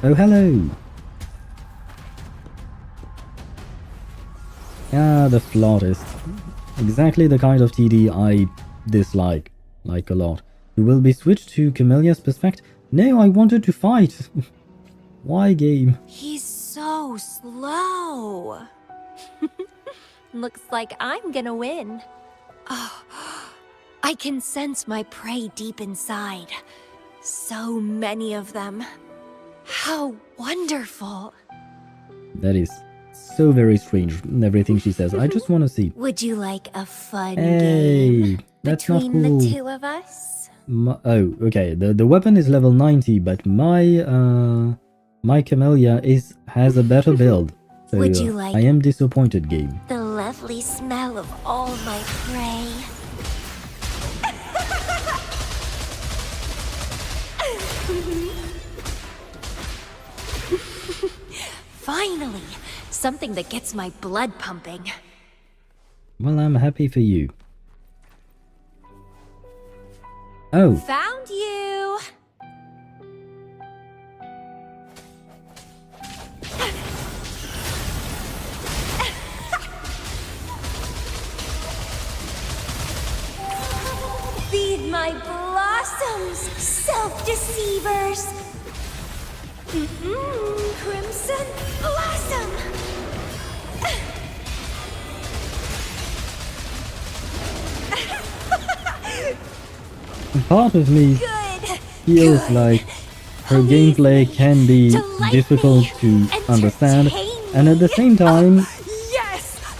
Oh, hello! Ah, the flautist. Exactly the kind of TD I dislike. Like a lot. You will be switched to Camellya's perspective. No, I wanted to fight! Why, game? He's so slow. Looks like I'm gonna win. Oh, I can sense my prey deep inside. So many of them. How wonderful. That is so very strange, everything she says. I just want to see. Would you like a fun Hey, game that's not between cool. the two of us? Oh, okay. The weapon is level 90, but my Camellya has a better build. So Would you like I am disappointed, game. the lovely smell of all my prey. Finally, something that gets my blood pumping. Well, I'm happy for you. Oh. Found you! Feed my blossoms, self-deceivers! Crimson blossom! Part of me feels like her gameplay can be difficult to understand, and at the same time,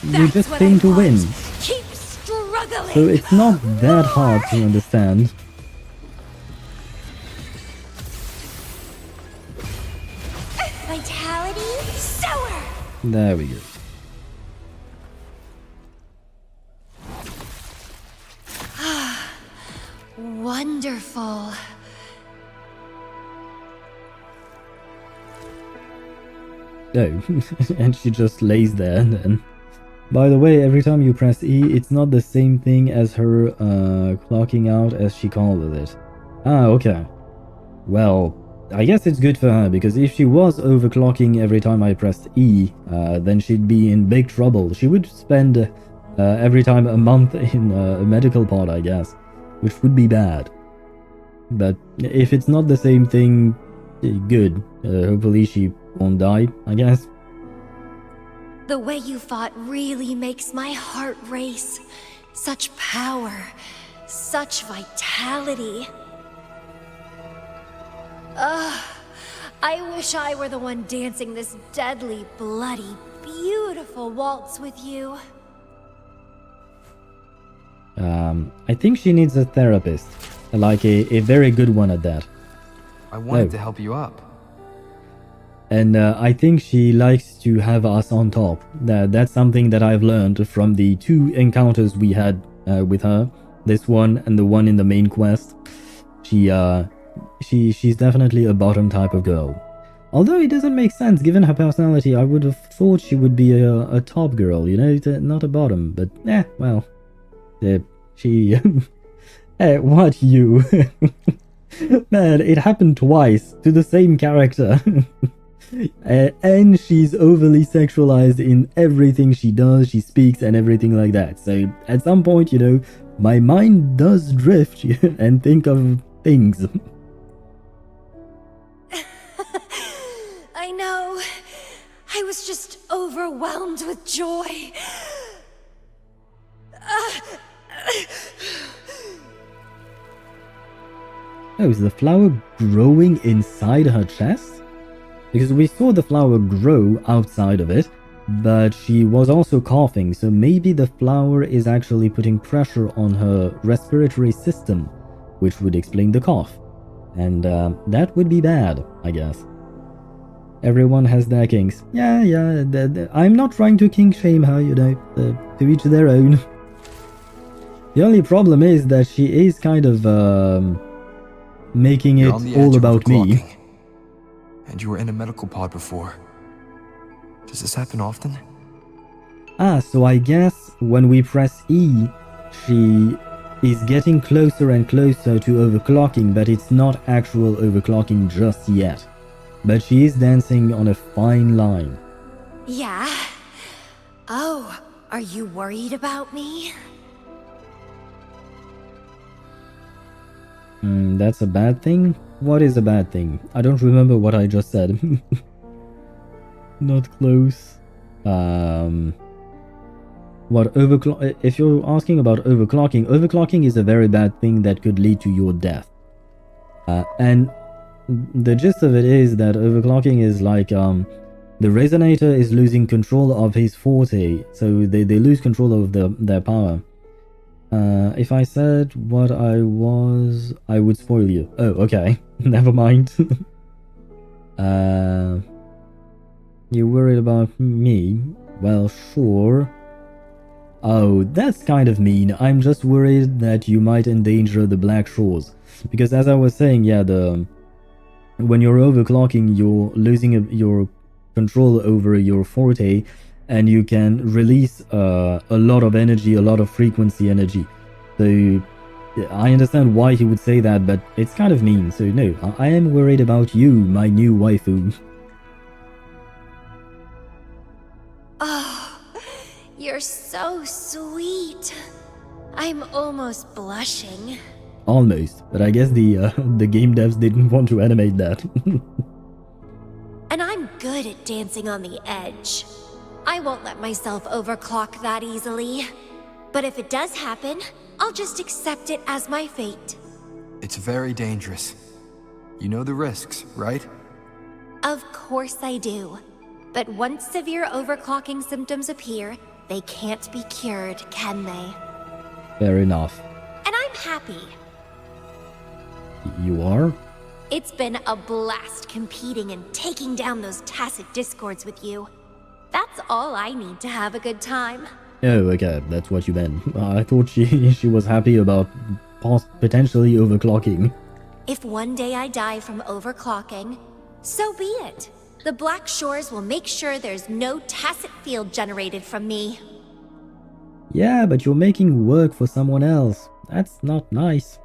you just seem to win. Keep struggling. So it's not that hard to understand. Vitality sour. There we go. Wonderful. Oh, and she just lays there then. By the way, every time you press E, it's not the same thing as her clocking out as she calls it. Ah, okay. Well, I guess it's good for her, because if she was overclocking every time I pressed E, then she'd be in big trouble. She would spend every time a month in a medical pod, I guess, which would be bad. But if it's not the same thing, good. Hopefully she won't die, I guess. The way you fought really makes my heart race. Such power, such vitality. I wish I were the one dancing this deadly, bloody, beautiful waltz with you. I think she needs a therapist. Like a very good one at that. I wanted to help you up. And I think she likes to have us on top. That's something that I've learned from the 2 encounters we had with her. This one and the one in the main quest. She's definitely a bottom type of girl. Although it doesn't make sense given her personality. I would have thought she would be a top girl, you know, not a bottom. But well, she. What you? Man, it happened twice to the same character. And she's overly sexualized in everything she does, she speaks, and everything like that. So at some point, you know, my mind does drift and think of things. I know. I was just overwhelmed with joy. Oh, is the flower growing inside her chest? Because we saw the flower grow outside of it, but she was also coughing, so maybe the flower is actually putting pressure on her respiratory system, which would explain the cough. And that would be bad, I guess. Everyone has their kinks. Yeah, I'm not trying to kink shame her, you know, to each their own. The only problem is that she is kind of making it all about me. And you were in a medical pod before. Does this happen often? Ah, so I guess when we press E, she is getting closer and closer to overclocking, but it's not actual overclocking just yet. But she is dancing on a fine line. Yeah? Oh, are you worried about me? That's a bad thing? What is a bad thing? I don't remember what I just said. Not close. What overclock? If you're asking about overclocking is a very bad thing that could lead to your death. And the gist of it is that overclocking is like the resonator is losing control of his forte, so they lose control of their power. If I said what I was, I would spoil you. Oh, okay. Never mind. You worried about me? Well, sure. Oh, that's kind of mean. I'm just worried that you might endanger the Black Shores. Because as I was saying, yeah, when you're overclocking, you're losing your control over your forte, and you can release a lot of energy, a lot of frequency energy. So I understand why he would say that, but it's kind of mean. So no, I am worried about you, my new waifu. Oh, you're so sweet. I'm almost blushing. Almost, but I guess the game devs didn't want to animate that. And I'm good at dancing on the edge. I won't let myself overclock that easily. But if it does happen, I'll just accept it as my fate. It's very dangerous. You know the risks, right? Of course I do. But once severe overclocking symptoms appear, they can't be cured, can they? Fair enough. And I'm happy. You are? It's been a blast competing and taking down those tacit discords with you. That's all I need to have a good time. Oh, okay, that's what you meant. I thought she was happy about potentially overclocking. If one day I die from overclocking, so be it. The Black Shores will make sure there's no tacit field generated from me. Yeah, but you're making work for someone else. That's not nice.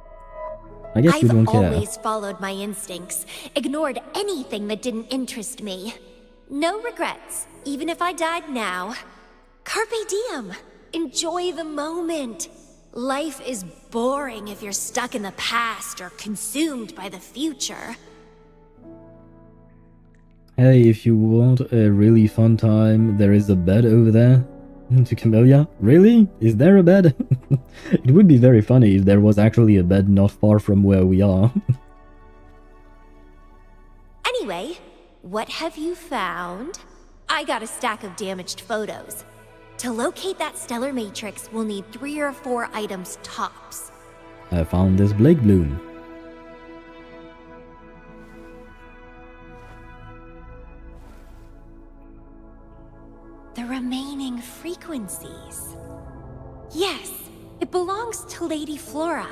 I guess you don't care. I've always followed my instincts, ignored anything that didn't interest me. No regrets, even if I died now. Carpe diem. Enjoy the moment. Life is boring if you're stuck in the past or consumed by the future. Hey, if you want a really fun time, there is a bed over there. To Camellya? Really? Is there a bed? It would be very funny if there was actually a bed not far from where we are. Anyway, what have you found? I got a stack of damaged photos. To locate that stellar matrix, we'll need 3 or 4 items tops. I found this Blake Bloom. The remaining frequencies. Yes, it belongs to Lady Flora.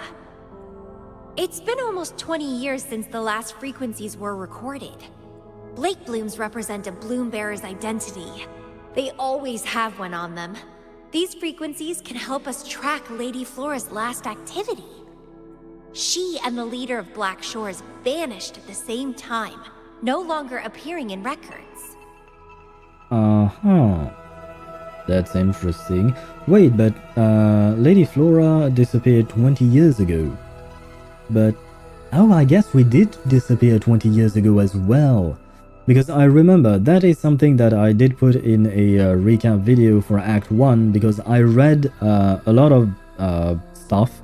It's been almost 20 years since the last frequencies were recorded. Blake blooms represent a bloom bearer's identity. They always have one on them. These frequencies can help us track Lady Flora's last activity. She and the leader of Black Shores vanished at the same time, no longer appearing in records. Uh-huh. That's interesting. Wait, but Lady Flora disappeared 20 years ago. But oh, I guess we did disappear 20 years ago as well. Because I remember that is something that I did put in a recap video for Act 1, because I read a lot of stuff.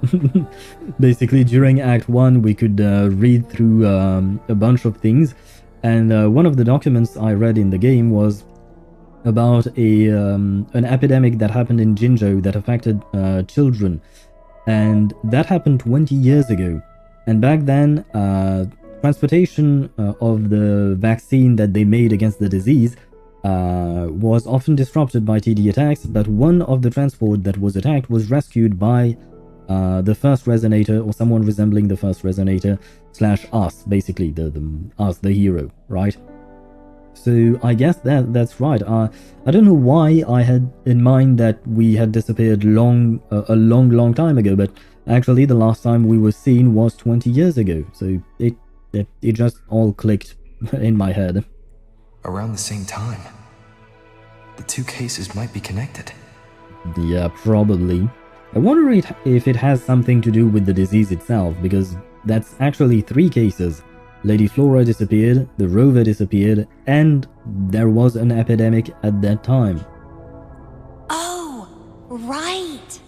Basically, during Act 1 we could read through a bunch of things, and one of the documents I read in the game was about an epidemic that happened in Jinzhou that affected children, and that happened 20 years ago. And back then, transportation of the vaccine that they made against the disease was often disrupted by TD attacks, but one of the transport that was attacked was rescued by the first Resonator, or someone resembling the first Resonator, / us, basically, us, the hero, right? So I guess that's right. I don't know why I had in mind that we had disappeared a long time ago, but actually the last time we were seen was 20 years ago, so it just all clicked in my head. Around the same time. The two cases might be connected. Yeah, probably. I wonder if it has something to do with the disease itself, because that's actually 3 cases. Lady Flora disappeared, the rover disappeared, and there was an epidemic at that time. Oh, right.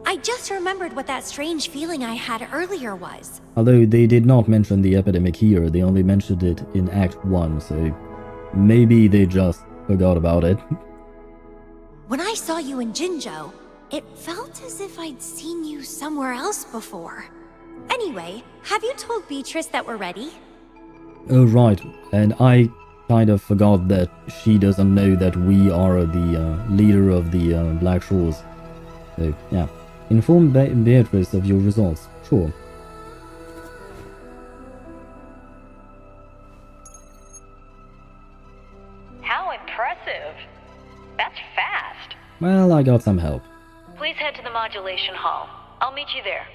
I just remembered what that strange feeling I had earlier was. Although they did not mention the epidemic here, they only mentioned it in Act 1, so maybe they just forgot about it. When I saw you in Jinzhou, it felt as if I'd seen you somewhere else before. Anyway, have you told Beatrice that we're ready? Oh, right, and I kind of forgot that she doesn't know that we are the leader of the Black Shores. So, yeah. Inform Beatrice of your results. Sure. How impressive. That's fast. Well, I got some help. Please head to the modulation hall. I'll meet you there.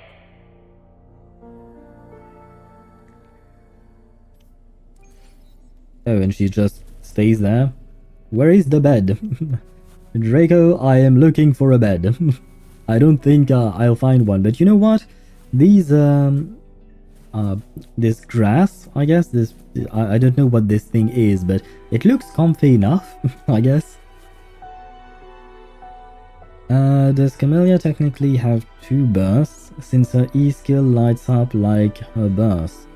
Oh, and she just stays there? Where is the bed? Draco, I am looking for a bed. I don't think I'll find one, but you know what? These, this grass, I guess, I don't know what this thing is, but it looks comfy enough, I guess. Does Camellya technically have 2 bursts, since her E skill lights up like her burst?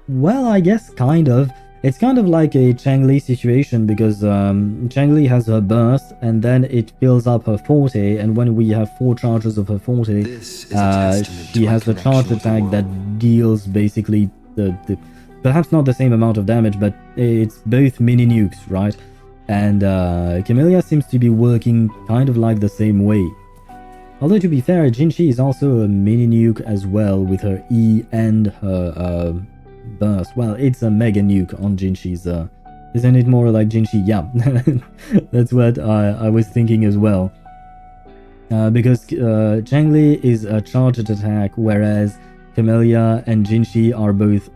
Well, I guess kind of. It's kind of like a Changli situation because Changli has her burst and then it fills up her forte, and when we have 4 charges of her forte, she has the charge attack that deals basically the perhaps not the same amount of damage, but it's both mini nukes, right? And Camellya seems to be working kind of like the same way. Although to be fair, Jinshi is also a mini nuke as well with her E and her burst. Well, it's a mega nuke on Jinshi's, isn't it more like Jinshi? Yeah, that's what I was thinking as well. Because Changli is a charged attack, whereas Camellya and Jinshi are both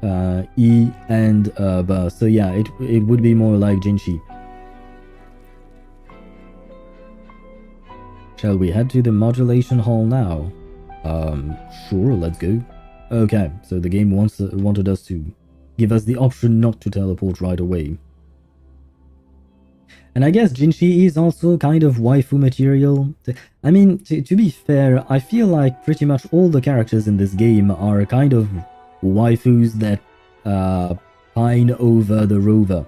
E and burst. So yeah, it would be more like Jinshi. Shall we head to the modulation hall now? Sure, let's go. Okay, so the game wanted us to give us the option not to teleport right away. And I guess Jinshi is also kind of waifu material. I mean, to be fair, I feel like pretty much all the characters in this game are kind of waifus that pine over the rover,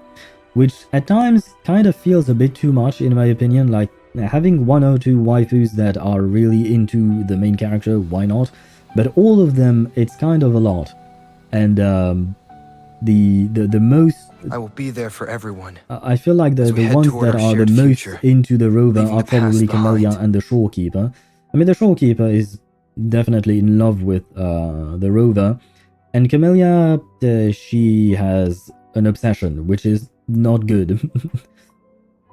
which at times kind of feels a bit too much in my opinion. Like, having 1 or 2 waifus that are really into the main character, why not? But all of them, it's kind of a lot. And the most... I will be there for everyone. I feel like the ones that are the most into the rover are probably Camellya and the Shorekeeper. I mean, the Shorekeeper is definitely in love with the rover. And Camellya, she has an obsession, which is not good.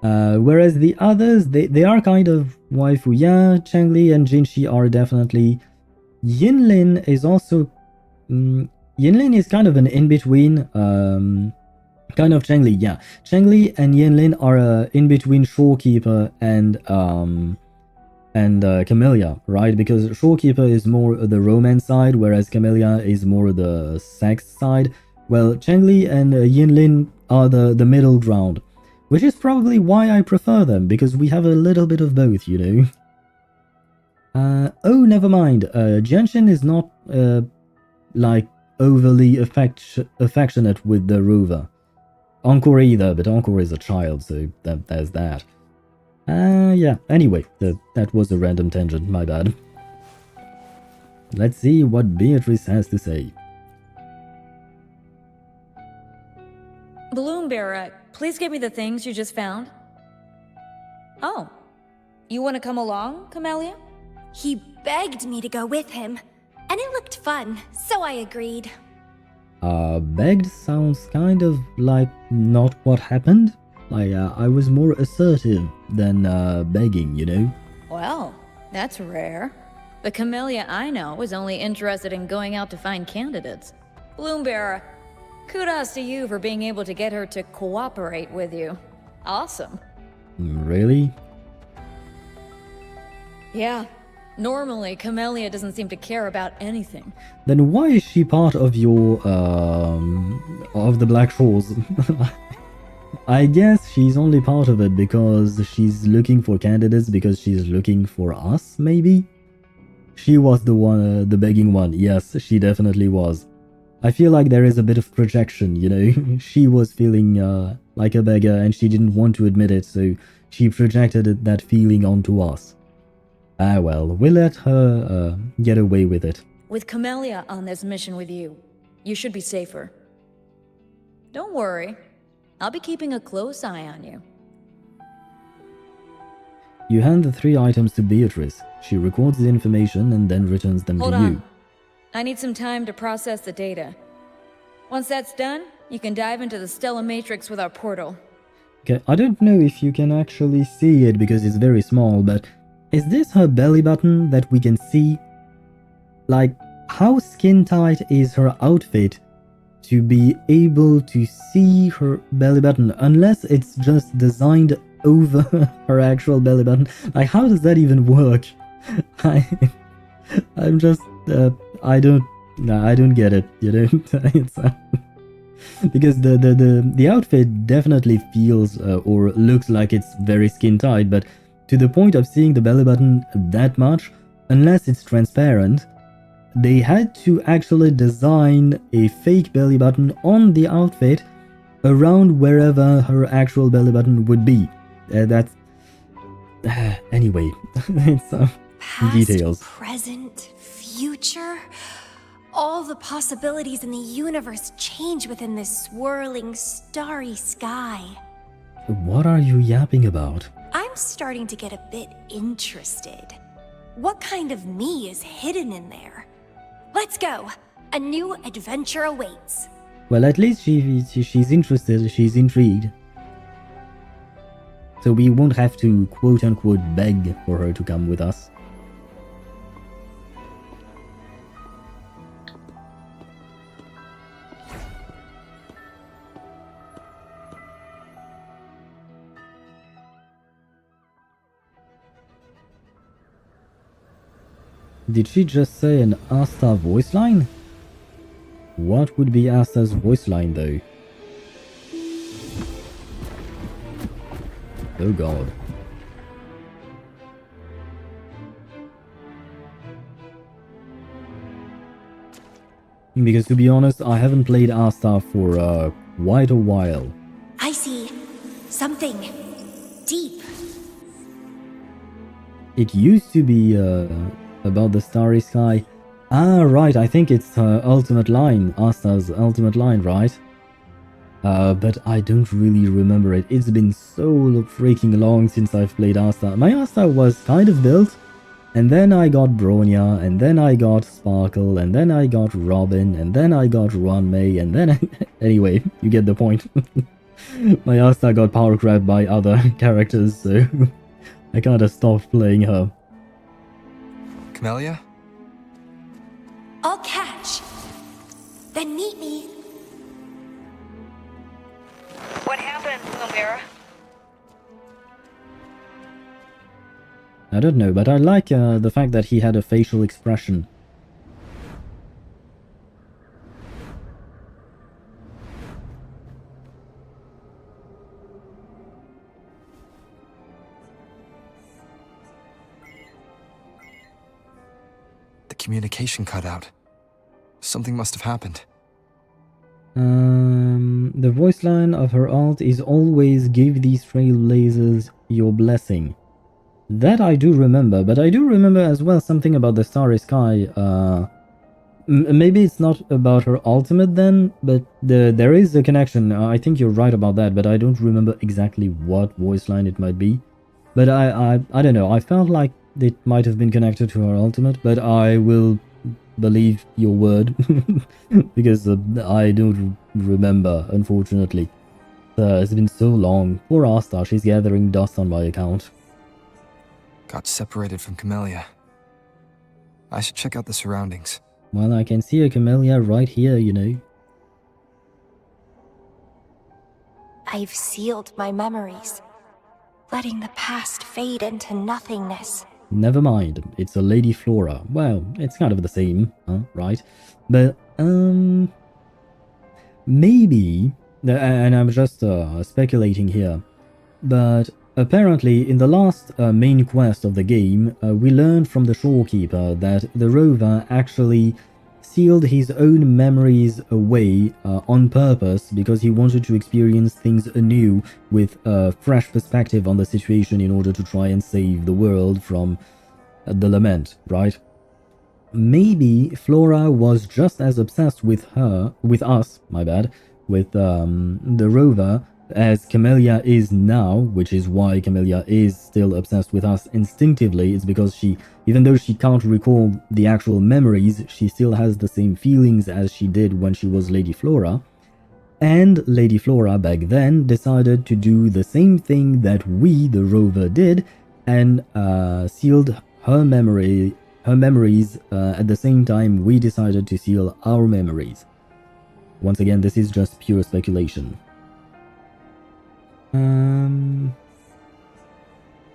Whereas the others, they are kind of waifu. Yeah, Changli and Jinshi are definitely... Yinlin is also... Yinlin is kind of an in-between, kind of Changli, yeah. Changli and Yinlin are in-between Shorekeeper and Camellya, right? Because Shorekeeper is more the romance side, whereas Camellya is more the sex side. Well, Changli and Yinlin are the middle ground, which is probably why I prefer them, because we have a little bit of both, you know. Oh, never mind. Genshin is not, like, overly affectionate with the rover. Encore either, but Encore is a child, so there's that. Yeah, anyway, that was a random tangent, my bad. Let's see what Beatrice has to say. Balloon Bearer, please give me the things you just found. Oh, you want to come along, Camellya? He begged me to go with him, and it looked fun, so I agreed. Begged sounds kind of like not what happened. Like, I was more assertive than begging, you know? Well, that's rare. The Camellya I know is only interested in going out to find candidates. Balloon Bearer, kudos to you for being able to get her to cooperate with you. Awesome. Really? Yeah. Normally, Camellya doesn't seem to care about anything. Then why is she part of your, of the Black Shores? I guess she's only part of it because she's looking for candidates, because she's looking for us, maybe? She was the one, the begging one. Yes, she definitely was. I feel like there is a bit of projection, you know? She was feeling like a beggar and she didn't want to admit it, so she projected that feeling onto us. Ah well, we'll let her get away with it. With Camellya on this mission with you, you should be safer. Don't worry, I'll be keeping a close eye on you. You hand the 3 items to Beatrice. She records the information and then returns them Hold to on. you. I need some time to process the data. Once that's done, you can dive into the Stella Matrix with our portal. Okay, I don't know if you can actually see it because it's very small, but is this her belly button that we can see? Like, how skin tight is her outfit to be able to see her belly button, unless it's just designed over her actual belly button? Like, how does that even work? I'm just, I don't get it, you know? It's, because the outfit definitely feels or looks like it's very skin tight, but to the point of seeing the belly button that much, unless it's transparent, they had to actually design a fake belly button on the outfit around wherever her actual belly button would be. That's anyway. It's Past, details. present, future. All the possibilities in the universe change within this swirling, starry sky. What are you yapping about? I'm starting to get a bit interested. What kind of me is hidden in there? Let's go! A new adventure awaits. Well, at least she's interested, she's intrigued. So we won't have to quote-unquote beg for her to come with us. Did she just say an Asta voice line? What would be Asta's voice line though? Oh god. Because to be honest, I haven't played Asta for quite a while. I see something deep. It used to be about the starry sky. Ah, right, I think it's her ultimate line, Asta's ultimate line, right? But I don't really remember it. It's been so freaking long since I've played Asta. My Asta was kind of built, and then I got Bronya, and then I got Sparkle, and then I got Robin, and then I got Runmei, and then anyway, you get the point. My Asta got power grabbed by other characters, so I kinda stopped playing her. Camellya? I'll catch. Then meet me. What happened, Lumira? I don't know, but I like the fact that he had a facial expression. The communication cut out. Something must have happened. The voice line of her alt is always give these trailblazers your blessing. That I do remember, but I do remember as well something about the starry sky. Maybe it's not about her ultimate then, but there is a connection. I think you're right about that, but I don't remember exactly what voice line it might be. But I don't know, I felt like it might have been connected to her ultimate, but I will believe your word because I don't remember, unfortunately. It's been so long. Poor Asta, she's gathering dust on my account. Got separated from Camellya. I should check out the surroundings. Well, I can see a Camellya right here, you know. I've sealed my memories, letting the past fade into nothingness. Never mind, it's a Lady Flora. Well, it's kind of the same, huh? Right? But, maybe, and I'm just speculating here, but apparently in the last main quest of the game, we learned from the Shorekeeper that the rover actually sealed his own memories away on purpose because he wanted to experience things anew with a fresh perspective on the situation in order to try and save the world from the lament, right? Maybe Flora was just as obsessed with us, with the rover, as Camellya is now, which is why Camellya is still obsessed with us instinctively. It's because she, even though she can't recall the actual memories, she still has the same feelings as she did when she was Lady Flora. And Lady Flora back then decided to do the same thing that we, the rover, did, and sealed her memories at the same time we decided to seal our memories. Once again, this is just pure speculation.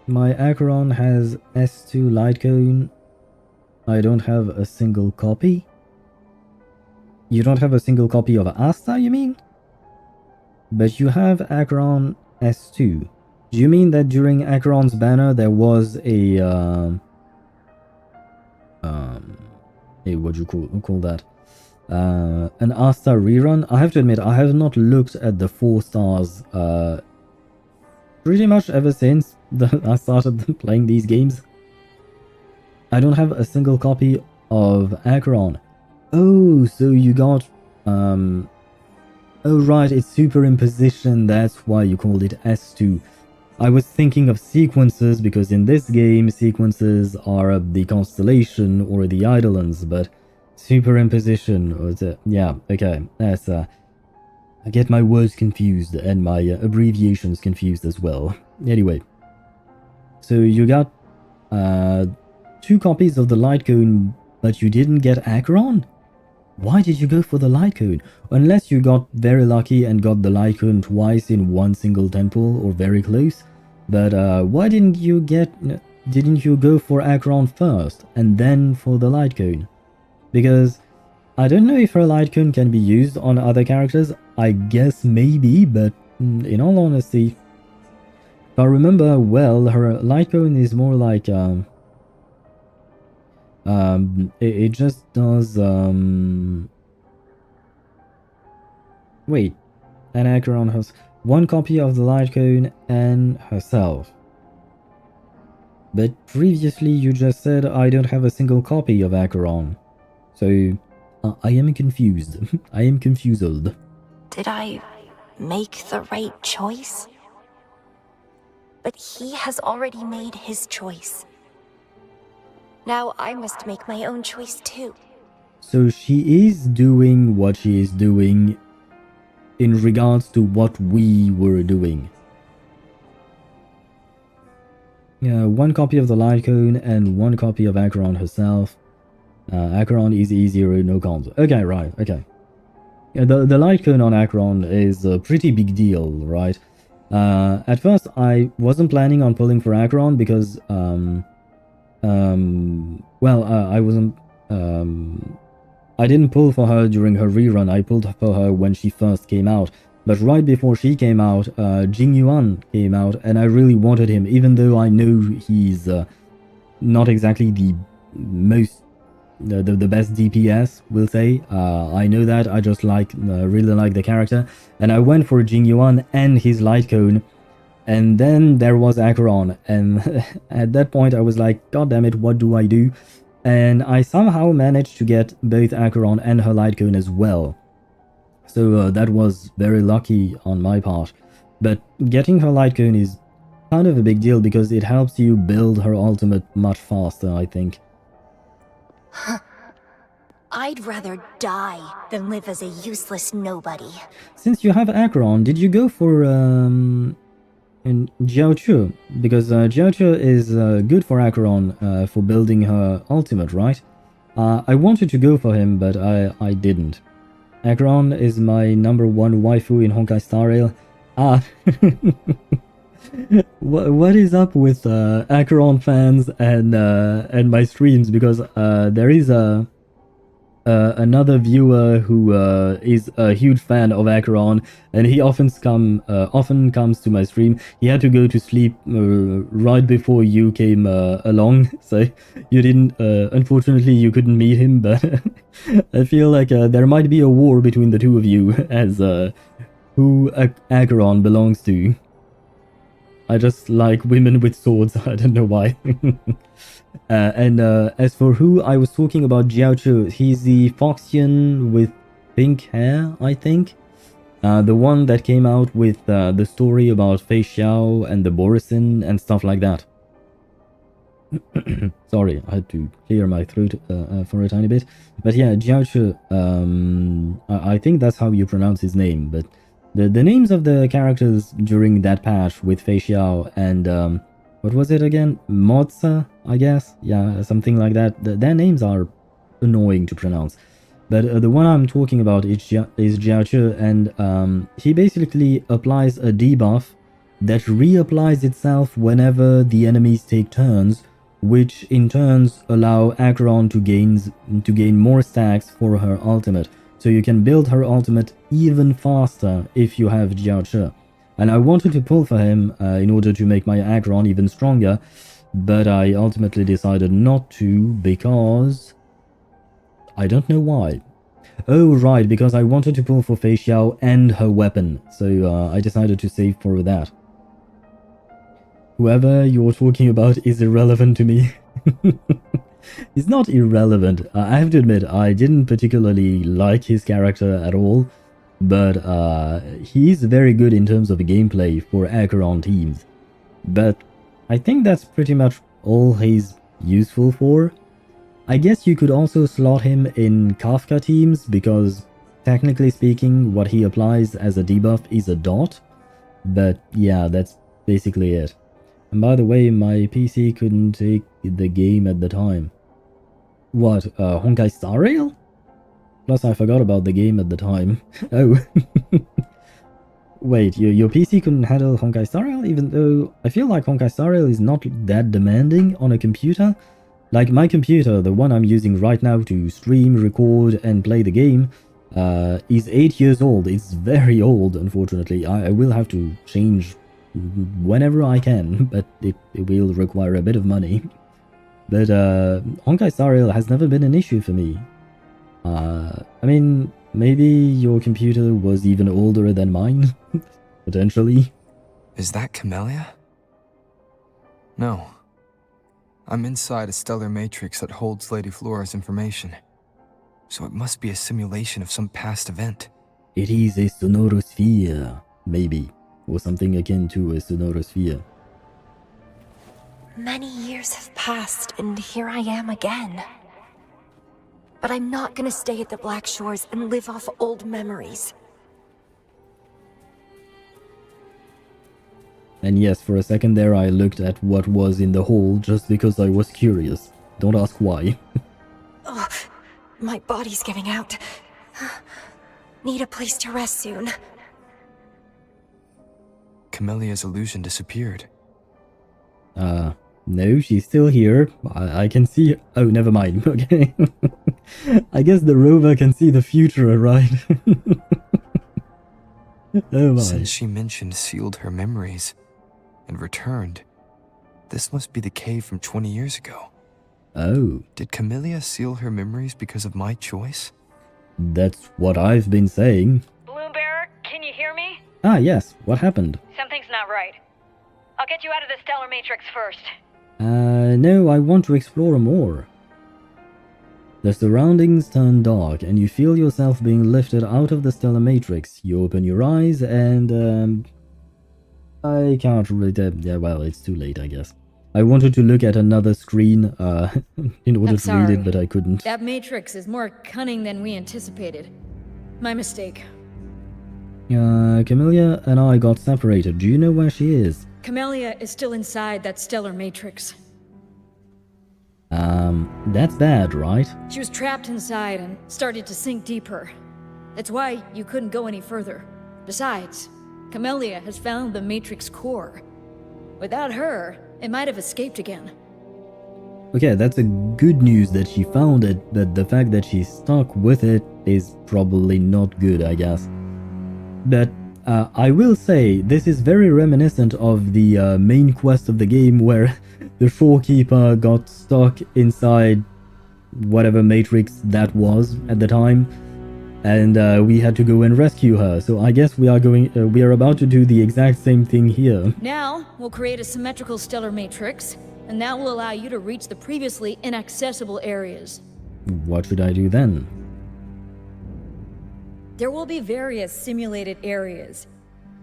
My Acheron has S2 light cone. I don't have a single copy. You don't have a single copy of Asta, you mean? But you have Acheron S2. Do you mean that during Acheron's banner there was a what do you call that? An Asta rerun? I have to admit, I have not looked at the 4 stars pretty much ever since I started playing these games. I don't have a single copy of Acheron. Oh, so you got oh right, it's superimposition, that's why you called it S2. I was thinking of sequences because in this game sequences are the constellation or the eidolons, but superimposition or yeah, okay, that's I get my words confused and my abbreviations confused as well. Anyway, so you got 2 copies of the light cone, but you didn't get Acheron? Why did you go for the light cone? Unless you got very lucky and got the light cone twice in one single temple or very close. But why didn't you go for Acheron first and then for the light cone? Because I don't know if her light cone can be used on other characters. I guess maybe, but in all honesty, if I remember well, her light cone is more like it just does wait, an Acheron has 1 copy of the light cone and herself. But previously you just said I don't have a single copy of Acheron. So I am confused. I am confused. Did I make the right choice? But he has already made his choice. Now I must make my own choice too. So she is doing what she is doing in regards to what we were doing. Yeah, 1 copy of the light cone and 1 copy of Acheron herself. Acheron is easier, no cons. Okay, right, okay. Yeah, the light cone on Acheron is a pretty big deal, right? At first, I wasn't planning on pulling for Acheron because, I wasn't, I didn't pull for her during her rerun. I pulled for her when she first came out. But right before she came out, Jing Yuan came out, and I really wanted him, even though I know he's not exactly the most, the best DPS, we'll say. I know that, I just really like the character. And I went for Jing Yuan and his light cone, and then there was Acheron, and at that point I was like, god damn it, what do I do? And I somehow managed to get both Acheron and her light cone as well. So that was very lucky on my part. But getting her light cone is kind of a big deal because it helps you build her ultimate much faster, I think. I'd rather die than live as a useless nobody. Since you have Acheron, did you go for Jiaochu? Because Jiaochu is good for Acheron for building her ultimate, right? I wanted to go for him, but I didn't. Acheron is my #1 waifu in Honkai Star Rail. What is up with Acheron fans and my streams? Because there is another viewer who is a huge fan of Acheron, and he often comes to my stream. He had to go to sleep right before you came along, so you didn't. Unfortunately, you couldn't meet him. But I feel like there might be a war between the two of you as who Acheron belongs to. I just like women with swords. I don't know why. And as for who I was talking about, Jiaochu, he's the Foxian with pink hair, I think. The one that came out with the story about Fei Xiao and the Borisin and stuff like that. Sorry, I had to clear my throat for a tiny bit. But yeah, Jiaoche, I think that's how you pronounce his name. But the names of the characters during that patch with Fei Xiao and what was it again? Moza, I guess? Yeah, something like that. Their names are annoying to pronounce. But the one I'm talking about is Jiaoche, and he basically applies a debuff that reapplies itself whenever the enemies take turns, which in turns allow Acheron to gain more stacks for her ultimate. So you can build her ultimate even faster if you have Jiaoche. And I wanted to pull for him in order to make my Acheron even stronger, but I ultimately decided not to because I don't know why. Oh right, because I wanted to pull for Fei Xiao and her weapon, so I decided to save for that. Whoever you're talking about is irrelevant to me. He's not irrelevant. I have to admit, I didn't particularly like his character at all, but he's very good in terms of gameplay for Acheron teams. But I think that's pretty much all he's useful for. I guess you could also slot him in Kafka teams, because technically speaking, what he applies as a debuff is a dot. But yeah, that's basically it. And by the way, my PC couldn't take the game at the time. What, Honkai Star Rail? Plus I forgot about the game at the time. Oh. Wait, your PC couldn't handle Honkai Star Rail, even though I feel like Honkai Star Rail is not that demanding on a computer? Like my computer, the one I'm using right now to stream, record, and play the game, is 8 years old. It's very old, unfortunately. I will have to change whenever I can, but it will require a bit of money. But Honkai Star Rail has never been an issue for me. I mean, maybe your computer was even older than mine, potentially. Is that Camellya? No. I'm inside a stellar matrix that holds Lady Flora's information. So it must be a simulation of some past event. It is a sonorosphere, maybe. Or something akin to a sonorosphere. Many years have passed, and here I am again. But I'm not gonna stay at the Black Shores and live off old memories. And yes, for a second there I looked at what was in the hole just because I was curious. Don't ask why. Ugh, my body's giving out. Need a place to rest soon. Camellya's illusion disappeared. No, she's still here. I can see... Oh, never mind. Okay. I guess the rover can see the future, right? Oh my. Since she mentioned sealed her memories and returned, this must be the cave from 20 years ago. Oh. Did Camellya seal her memories because of my choice? That's what I've been saying. Bloombearer, can you hear me? Ah, yes. What happened? Something's not right. I'll get you out of the stellar matrix first. No, I want to explore more. The surroundings turn dark and you feel yourself being lifted out of the stellar matrix. You open your eyes and, I can't really... yeah, well, it's too late, I guess. I wanted to look at another screen, in order to read it, but I couldn't. That matrix is more cunning than we anticipated. My mistake. Camellya and I got separated. Do you know where she is? Camellya is still inside that stellar matrix. That's bad, right? She was trapped inside and started to sink deeper. That's why you couldn't go any further. Besides, Camellya has found the matrix core. Without her, it might have escaped again. Okay, that's a good news that she found it, but the fact that she's stuck with it is probably not good, I guess. But I will say, this is very reminiscent of the main quest of the game where the shorekeeper got stuck inside whatever matrix that was at the time, and we had to go and rescue her. So I guess we are about to do the exact same thing here. Now, we'll create a symmetrical stellar matrix, and that will allow you to reach the previously inaccessible areas. What should I do then? There will be various simulated areas.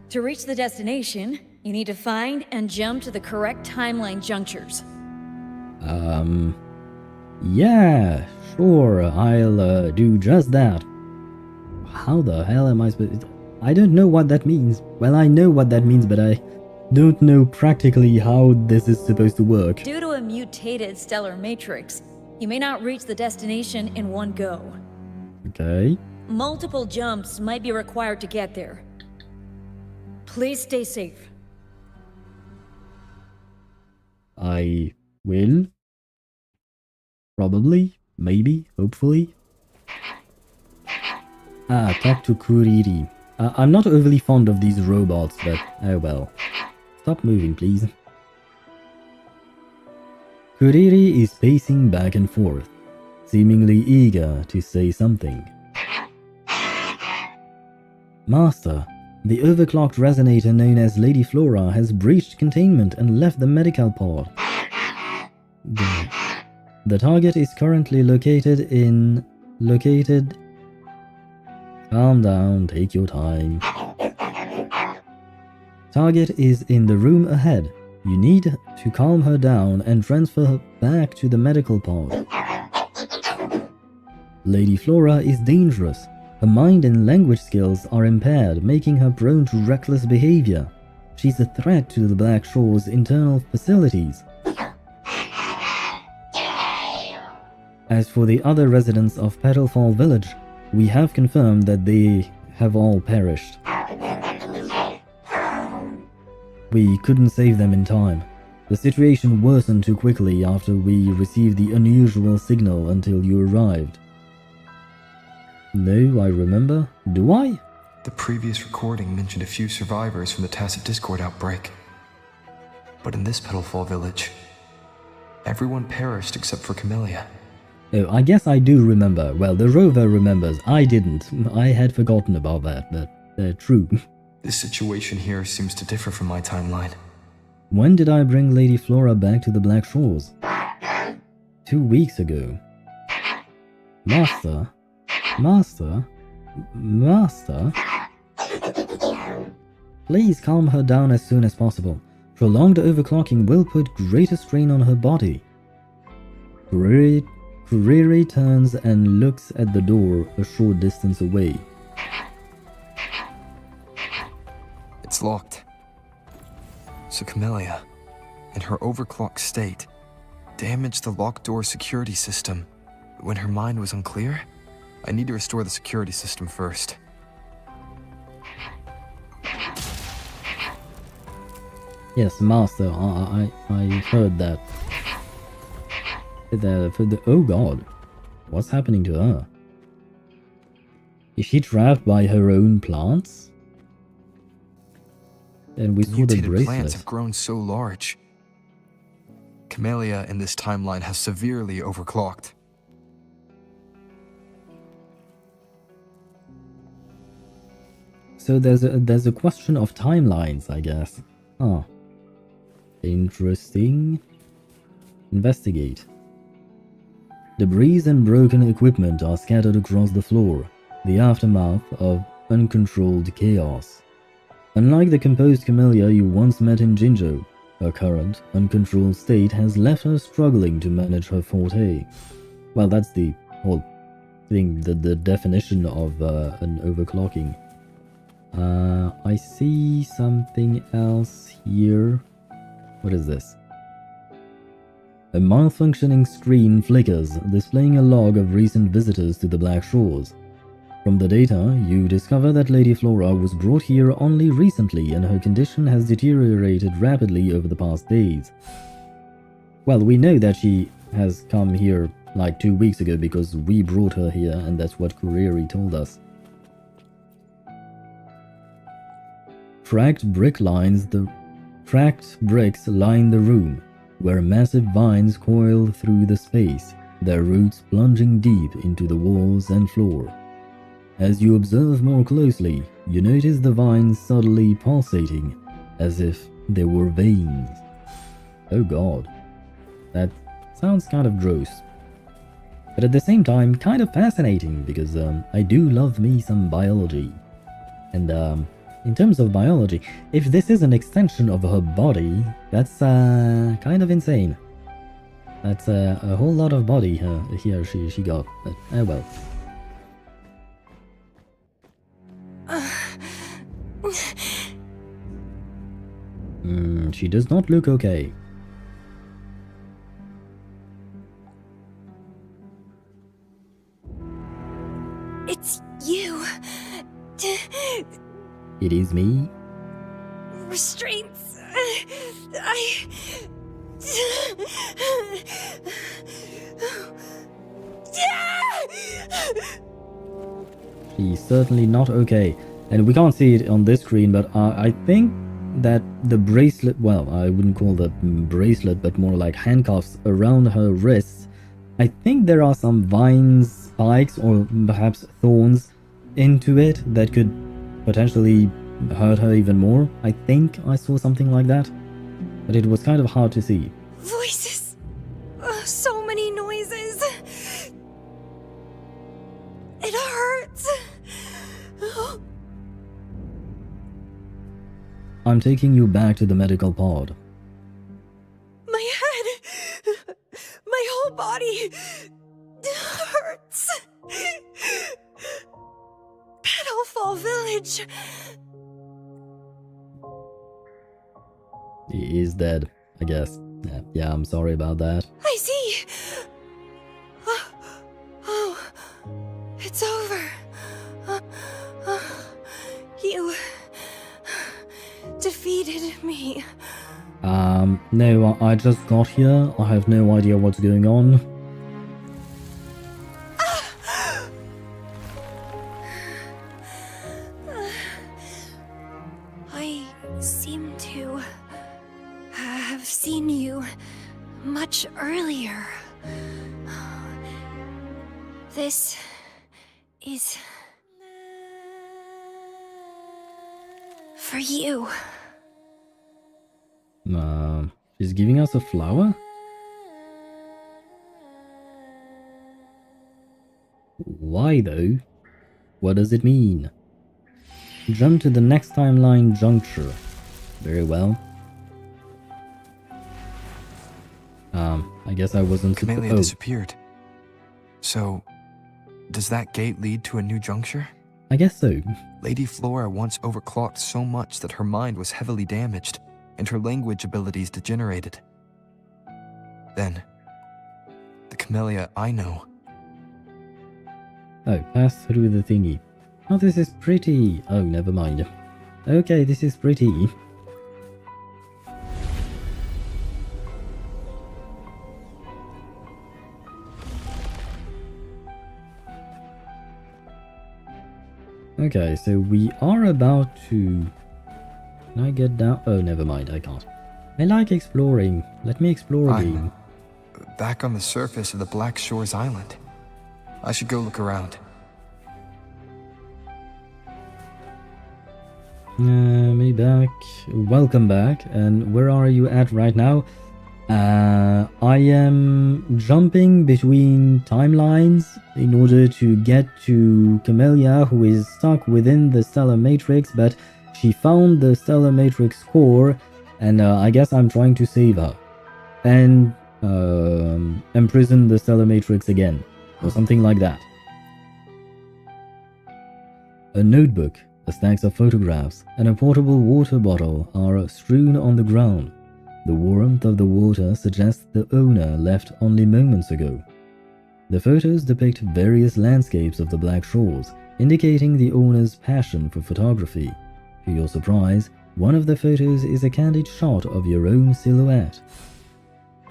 To reach the destination, you need to find and jump to the correct timeline junctures. Yeah, sure, I'll do just that. How the hell am I supposed to... I don't know what that means. Well, I know what that means, but I don't know practically how this is supposed to work. Due to a mutated stellar matrix, you may not reach the destination in one go. Okay. Multiple jumps might be required to get there. Please stay safe. I will. Probably. Maybe. Hopefully. Talk to Kuriri. I'm not overly fond of these robots, but oh well. Stop moving, please. Kuriri is pacing back and forth, seemingly eager to say something. Master, the overclocked resonator known as Lady Flora has breached containment and left the medical pod. The target is currently located... Calm down, take your time. Target is in the room ahead. You need to calm her down and transfer her back to the medical pod. Lady Flora is dangerous. Her mind and language skills are impaired, making her prone to reckless behavior. She's a threat to the Black Shore's internal facilities. As for the other residents of Petalfall Village, we have confirmed that they have all perished. We couldn't save them in time. The situation worsened too quickly after we received the unusual signal until you arrived. No, I remember. Do I? The previous recording mentioned a few survivors from the Tacit Discord outbreak. But in this Petalfall village, everyone perished except for Camellya. Oh, I guess I do remember. Well, the rover remembers. I didn't. I had forgotten about that, but true. This situation here seems to differ from my timeline. When did I bring Lady Flora back to the Black Shores? 2 weeks ago. Master? Master? Master? Please calm her down as soon as possible. Prolonged overclocking will put greater strain on her body. Kuriri turns and looks at the door a short distance away. It's locked. So Camellya, in her overclocked state, damaged the locked door security system when her mind was unclear? I need to restore the security system first. Yes, Master, I heard that. Oh god, what's happening to her? Is she trapped by her own plants? And we saw the mutated bracelet. plants have grown so large. Camellya in this timeline has severely overclocked. So there's a question of timelines, I guess. Huh. Interesting. Investigate. Debris and broken equipment are scattered across the floor, the aftermath of uncontrolled chaos. Unlike the composed Camellya you once met in Jinzhou, her current, uncontrolled state has left her struggling to manage her forte. Well, that's the whole thing, the definition of an overclocking. I see something else here. What is this? A malfunctioning screen flickers, displaying a log of recent visitors to the Black Shores. From the data, you discover that Lady Flora was brought here only recently and her condition has deteriorated rapidly over the past days. Well, we know that she has come here like 2 weeks ago because we brought her here and that's what Kuriri told us. Cracked bricks line the room, where massive vines coil through the space, their roots plunging deep into the walls and floor. As you observe more closely, you notice the vines subtly pulsating, as if they were veins. Oh god. That sounds kind of gross. but at the same time kind of fascinating because I do love me some biology. And in terms of biology, if this is an extension of her body, that's kind of insane. That's a whole lot of body here she got, but oh well. She does not look okay. It's you. It is me. Restraints. She's certainly not okay. And we can't see it on this screen, but I think that the bracelet, well, I wouldn't call that bracelet, but more like handcuffs around her wrists, I think there are some vines, spikes, or perhaps thorns into it that could potentially hurt her even more. I think I saw something like that, but it was kind of hard to see. Voices. So many noises. It hurts. I'm taking you back to the medical pod. My head. My whole body hurts. Petalfall Village. He is dead, I guess. Yeah, I'm sorry about that. I see. Oh, it's over. You defeated me. No, I just got here. I have no idea what's going on. I seem to have seen you much earlier. This is for you. She's giving us a flower? Why though? What does it mean? Jump to the next timeline juncture. Very well. I guess I wasn't Camellya disappeared. So, does that gate lead to a new juncture? I guess so. Lady Flora once overclocked so much that her mind was heavily damaged, and her language abilities degenerated. Then, the Camellya I know. Oh, pass through the thingy. Oh, this is pretty. Oh, never mind. Okay, this is pretty. Okay, so we are about to... Can I get down? Oh, never mind, I can't. I like exploring. Let me explore again. I'm back on the surface of the Black Shores Island. I should go look around. Me back. Welcome back. And where are you at right now? I am jumping between timelines in order to get to Camellya, who is stuck within the Stellar Matrix, but she found the Stellar Matrix core, and I guess I'm trying to save her. And imprison the Stellar Matrix again, or something like that. A notebook, a stacks of photographs, and a portable water bottle are strewn on the ground. The warmth of the water suggests the owner left only moments ago. The photos depict various landscapes of the Black Shores, indicating the owner's passion for photography. To your surprise, one of the photos is a candid shot of your own silhouette.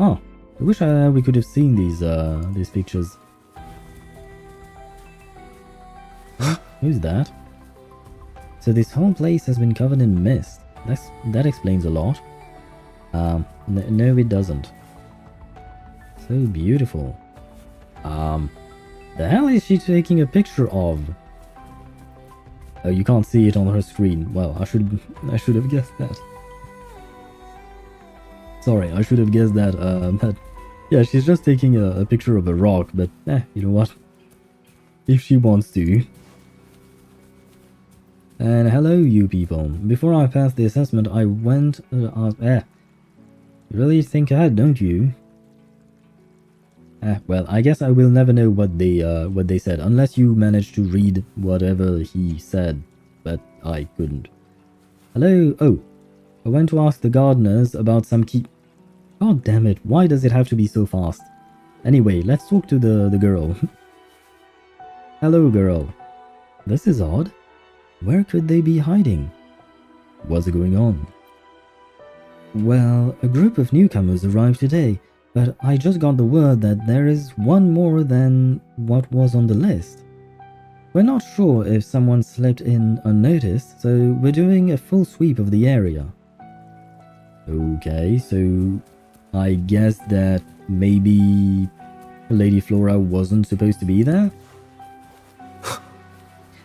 Oh, I wish we could have seen these pictures. Who's that? So this whole place has been covered in mist. That explains a lot. No, it doesn't. So beautiful. The hell is she taking a picture of? Oh, you can't see it on her screen. Well, I should have guessed that. Sorry, I should have guessed that Yeah, she's just taking a picture of a rock, but you know what? If she wants to. And hello, you people. Before I passed the assessment, I went... You really think ahead, don't you? Well, I guess I will never know what they said, unless you managed to read whatever he said, but I couldn't. Hello? Oh, I went to ask the gardeners about some key... God damn it, why does it have to be so fast? Anyway, let's talk to the girl. Hello, girl. This is odd. Where could they be hiding? What's going on? Well, a group of newcomers arrived today, but I just got the word that there is one more than what was on the list. We're not sure if someone slipped in unnoticed, so we're doing a full sweep of the area. Okay, so I guess that maybe Lady Flora wasn't supposed to be there?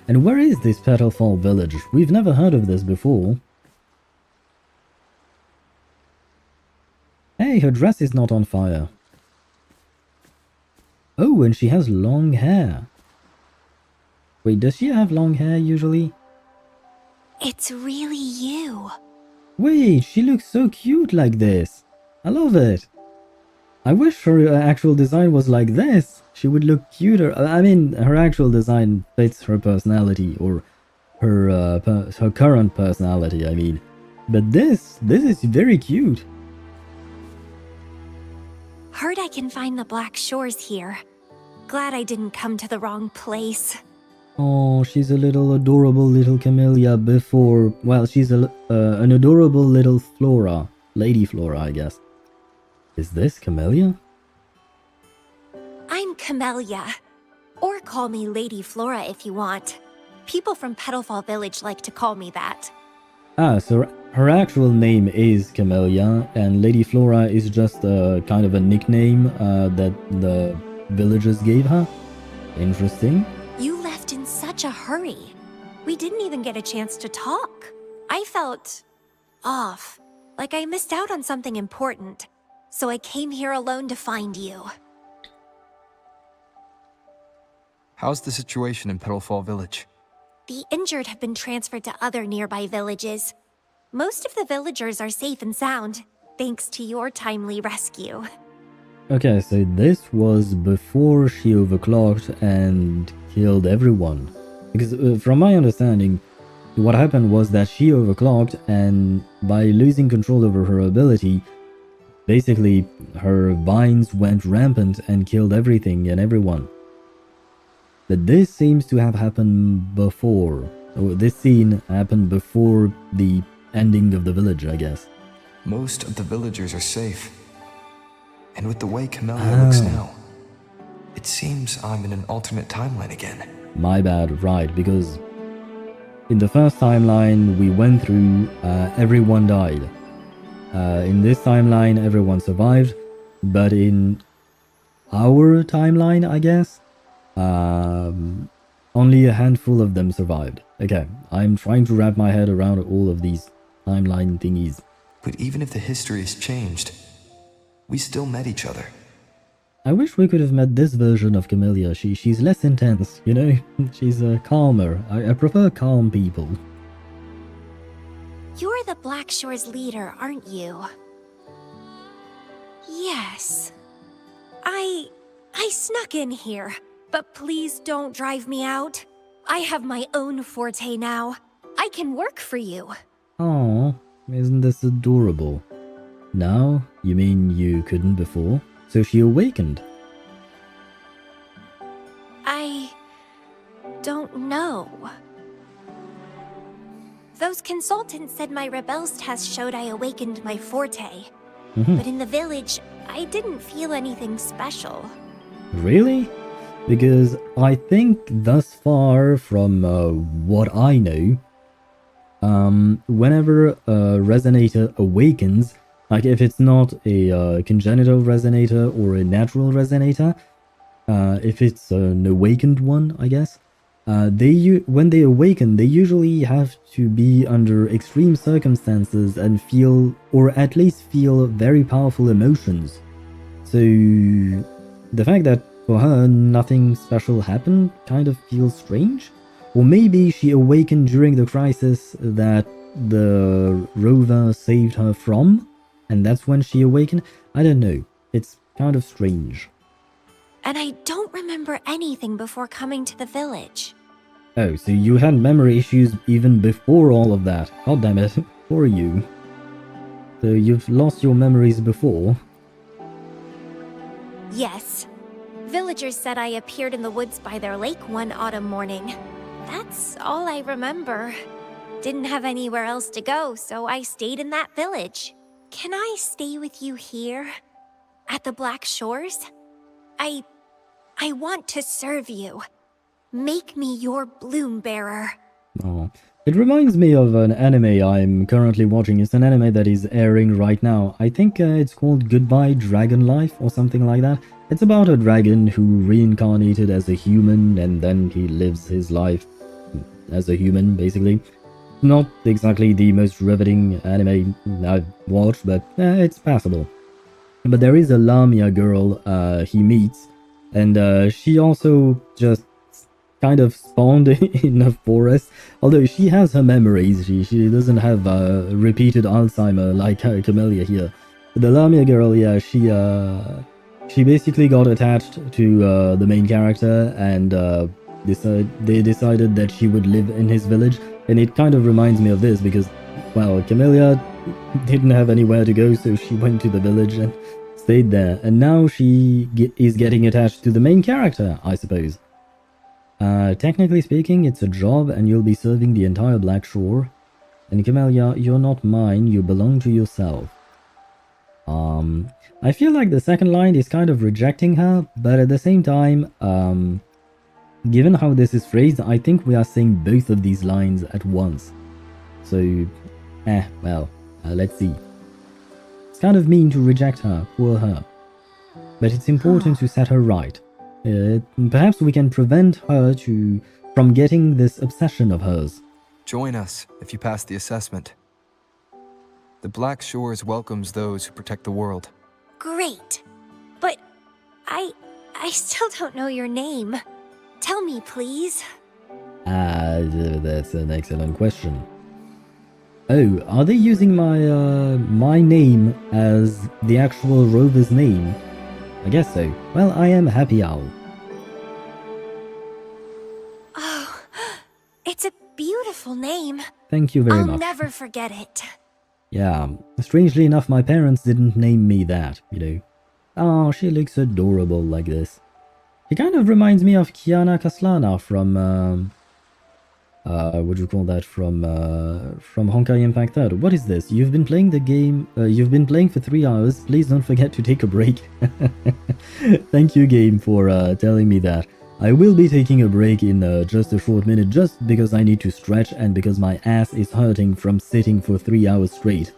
And where is this Petalfall village? We've never heard of this before. Hey, her dress is not on fire. Oh, and she has long hair. Wait, does she have long hair usually? It's really you. Wait, she looks so cute like this. I love it. I wish her actual design was like this. She would look cuter. I mean, her actual design fits her personality, or her her current personality, I mean. But this is very cute. Heard I can find the Black Shores here. Glad I didn't come to the wrong place. Oh, she's a little adorable little Camellya before... Well, she's an adorable little Flora. Lady Flora, I guess. Is this Camellya? I'm Camellya. Or call me Lady Flora if you want. People from Petalfall Village like to call me that. Ah, so her actual name is Camellya, and Lady Flora is just a kind of a nickname that the villagers gave her? Interesting. You left in such a hurry. We didn't even get a chance to talk. I felt... off. Like I missed out on something important. So I came here alone to find you. How's the situation in Petalfall Village? The injured have been transferred to other nearby villages. Most of the villagers are safe and sound, thanks to your timely rescue. Okay, so this was before she overclocked and killed everyone. Because from my understanding, what happened was that she overclocked, and by losing control over her ability, basically her vines went rampant and killed everything and everyone. But this seems to have happened before. Or this scene happened before the ending of the village, I guess. Most of the villagers are safe. And with the way Camellya looks now, it seems I'm in an alternate timeline again. My bad, right, because in the first timeline we went through, everyone died. In this timeline, everyone survived, but in our timeline, I guess, only a handful of them survived. Okay, I'm trying to wrap my head around all of these timeline thingies. But even if the history has changed, we still met each other. I wish we could have met this version of Camellya. She's less intense, you know? She's calmer. I prefer calm people. You're the Black Shores leader, aren't you? Yes. I snuck in here, but please don't drive me out. I have my own forte now. I can work for you. Aw, isn't this adorable? Now? You mean you couldn't before? So she awakened. I don't know. Those consultants said my rebels test showed I awakened my forte. But in the village, I didn't feel anything special. Really? Because I think thus far from what I know, whenever a resonator awakens, like if it's not a congenital resonator or a natural resonator, if it's an awakened one, I guess, when they awaken, they usually have to be under extreme circumstances and feel, or at least feel, very powerful emotions. So the fact that for her nothing special happened kind of feels strange. Or maybe she awakened during the crisis that the rover saved her from, and that's when she awakened. I don't know. It's kind of strange. And I don't remember anything before coming to the village. Oh, so you had memory issues even before all of that. God damn it. For you. So you've lost your memories before? Yes. Villagers said I appeared in the woods by their lake one autumn morning. That's all I remember. Didn't have anywhere else to go, so I stayed in that village. Can I stay with you here? At the Black Shores? I want to serve you. Make me your bloom bearer. Oh. It reminds me of an anime I'm currently watching. It's an anime that is airing right now. I think it's called Goodbye Dragon Life or something like that. It's about a dragon who reincarnated as a human and then he lives his life as a human, basically. Not exactly the most riveting anime I've watched, but it's passable. But there is a Lamia girl he meets, and she also just kind of spawned in a forest. Although she has her memories, she doesn't have repeated Alzheimer like Camellya here. The Lamia girl, yeah, she basically got attached to the main character, and they decided that she would live in his village. And it kind of reminds me of this because, well, Camellya didn't have anywhere to go, so she went to the village and stayed there. And now she is getting attached to the main character, I suppose. Technically speaking, it's a job and you'll be serving the entire Black Shore. And Camellya, you're not mine, you belong to yourself. I feel like the second line is kind of rejecting her, but at the same time, given how this is phrased, I think we are saying both of these lines at once. So, well, let's see. It's kind of mean to reject her, poor her. But it's important to set her right. Perhaps we can prevent her from getting this obsession of hers. Join us if you pass the assessment. The Black Shores welcomes those who protect the world. Great. But I still don't know your name. Tell me, please. That's an excellent question. Oh, are they using my name as the actual rover's name? I guess so. Well, I am Happy Owl. Oh, it's a beautiful name. Thank you very I'll much. never forget it. Yeah, strangely enough, my parents didn't name me that, you know. Oh, she looks adorable like this. She kind of reminds me of Kiana Kaslana from, what do you call that, from Honkai Impact 3. What is this? You've been playing the game, you've been playing for 3 hours, please don't forget to take a break. Thank you, game, for telling me that. I will be taking a break in just a short minute, just because I need to stretch and because my ass is hurting from sitting for 3 hours straight.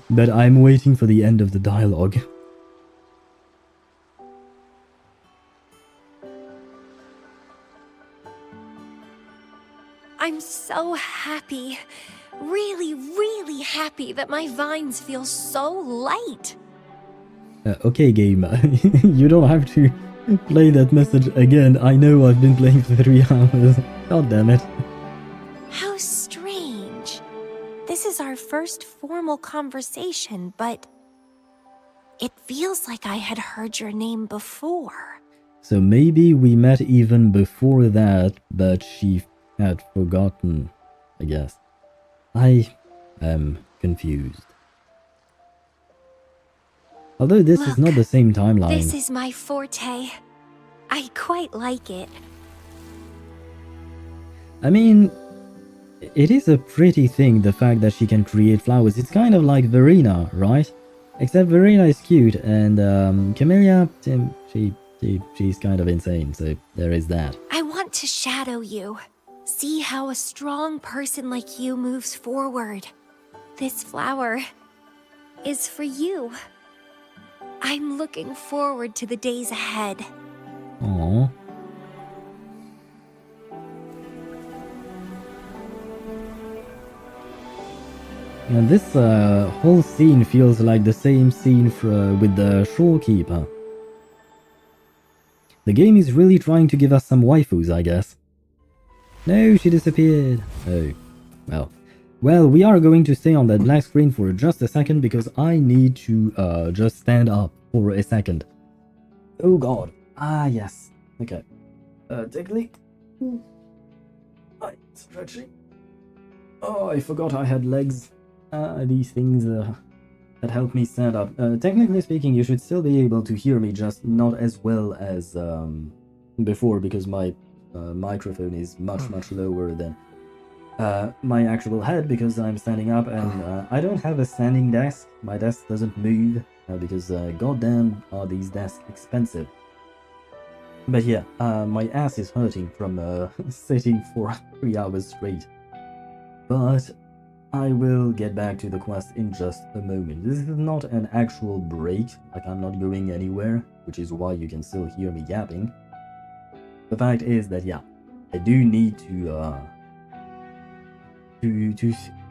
But I'm waiting for the end of the dialogue. I'm so happy. Really, really happy that my vines feel so light. Okay, game, you don't have to play that message again. I know I've been playing for 3 hours. God damn it. How strange. This is our first formal conversation, but it feels like I had heard your name before. So maybe we met even before that, but she had forgotten, I guess. I am confused. Although this is not the same timeline. This is my forte. I quite like it. I mean, it is a pretty thing, the fact that she can create flowers. It's kind of like Verena, right? Except Verena is cute, and Camellya, she's kind of insane, so there is that. I want to shadow you. See how a strong person like you moves forward. This flower is for you. I'm looking forward to the days ahead. Aww. And this whole scene feels like the same scene with the shorekeeper. The game is really trying to give us some waifus, I guess. No, she disappeared. Oh, well. Well, we are going to stay on that black screen for just a second because I need to just stand up for a second. Oh god. Ah, yes. Okay. Technically. Right, stretching. Oh, I forgot I had legs. These things that help me stand up. Technically speaking, you should still be able to hear me, just not as well as before, because my microphone is much lower than my actual head, because I'm standing up, and I don't have a standing desk. My desk doesn't move, because goddamn are these desks expensive. But yeah, my ass is hurting from sitting for 3 hours straight. But I will get back to the quest in just a moment. This is not an actual break, like I'm not going anywhere, which is why you can still hear me yapping. The fact is that, yeah, I do need to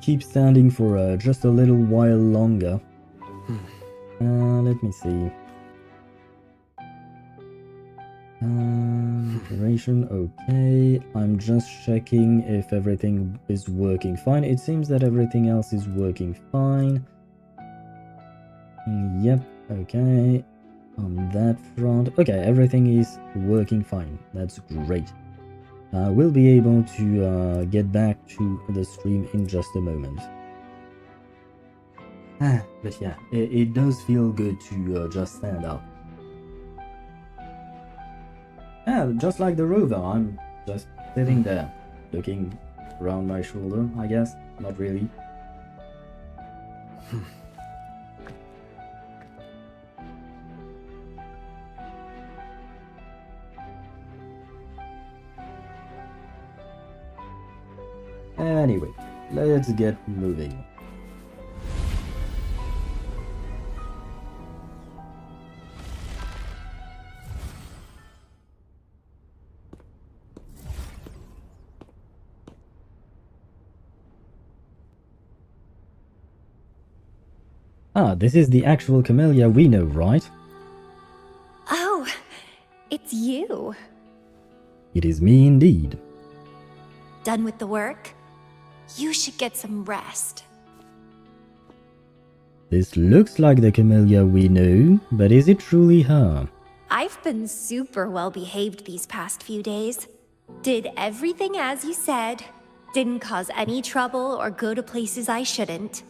keep standing for just a little while longer. Let me see. Duration, okay. I'm just checking if everything is working fine. It seems that everything else is working fine. Yep, okay. On that front, okay, everything is working fine. That's great. We'll be able to get back to the stream in just a moment. But yeah, it does feel good to just stand up. Yeah, just like the rover, I'm just sitting there, looking around my shoulder, I guess. Not really. Anyway, let's get moving. Ah, this is the actual Camellya we know, right? Oh, it's you. It is me indeed. Done with the work? You should get some rest. This looks like the Camellya we know, but is it truly her? I've been super well behaved these past few days. Did everything as you said. Didn't cause any trouble or go to places I shouldn't.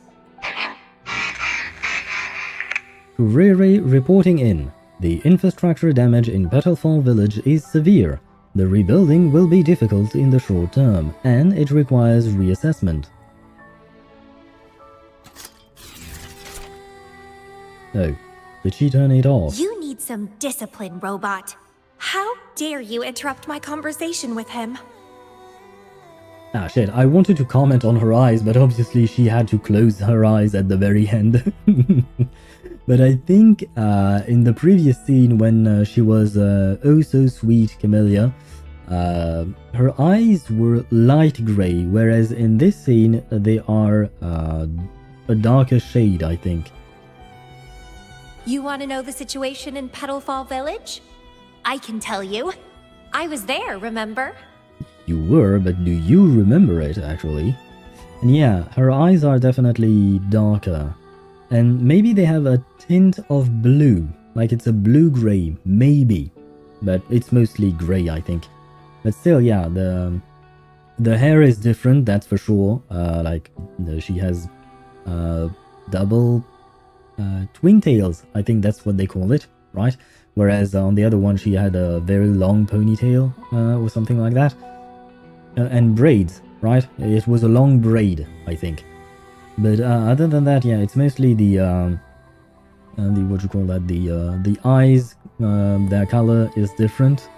Kurere reporting in. The infrastructure damage in Petalfall village is severe. The rebuilding will be difficult in the short term, and it requires reassessment. Oh, did she turn it off? You need some discipline, robot. How dare you interrupt my conversation with him? Ah shit, I wanted to comment on her eyes, but obviously she had to close her eyes at the very end. But I think in the previous scene when she was oh so sweet Camellya, her eyes were light grey, whereas in this scene they are a darker shade, I think. You want to know the situation in Petalfall Village? I can tell you. I was there, remember? You were, but do you remember it, actually? And yeah, her eyes are definitely darker. And maybe they have a tint of blue, like it's a blue-grey, maybe. But it's mostly grey, I think. But still, yeah, the hair is different, that's for sure. She has double twin tails, I think that's what they call it, right? Whereas on the other one she had a very long ponytail or something like that. And braids, right? It was a long braid, I think. But other than that, yeah, it's mostly the what you call that, the eyes, their color is different,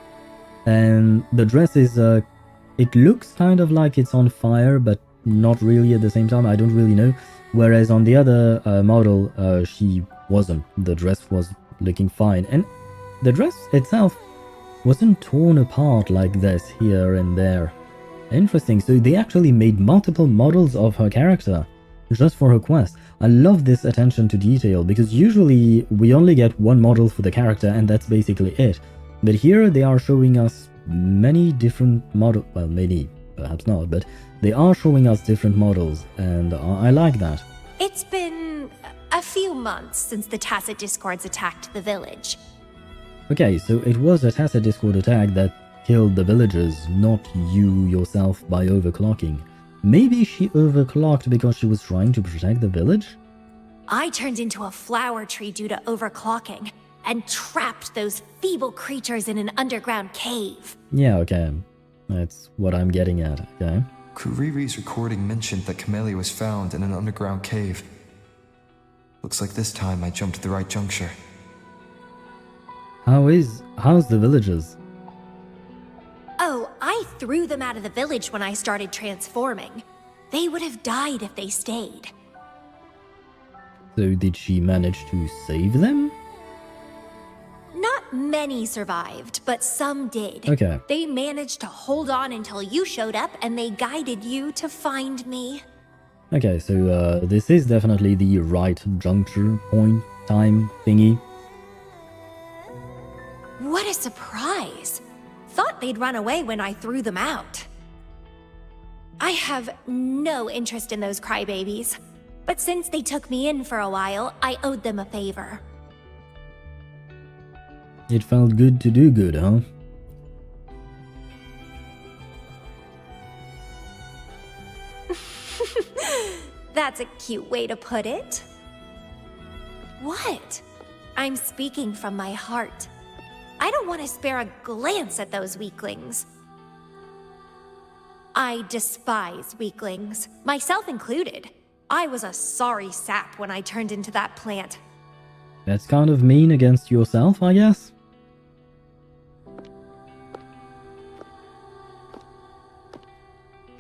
and the dress is it looks kind of like it's on fire, but not really at the same time. I don't really know. Whereas on the other model, she wasn't. The dress was looking fine, and the dress itself wasn't torn apart like this here and there. Interesting. So they actually made multiple models of her character just for her quest. I love this attention to detail, because usually we only get one model for the character and that's basically it. But here they are showing us many different models. Well, many, perhaps not, but they are showing us different models, and I like that. It's been a few months since the Tacit Discords attacked the village. Okay, so it was a Tacit Discord attack that killed the villagers, not you yourself by overclocking. Maybe she overclocked because she was trying to protect the village? I turned into a flower tree due to overclocking, and trapped those feeble creatures in an underground cave. Yeah, okay. That's what I'm getting at, okay? Kuriri's recording mentioned that Camellya was found in an underground cave. Looks like this time I jumped at the right juncture. How's the villagers? Oh, I threw them out of the village when I started transforming. They would have died if they stayed. So did she manage to save them? Not many survived, but some did. Okay. They managed to hold on until you showed up, and they guided you to find me. Okay, so this is definitely the right juncture, point, time thingy. What a surprise! Thought they'd run away when I threw them out. I have no interest in those crybabies, but since they took me in for a while, I owed them a favor. It felt good to do good, huh? That's a cute way to put it. What? I'm speaking from my heart. I don't want to spare a glance at those weaklings. I despise weaklings, myself included. I was a sorry sap when I turned into that plant. That's kind of mean against yourself, I guess?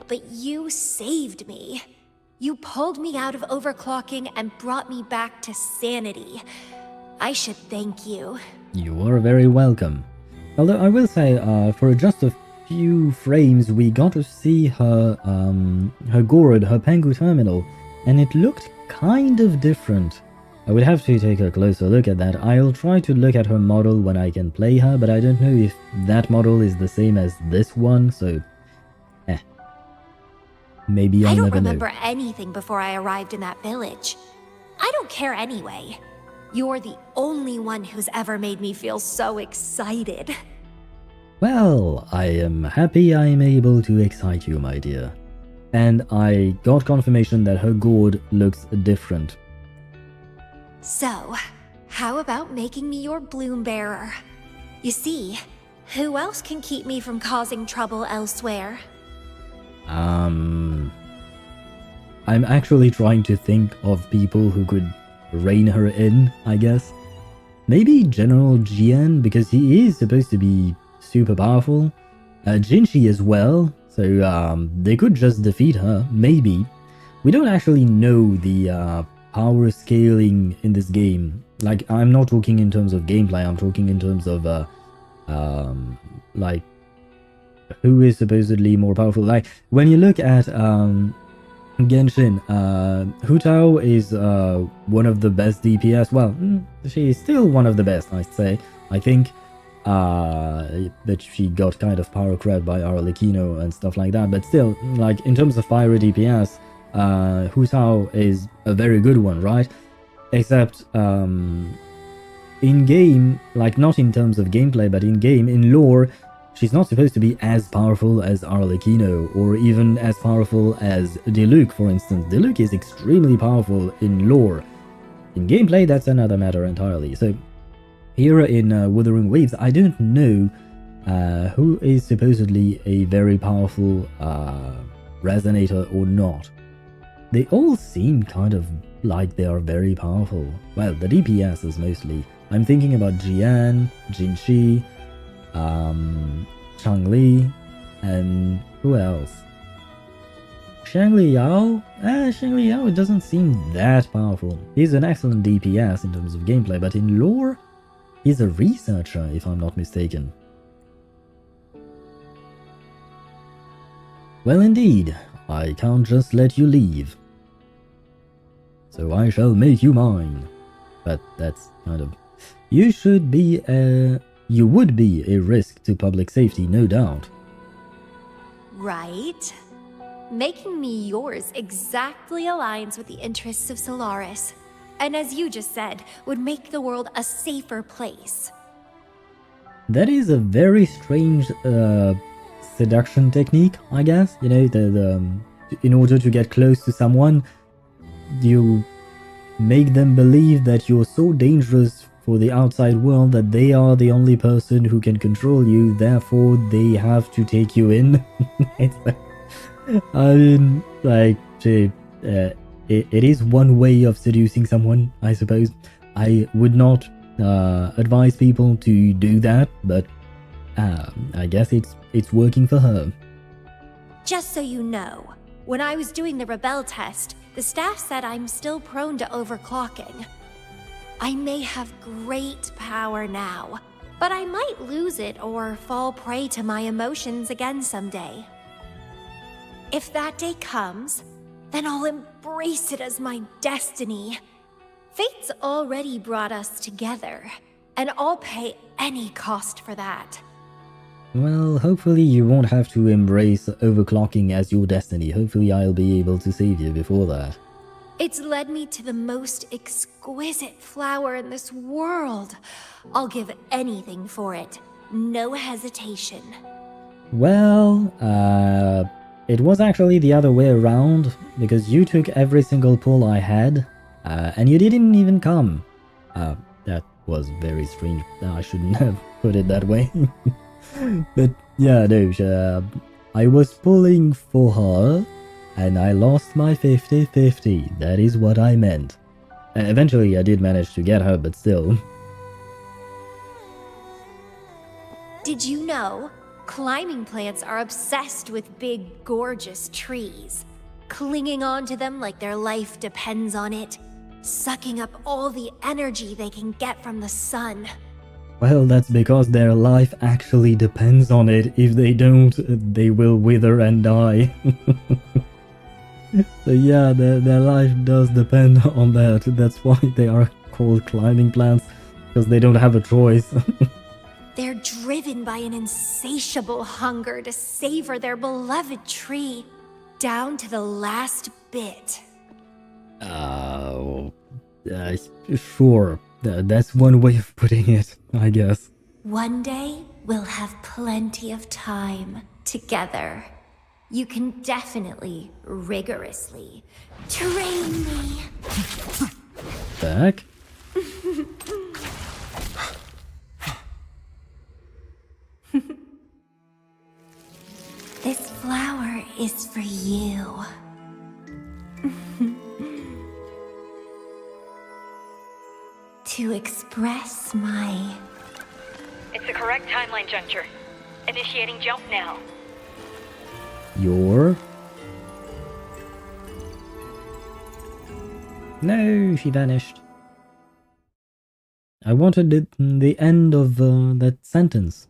But you saved me. You pulled me out of overclocking and brought me back to sanity. I should thank you. You are very welcome. Although I will say, for just a few frames, we got to see her gourd, her Pengu terminal, and it looked kind of different. I would have to take a closer look at that. I'll try to look at her model when I can play her, but I don't know if that model is the same as this one, so... Maybe I'll never know. I don't remember anything before I arrived in that village. I don't care anyway. You're the only one who's ever made me feel so excited. Well, I am happy I am able to excite you, my dear. And I got confirmation that her gourd looks different. So, how about making me your bloom bearer? You see, who else can keep me from causing trouble elsewhere? I'm actually trying to think of people who could rein her in, I guess. Maybe General Jian, because he is supposed to be super powerful. Jinshi as well, so they could just defeat her, maybe. We don't actually know the power scaling in this game. Like, I'm not talking in terms of gameplay, I'm talking in terms of, like, who is supposedly more powerful. Like, when you look at Genshin, Hu Tao is one of the best DPS. Well, she is still one of the best, I'd say. I think that she got kind of power crept by Arlecchino and stuff like that, but still, like, in terms of fire DPS, Hu Tao is a very good one, right? Except in-game, like, not in terms of gameplay, but in-game, in lore, she's not supposed to be as powerful as Arlecchino, or even as powerful as Diluc, for instance. Diluc is extremely powerful in lore. In gameplay, that's another matter entirely. So, here in Wuthering Waves, I don't know who is supposedly a very powerful Resonator or not. They all seem kind of like they are very powerful. Well, the DPS is mostly. I'm thinking about Jian, Jinshi, Changli, and who else? Shangli Yao? Shangli Yao doesn't seem that powerful. He's an excellent DPS in terms of gameplay, but in lore, he's a researcher, if I'm not mistaken. Well, indeed, I can't just let you leave. So I shall make you mine. But that's kind of... You should be you would be a risk to public safety, no doubt. Right? Making me yours exactly aligns with the interests of Solaris. And as you just said, would make the world a safer place. That is a very strange seduction technique, I guess. You know, in order to get close to someone, you make them believe that you're so dangerous for the outside world that they are the only person who can control you, therefore they have to take you in. It's like, I mean, like, it is one way of seducing someone, I suppose. I would not advise people to do that, but I guess it's working for her. Just so you know, when I was doing the Rebel test, the staff said I'm still prone to overclocking. I may have great power now, but I might lose it or fall prey to my emotions again someday. If that day comes, then I'll embrace it as my destiny. Fate's already brought us together, and I'll pay any cost for that. Well, hopefully you won't have to embrace overclocking as your destiny. Hopefully I'll be able to save you before that. It's led me to the most exquisite flower in this world. I'll give anything for it. No hesitation. Well, it was actually the other way around, because you took every single pull I had, and you didn't even come. That was very strange. I shouldn't have put it that way. But yeah, no, I was pulling for her, and I lost my 50-50. That is what I meant. Eventually I did manage to get her, but still. Did you know? Climbing plants are obsessed with big, gorgeous trees, clinging onto them like their life depends on it, sucking up all the energy they can get from the sun. Well, that's because their life actually depends on it. If they don't, they will wither and die. So yeah, their life does depend on that. That's why they are called climbing plants, because they don't have a choice. They're driven by an insatiable hunger to savor their beloved tree, down to the last bit. Sure. That's one way of putting it, I guess. One day, we'll have plenty of time together. You can definitely, rigorously, train me. Back? This flower is for you. To express my... It's the correct timeline juncture. Initiating jump now. Your... No, she vanished. I wanted the end of that sentence.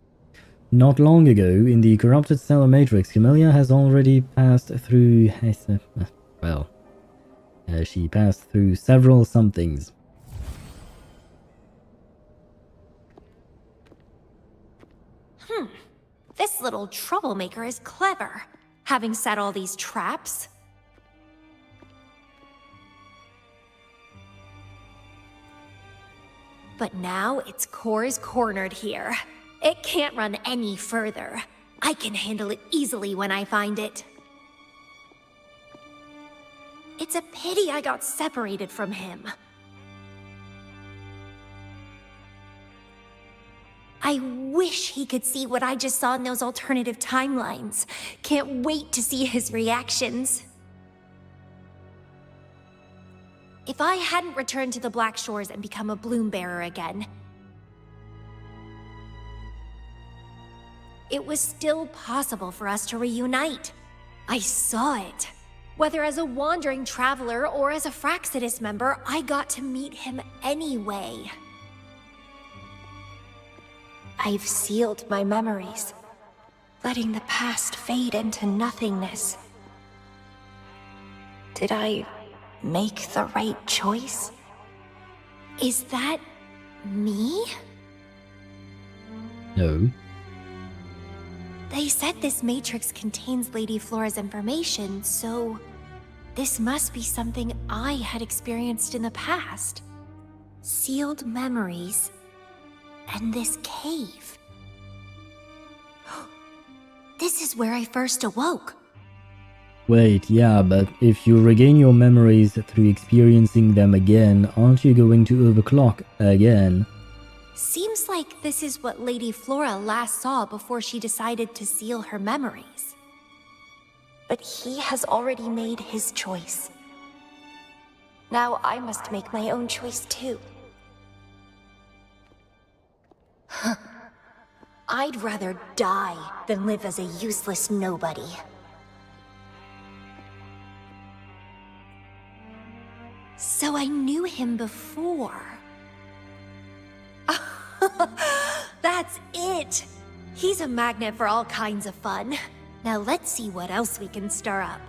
Not long ago, in the corrupted stellar matrix, Camellya has already passed through... she passed through several somethings. This little troublemaker is clever, having set all these traps. But now its core is cornered here. It can't run any further. I can handle it easily when I find it. It's a pity I got separated from him. I wish he could see what I just saw in those alternative timelines. Can't wait to see his reactions. If I hadn't returned to the Black Shores and become a bloom bearer again, it was still possible for us to reunite. I saw it. Whether as a wandering traveler or as a Fraxidus member, I got to meet him anyway. I've sealed my memories, letting the past fade into nothingness. Did I make the right choice? Is that me? No. They said this matrix contains Lady Flora's information, so this must be something I had experienced in the past. Sealed memories and this cave. This is where I first awoke. Wait, yeah, but if you regain your memories through experiencing them again, aren't you going to overclock again? Seems like this is what Lady Flora last saw before she decided to seal her memories. But he has already made his choice. Now I must make my own choice too. I'd rather die than live as a useless nobody. So I knew him before. That's it! He's a magnet for all kinds of fun. Now let's see what else we can stir up.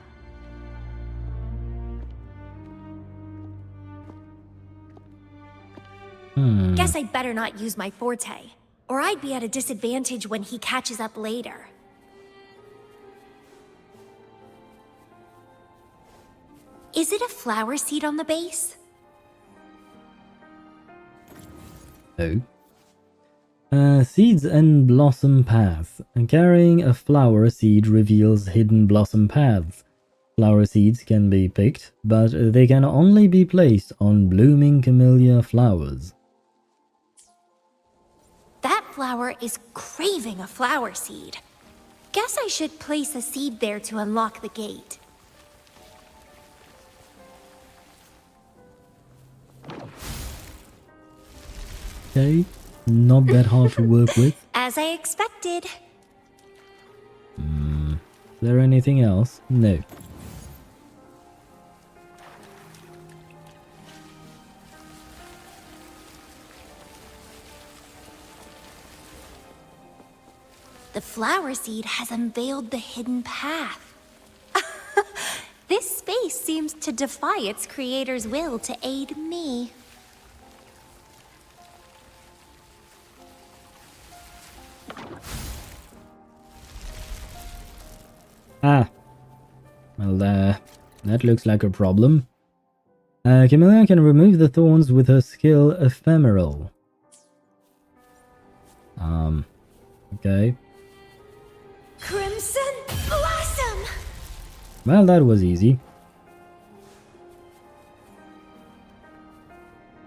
Guess I'd better not use my forte, or I'd be at a disadvantage when he catches up later. Is it a flower seed on the base? No. Seeds and blossom paths. Carrying a flower seed reveals hidden blossom paths. Flower seeds can be picked, but they can only be placed on blooming camellia flowers. That flower is craving a flower seed. Guess I should place a seed there to unlock the gate. Okay, not that hard to work with. As I expected. Is there anything else? No. The flower seed has unveiled the hidden path. This space seems to defy its creator's will to aid me. Ah. Well, that looks like a problem. Camellya can remove the thorns with her skill Ephemeral. Okay. Crimson Blossom! Well, that was easy.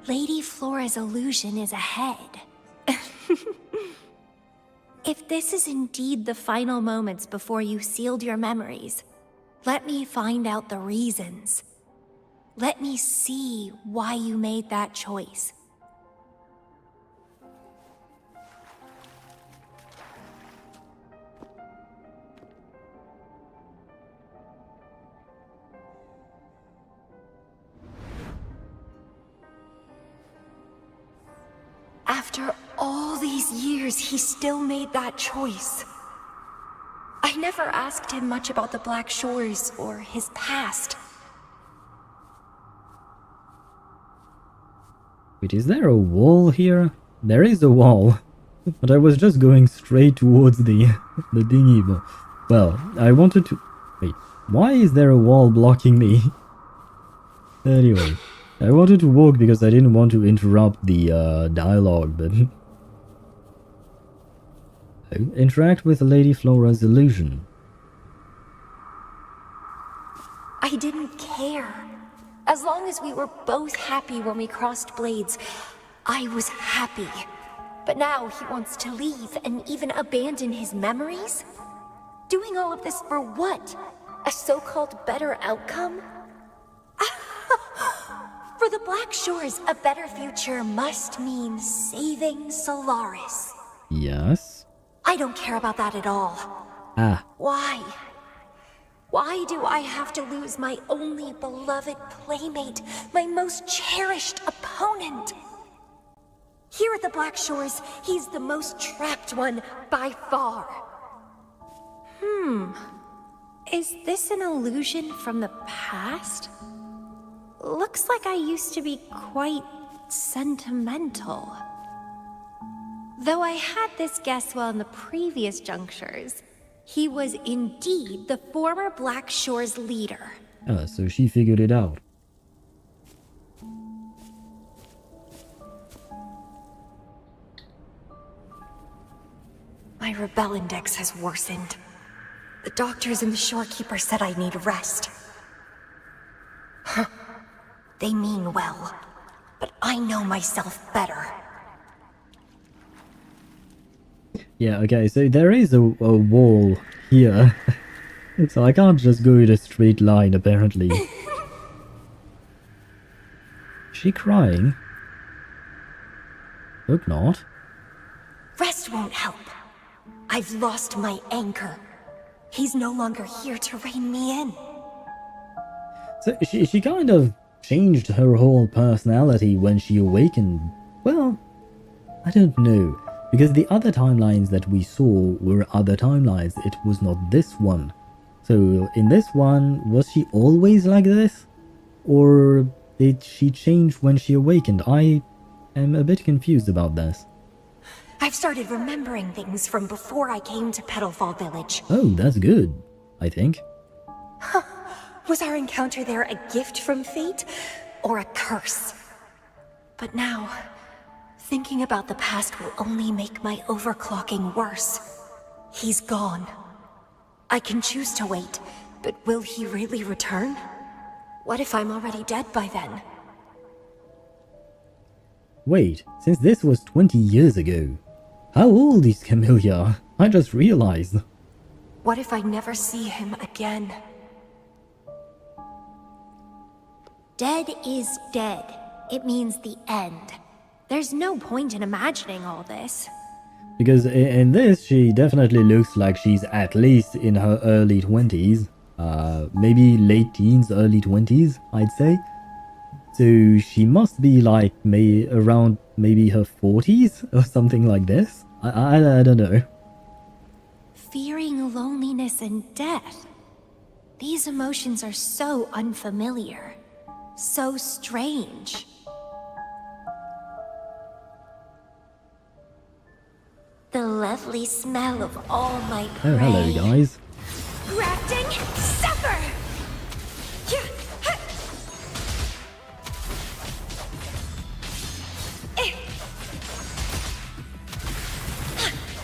Lady Flora's illusion is ahead. If this is indeed the final moments before you sealed your memories, let me find out the reasons. Let me see why you made that choice. After all these years, he still made that choice. I never asked him much about the Black Shores or his past. Wait, is there a wall here? There is a wall. But I was just going straight towards the dinghy. Well, I wanted to... Wait, why is there a wall blocking me? Anyway, I wanted to walk because I didn't want to interrupt the dialogue, but... Interact with Lady Flora's illusion. I didn't care. As long as we were both happy when we crossed blades, I was happy. But now he wants to leave and even abandon his memories? Doing all of this for what? A so-called better outcome? For the Black Shores, a better future must mean saving Solaris. Yes? I don't care about that at all. Ah. Why? Why do I have to lose my only beloved playmate, my most cherished opponent? Here at the Black Shores, he's the most trapped one by far. Is this an illusion from the past? Looks like I used to be quite sentimental. Though I had this guess well in the previous junctures, he was indeed the former Black Shore's leader. So she figured it out. My rebel index has worsened. The doctors and the shorekeeper said I need rest. Huh. They mean well, but I know myself better. Yeah, okay, so there is a wall here. So I can't just go in a straight line, apparently. Is she crying? Hope not. Rest won't help. I've lost my anchor. He's no longer here to rein me in. So she kind of changed her whole personality when she awakened. Well, I don't know. Because the other timelines that we saw were other timelines. It was not this one. So in this one, was she always like this? Or did she change when she awakened? I am a bit confused about this. I've started remembering things from before I came to Petalfall Village. Oh, that's good, I think. Huh. Was our encounter there a gift from fate, or a curse? But now, thinking about the past will only make my overclocking worse. He's gone. I can choose to wait, but will he really return? What if I'm already dead by then? Wait, since this was 20 years ago, how old is Camellya? I just realized. What if I never see him again? Dead is dead. It means the end. There's no point in imagining all this. Because in this, she definitely looks like she's at least in her early 20s. Maybe late teens, early 20s, I'd say. So she must be like around maybe her 40s or something like this. I don't know. Fearing loneliness and death. These emotions are so unfamiliar. So strange. The lovely smell of all my prey. Oh, hello, guys. Grafting, suffer!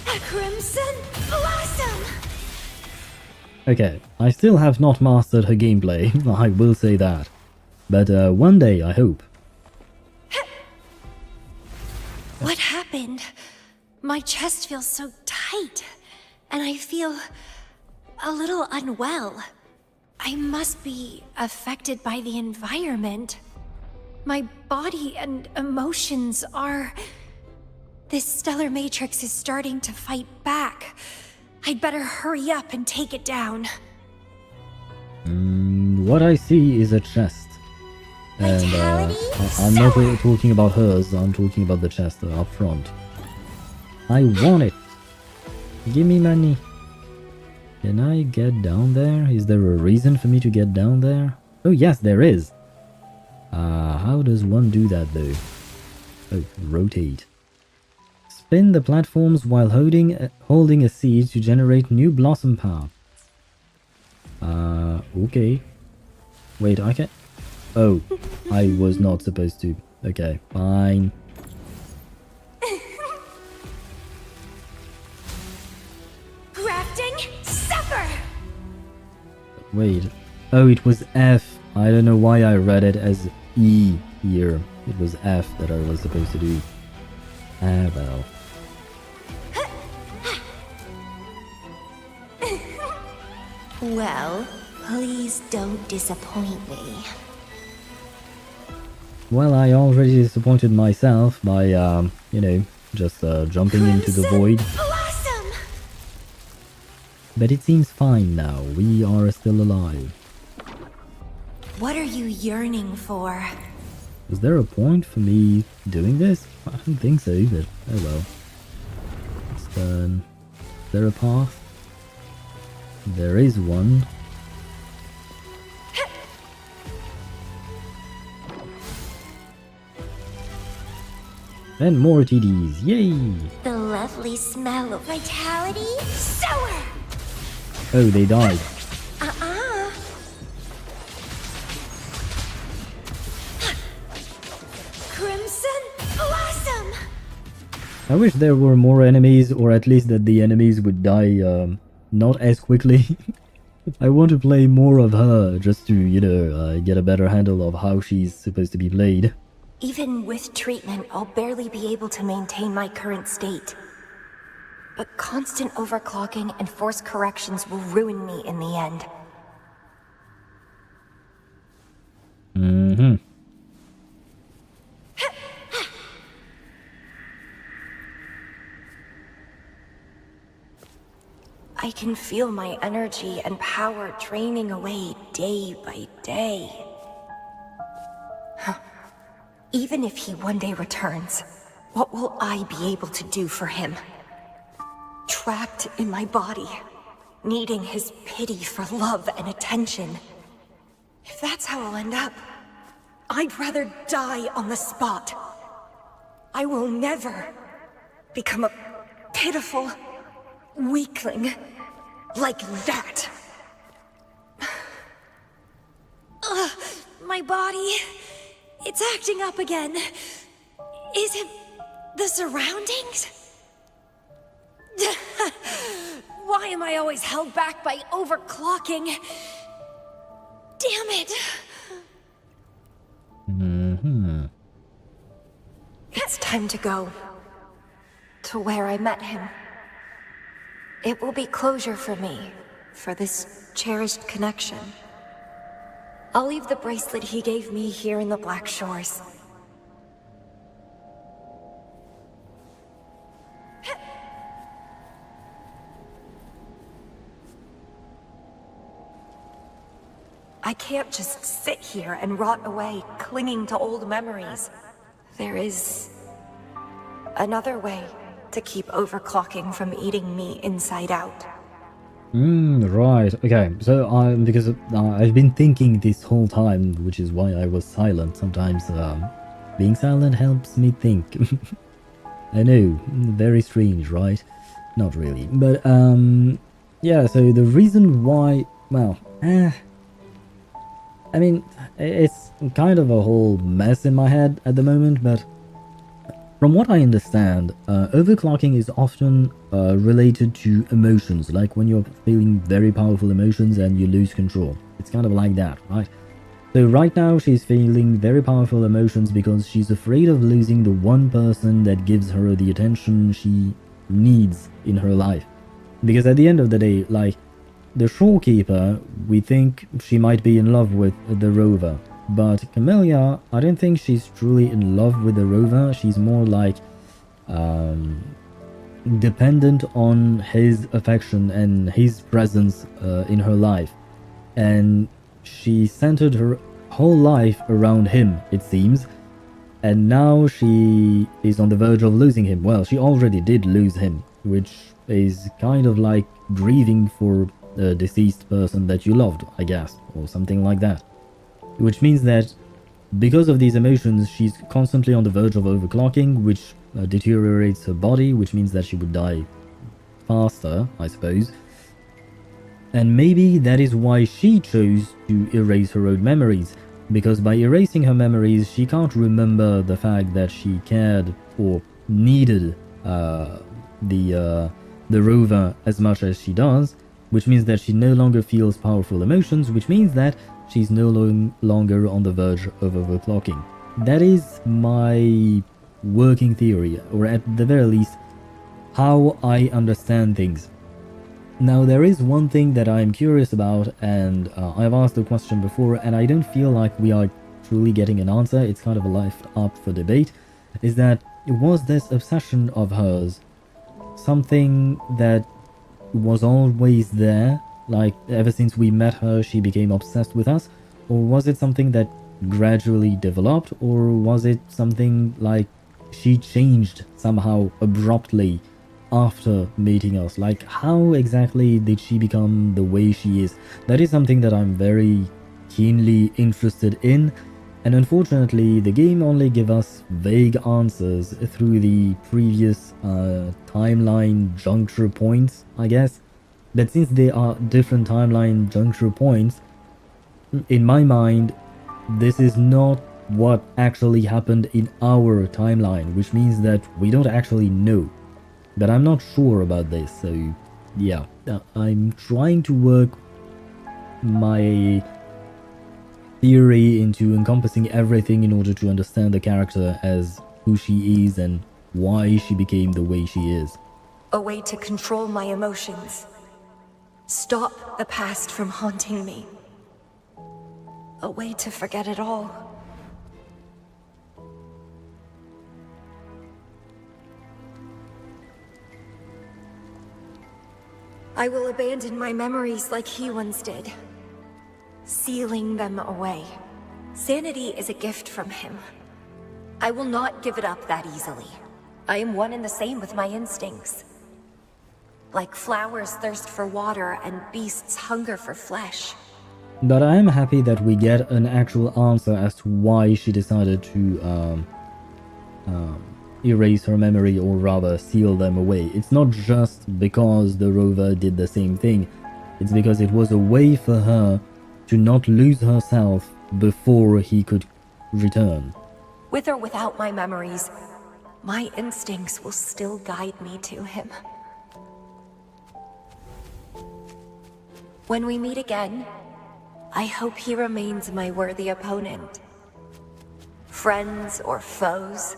A crimson blossom! Okay, I still have not mastered her gameplay, I will say that. But one day, I hope. What happened? My chest feels so tight, and I feel a little unwell. I must be affected by the environment. My body and emotions are... This stellar matrix is starting to fight back. I'd better hurry up and take it down. What I see is a chest. And I'm not talking about hers, I'm talking about the chest up front. I want it. Give me money. Can I get down there? Is there a reason for me to get down there? Oh yes, there is. How does one do that though? Oh, rotate. Spin the platforms while holding a seed to generate new blossom paths. Okay. Wait, I can... Oh, I was not supposed to. Okay, fine. Grafting, suffer! Wait. Oh, it was F. I don't know why I read it as E here. It was F that I was supposed to do. Ah, well. Well, please don't disappoint me. Well, I already disappointed myself by, you know, just jumping into the void. Blossom! But it seems fine now. We are still alive. What are you yearning for? Is there a point for me doing this? I don't think so, but oh well. Let's turn. Is there a path? There is one. And more TDs, yay! The lovely smell of vitality? Sour! Oh, they died. Crimson Blossom! I wish there were more enemies, or at least that the enemies would die not as quickly. I want to play more of her, just to, you know, get a better handle of how she's supposed to be played. Even with treatment, I'll barely be able to maintain my current state. But constant overclocking and forced corrections will ruin me in the end. Mm-hmm. I can feel my energy and power draining away day by day. Even if he one day returns, what will I be able to do for him? Trapped in my body, needing his pity for love and attention. If that's how I'll end up, I'd rather die on the spot. I will never become a pitiful weakling like that. Ugh, my body, it's acting up again. Is it the surroundings? Why am I always held back by overclocking? Damn it! Mm-hmm. It's time to go. To where I met him. It will be closure for me, for this cherished connection. I'll leave the bracelet he gave me here in the Black Shores. I can't just sit here and rot away, clinging to old memories. There is another way to keep overclocking from eating me inside out. Right. Okay. So because I've been thinking this whole time, which is why I was silent. Sometimes being silent helps me think. I know, very strange, right? Not really, but yeah. So the reason why, well, I mean, it's kind of a whole mess in my head at the moment, but from what I understand, overclocking is often related to emotions, like when you're feeling very powerful emotions and you lose control. It's kind of like that, right? So right now she's feeling very powerful emotions because she's afraid of losing the one person that gives her the attention she needs in her life. Because at the end of the day, like, the Shorekeeper, we think she might be in love with the Rover. But Camellya, I don't think she's truly in love with the Rover. She's more like dependent on his affection and his presence in her life. And she centered her whole life around him, it seems. And now she is on the verge of losing him. Well, she already did lose him, which is kind of like grieving for a deceased person that you loved, I guess, or something like that. Which means that because of these emotions, she's constantly on the verge of overclocking, which deteriorates her body, which means that she would die faster, I suppose. And maybe that is why she chose to erase her own memories, because by erasing her memories, she can't remember the fact that she cared or needed the Rover as much as she does, which means that she no longer feels powerful emotions, which means that she's no longer on the verge of overclocking. That is my working theory, or at the very least, how I understand things. Now, there is one thing that I'm curious about, and I've asked the question before, and I don't feel like we are truly getting an answer. It's kind of left up for debate, is that was this obsession of hers something that was always there, like ever since we met her she became obsessed with us, or was it something that gradually developed, or was it something like she changed somehow abruptly after meeting us? Like, how exactly did she become the way she is? That is something that I'm very keenly interested in, And unfortunately, the game only gave us vague answers through the previous timeline juncture points, I guess. But since they are different timeline juncture points, in my mind, this is not what actually happened in our timeline, which means that we don't actually know. But I'm not sure about this, so yeah. I'm trying to work my theory into encompassing everything in order to understand the character as who she is and why she became the way she is. A way to control my emotions. Stop the past from haunting me. A way to forget it all. I will abandon my memories like he once did, sealing them away. Sanity is a gift from him. I will not give it up that easily. I am one and the same with my instincts. Like flowers thirst for water and beasts hunger for flesh. But I am happy that we get an actual answer as to why she decided to erase her memory, or rather seal them away. It's not just because the rover did the same thing. It's because it was a way for her to not lose herself before he could return. With or without my memories, my instincts will still guide me to him. When we meet again, I hope he remains my worthy opponent. Friends or foes,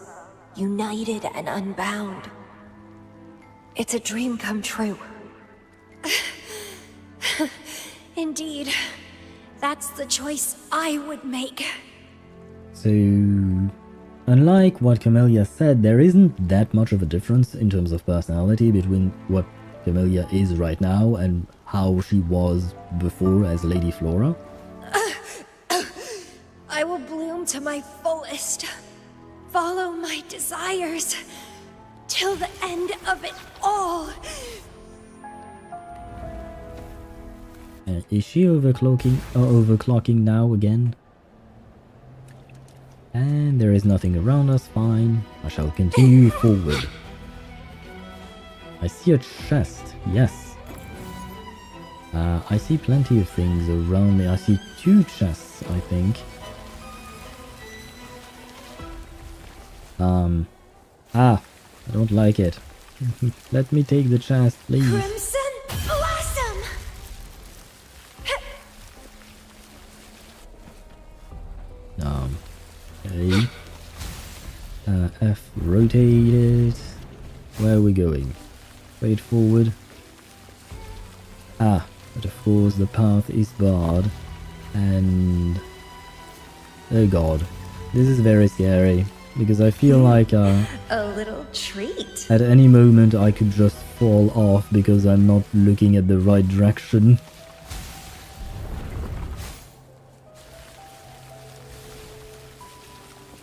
united and unbound. It's a dream come true. Indeed, that's the choice I would make. So, unlike what Camellya said, there isn't that much of a difference in terms of personality between what Camellya is right now and how she was before as Lady Flora. I will bloom to my fullest. Follow my desires till the end of it all. Is she overclocking now again? And there is nothing around us, fine. I shall continue forward. I see a chest, yes. I see plenty of things around me. I see 2 chests, I think. I don't like it. Let me take the chest, please. Crimson Blossom! Okay. F rotated. Where are we going? Straight forward. But of course the path is barred. And... oh god. This is very scary. Because I feel like A little treat. at any moment I could just fall off because I'm not looking at the right direction.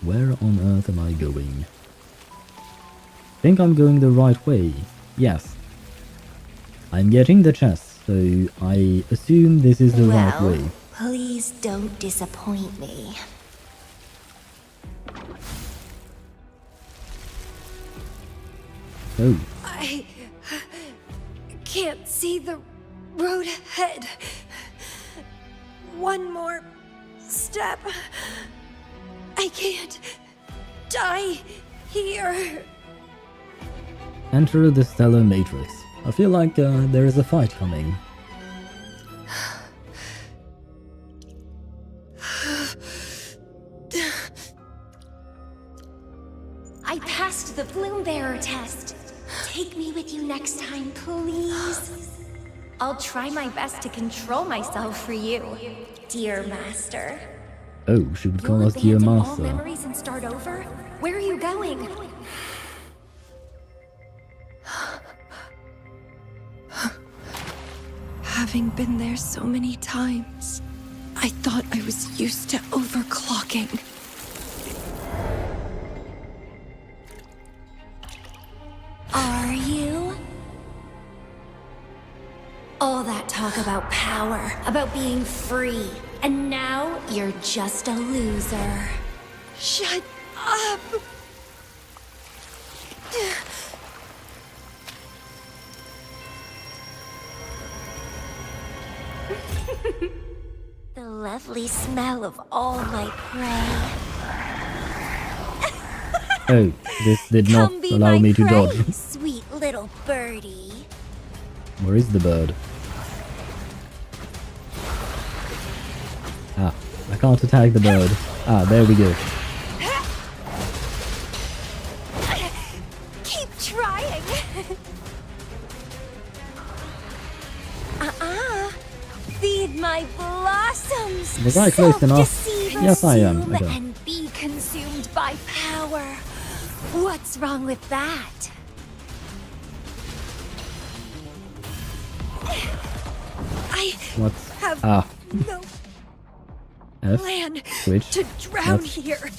Where on earth am I going? I think I'm going the right way. Yes. I'm getting the chest, so I assume this is the right way. Please don't disappoint me. Oh. I can't see the road ahead. One more step. I can't die here. Enter the Stellar Matrix. I feel like there is a fight coming. I passed the Bloom Bearer test. Take me with you next time, please. I'll try my best to control myself for you, dear master. Oh, she would call us Dear Abandon all Master. memories and start over? Where are you going? Having been there so many times, I thought I was used to overclocking. Are you? All that talk about power, about being free, And now you're just a loser. Shut up! The lovely smell of all my prey. Oh, this did not Come be allow my me to prey, dodge. sweet little birdie. Where is the bird? Ah, I can't attack the bird. Ah, there we go. Keep trying. Feed my blossoms. Was I close enough? Self-deceive, Yes, I am. consume, Okay. and be consumed by power. What's wrong with that? I What's... have Ah, no F, plan switch. to drown That's- here.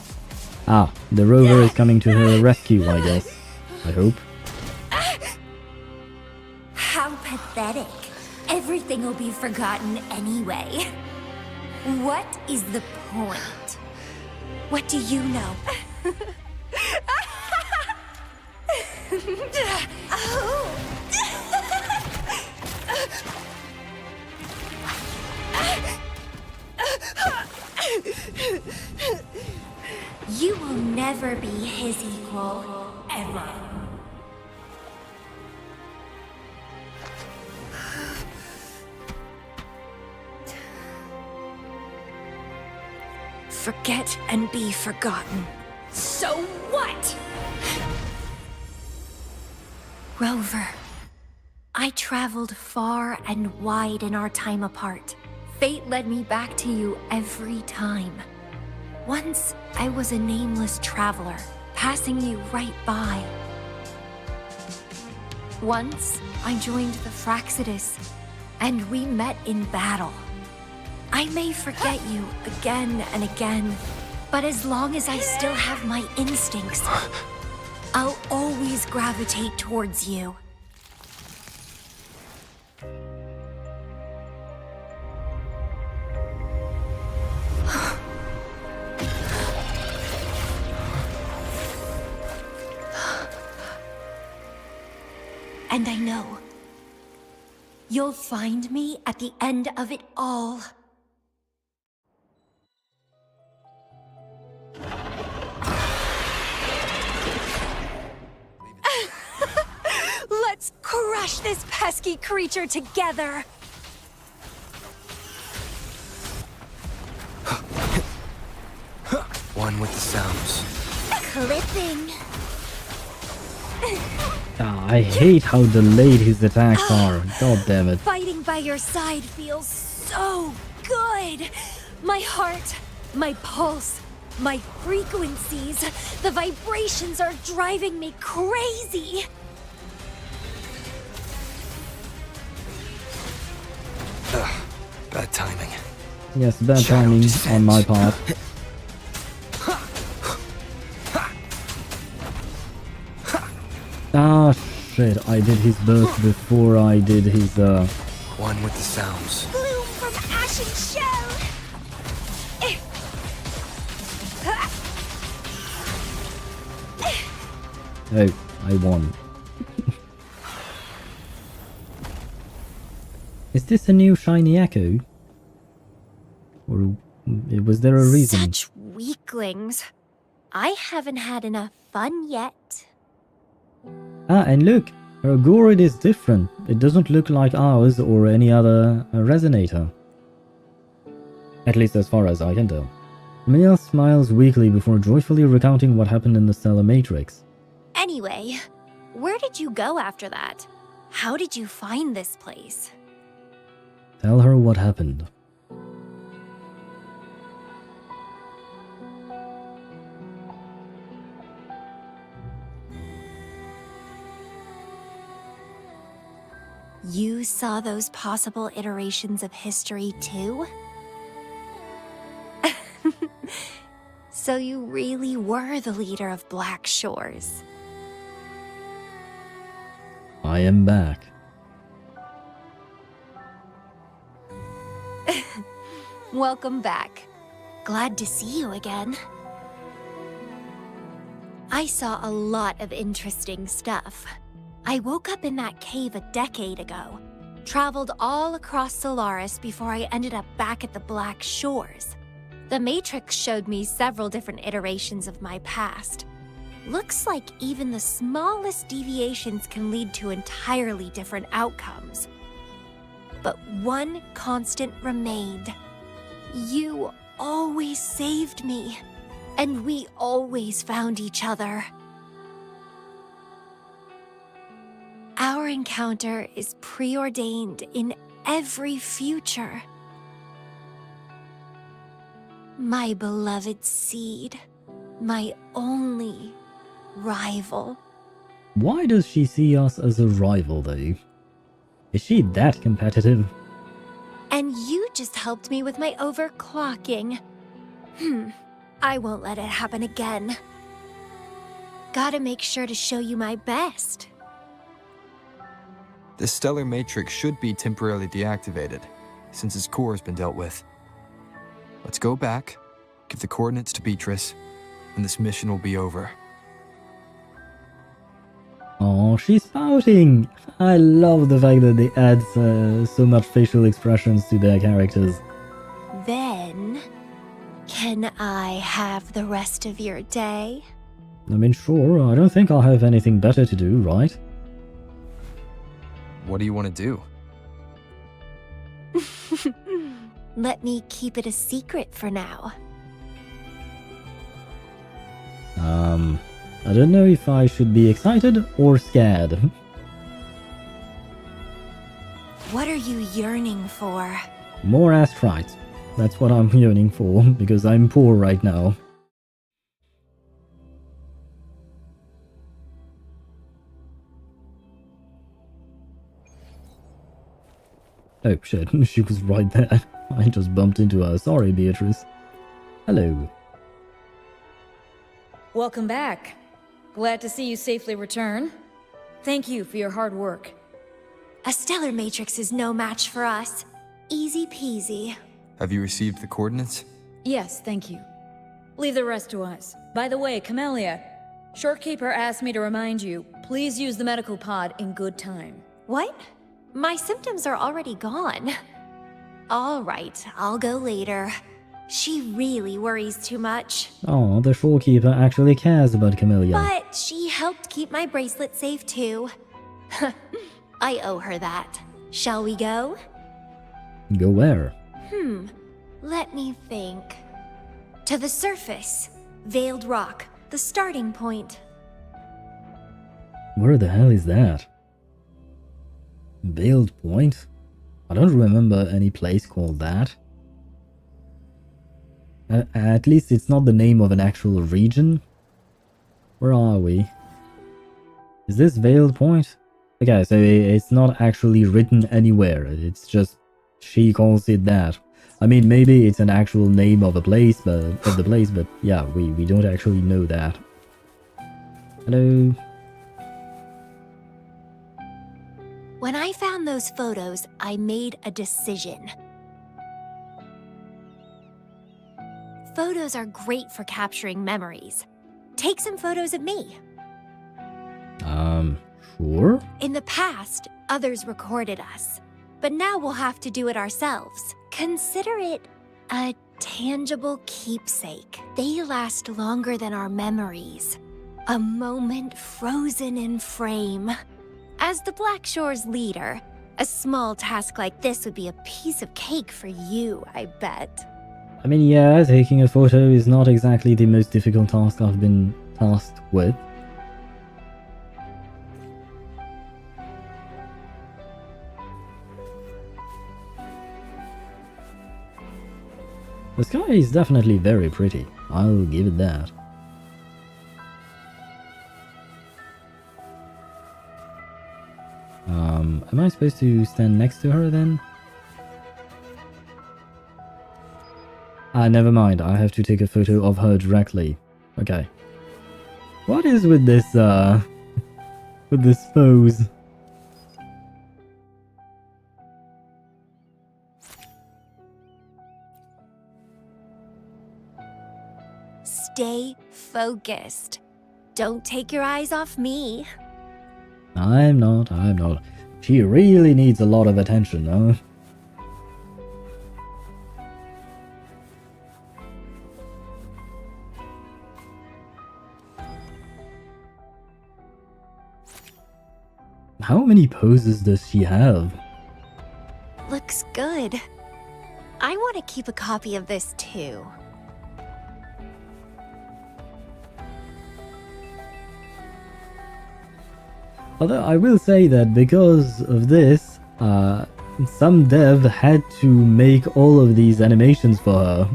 Ah, the rover is coming to her rescue, I guess. I hope. How pathetic. Everything will be forgotten anyway. What is the point? What do you know? You will never be his equal, ever. Forget and be forgotten. So what? Rover, I traveled far and wide in our time apart. Fate led me back to you every time. Once, I was a nameless traveler, passing you right by. Once, I joined the Fraxidus, and we met in battle. I may forget you again and again, but as long as I still have my instincts, I'll always gravitate towards you. And I know you'll find me at the end of it all. Let's crush this pesky creature together! One with the sounds. Clipping. Ah, I hate how delayed his attacks are. God damn it. Fighting by your side feels so good! My heart, my pulse, my frequencies, the vibrations are driving me crazy! Ugh, bad timing. Yes, bad timing on my part. Ah, shit, I did his burst before I did his, One with the sounds. Bloom from ashen shell! Oh, I won. Is this a new shiny echo? Or was there a reason? Such weaklings. I haven't had enough fun yet. Ah, and look! Her Gorid is different. It doesn't look like ours or any other resonator. At least as far as I can tell. Mia smiles weakly before joyfully recounting what happened in the Stellar Matrix. Anyway, where did you go after that? How did you find this place? Tell her what happened. You saw those possible iterations of history too? So you really were the leader of Black Shores. I am back. Welcome back. Glad to see you again. I saw a lot of interesting stuff. I woke up in that cave a decade ago, traveled all across Solaris before I ended up back at the Black Shores. The Matrix showed me several different iterations of my past. Looks like even the smallest deviations can lead to entirely different outcomes. But one constant remained. You always saved me, and we always found each other. Our encounter is preordained in every future. My beloved seed, my only rival. Why does she see us as a rival, though? Is she that competitive? And you just helped me with my overclocking. I won't let it happen again. Gotta make sure to show you my best. The stellar matrix should be temporarily deactivated, since its core has been dealt with. Let's go back, give the coordinates to Beatrice, and this mission will be over. Oh, she's pouting! I love the fact that they add so much facial expressions to their characters. Then, can I have the rest of your day? I mean, sure, I don't think I'll have anything better to do, right? What do you want to do? Let me keep it a secret for now. I don't know if I should be excited or scared. What are you yearning for? More astrites. That's what I'm yearning for, because I'm poor right now. Oh shit, she was right there. I just bumped into her. Sorry, Beatrice. Hello. Welcome back. Glad to see you safely return. Thank you for your hard work. A stellar matrix is no match for us. Easy peasy. Have you received the coordinates? Yes, thank you. Leave the rest to us. By the way, Camellya, Shorekeeper asked me to remind you, please use the medical pod in good time. What? My symptoms are already gone. All right, I'll go later. She really worries too much. Oh, the Shorekeeper actually cares about Camellya. But she helped keep my bracelet safe too. I owe her that. Shall we go? Go where? Let me think. To the surface. Veiled Rock, the starting point. Where the hell is that? Veiled Point? I don't remember any place called that. At least it's not the name of an actual region. Where are we? Is this Veiled Point? Okay, so it's not actually written anywhere. It's just she calls it that. I mean, maybe it's an actual name of a place, but yeah, we don't actually know that. Hello. When I found those photos, I made a decision. Photos are great for capturing memories. Take some photos of me. Sure? In the past, others recorded us. But now we'll have to do it ourselves. Consider it a tangible keepsake. They last longer than our memories. A moment frozen in frame. As the Black Shore's leader, a small task like this would be a piece of cake for you, I bet. I mean, yeah, taking a photo is not exactly the most difficult task I've been tasked with. The sky is definitely very pretty, I'll give it that. Am I supposed to stand next to her then? Ah, never mind, I have to take a photo of her directly. Okay. What is with this, with this pose? stay focused. Don't take your eyes off me. I'm not. She really needs a lot of attention, huh? How many poses does she have? Looks good. I want to keep a copy of this too. Although I will say that because of this, some dev had to make all of these animations for her.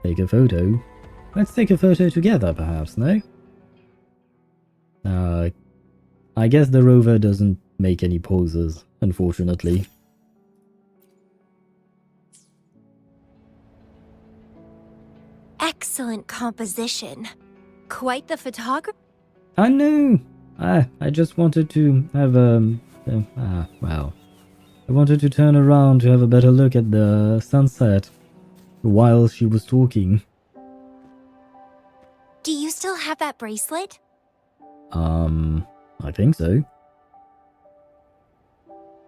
Take a photo. Let's take a photo together, perhaps, no? I guess the rover doesn't make any poses, unfortunately. Excellent composition. Quite the photographer. I know! I just wanted to have well. I wanted to turn around to have a better look at the sunset while she was talking. Do you still have that bracelet? I think so.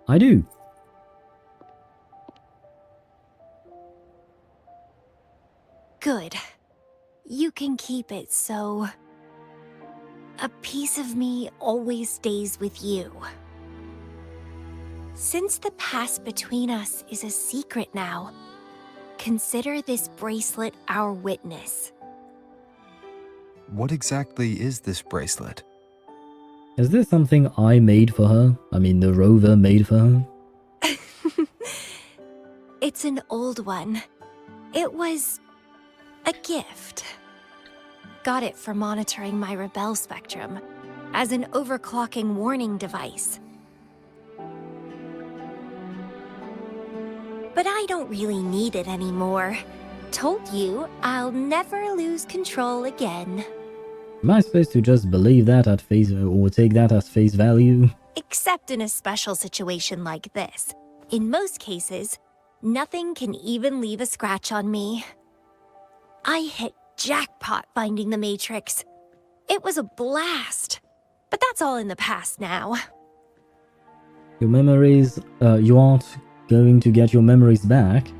I do. Good. You can keep it, so... a piece of me always stays with you. Since the past between us is a secret now, consider this bracelet our witness. What exactly is this bracelet? Is this something I made for her? I mean, the rover made for her? It's an old one. It was a gift. Got it for monitoring my rebel spectrum as an overclocking warning device. But I don't really need it anymore. Told you, I'll never lose control again. Am I supposed to just believe that at face, or take that as face value? Except in a special situation like this. In most cases, nothing can even leave a scratch on me. I hit jackpot finding the Matrix. It was a blast. But that's all in the past now. Your memories, you aren't going to get your memories back?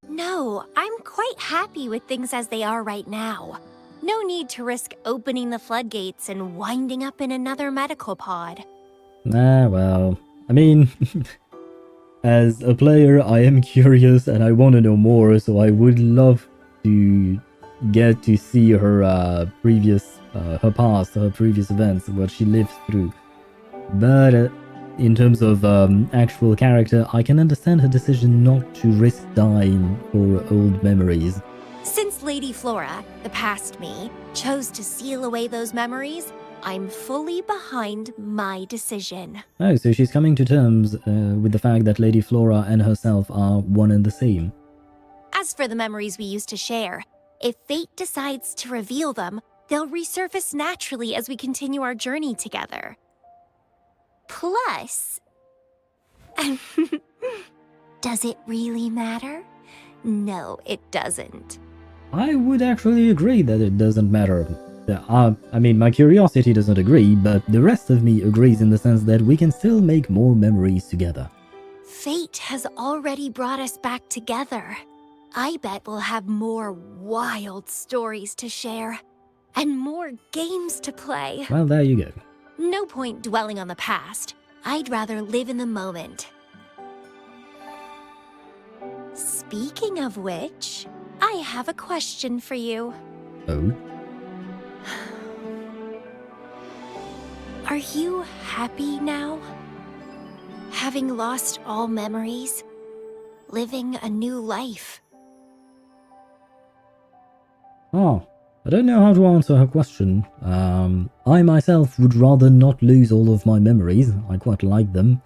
No, I'm quite happy with things as they are right now. No need to risk opening the floodgates and winding up in another medical pod. Well, I mean, as a player, I am curious and I want to know more, so I would love to get to see her previous, her past, her previous events, what she lived through. But in terms of actual character, I can understand her decision not to risk dying for old memories. Since Lady Flora, the past me, chose to seal away those memories, I'm fully behind my decision. Oh, so she's coming to terms with the fact that Lady Flora and herself are one and the same. As for the memories we used to share, if fate decides to reveal them, they'll resurface naturally as we continue our journey together. Plus... does it really matter? No, it doesn't. I would actually agree that it doesn't matter. I mean, my curiosity doesn't agree, but the rest of me agrees in the sense that we can still make more memories together. Fate has already brought us back together. I bet we'll have more wild stories to share. And more games to play. Well, there you go. No point dwelling on the past. I'd rather live in the moment. Speaking of which, I have a question for you. Oh? Are you happy now? Having lost all memories? Living a new life? Oh, I don't know how to answer her question. I myself would rather not lose all of my memories. I quite like them.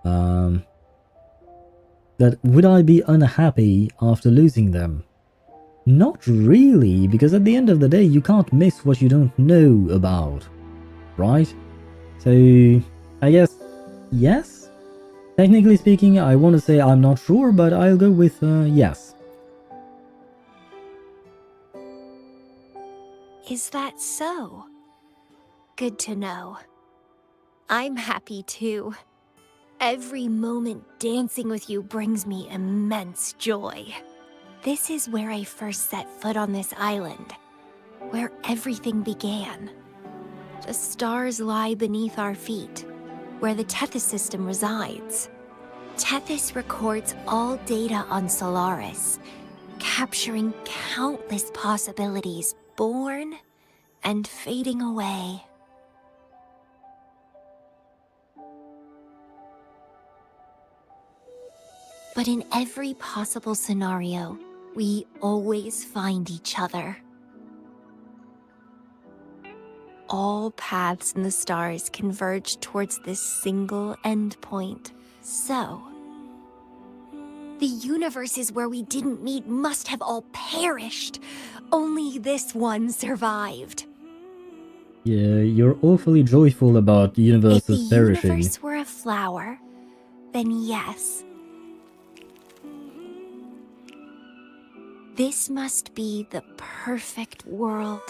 That would I be unhappy after losing them? Not really, because at the end of the day, you can't miss what you don't know about, right? So, I guess, yes? Technically speaking, I want to say I'm not sure, but I'll go with yes. Is that so? Good to know. I'm happy too. Every moment dancing with you brings me immense joy. This is where I first set foot on this island, where everything began. The stars lie beneath our feet, where the Tethys system resides. Tethys records all data on Solaris, capturing countless possibilities born and fading away. But in every possible scenario, we always find each other. All paths in the stars converge towards this single endpoint. So, the universes where we didn't meet must have all perished. Only this one survived. Yeah, you're awfully joyful about universes If the perishing. universe were a flower, then yes. This must be the perfect world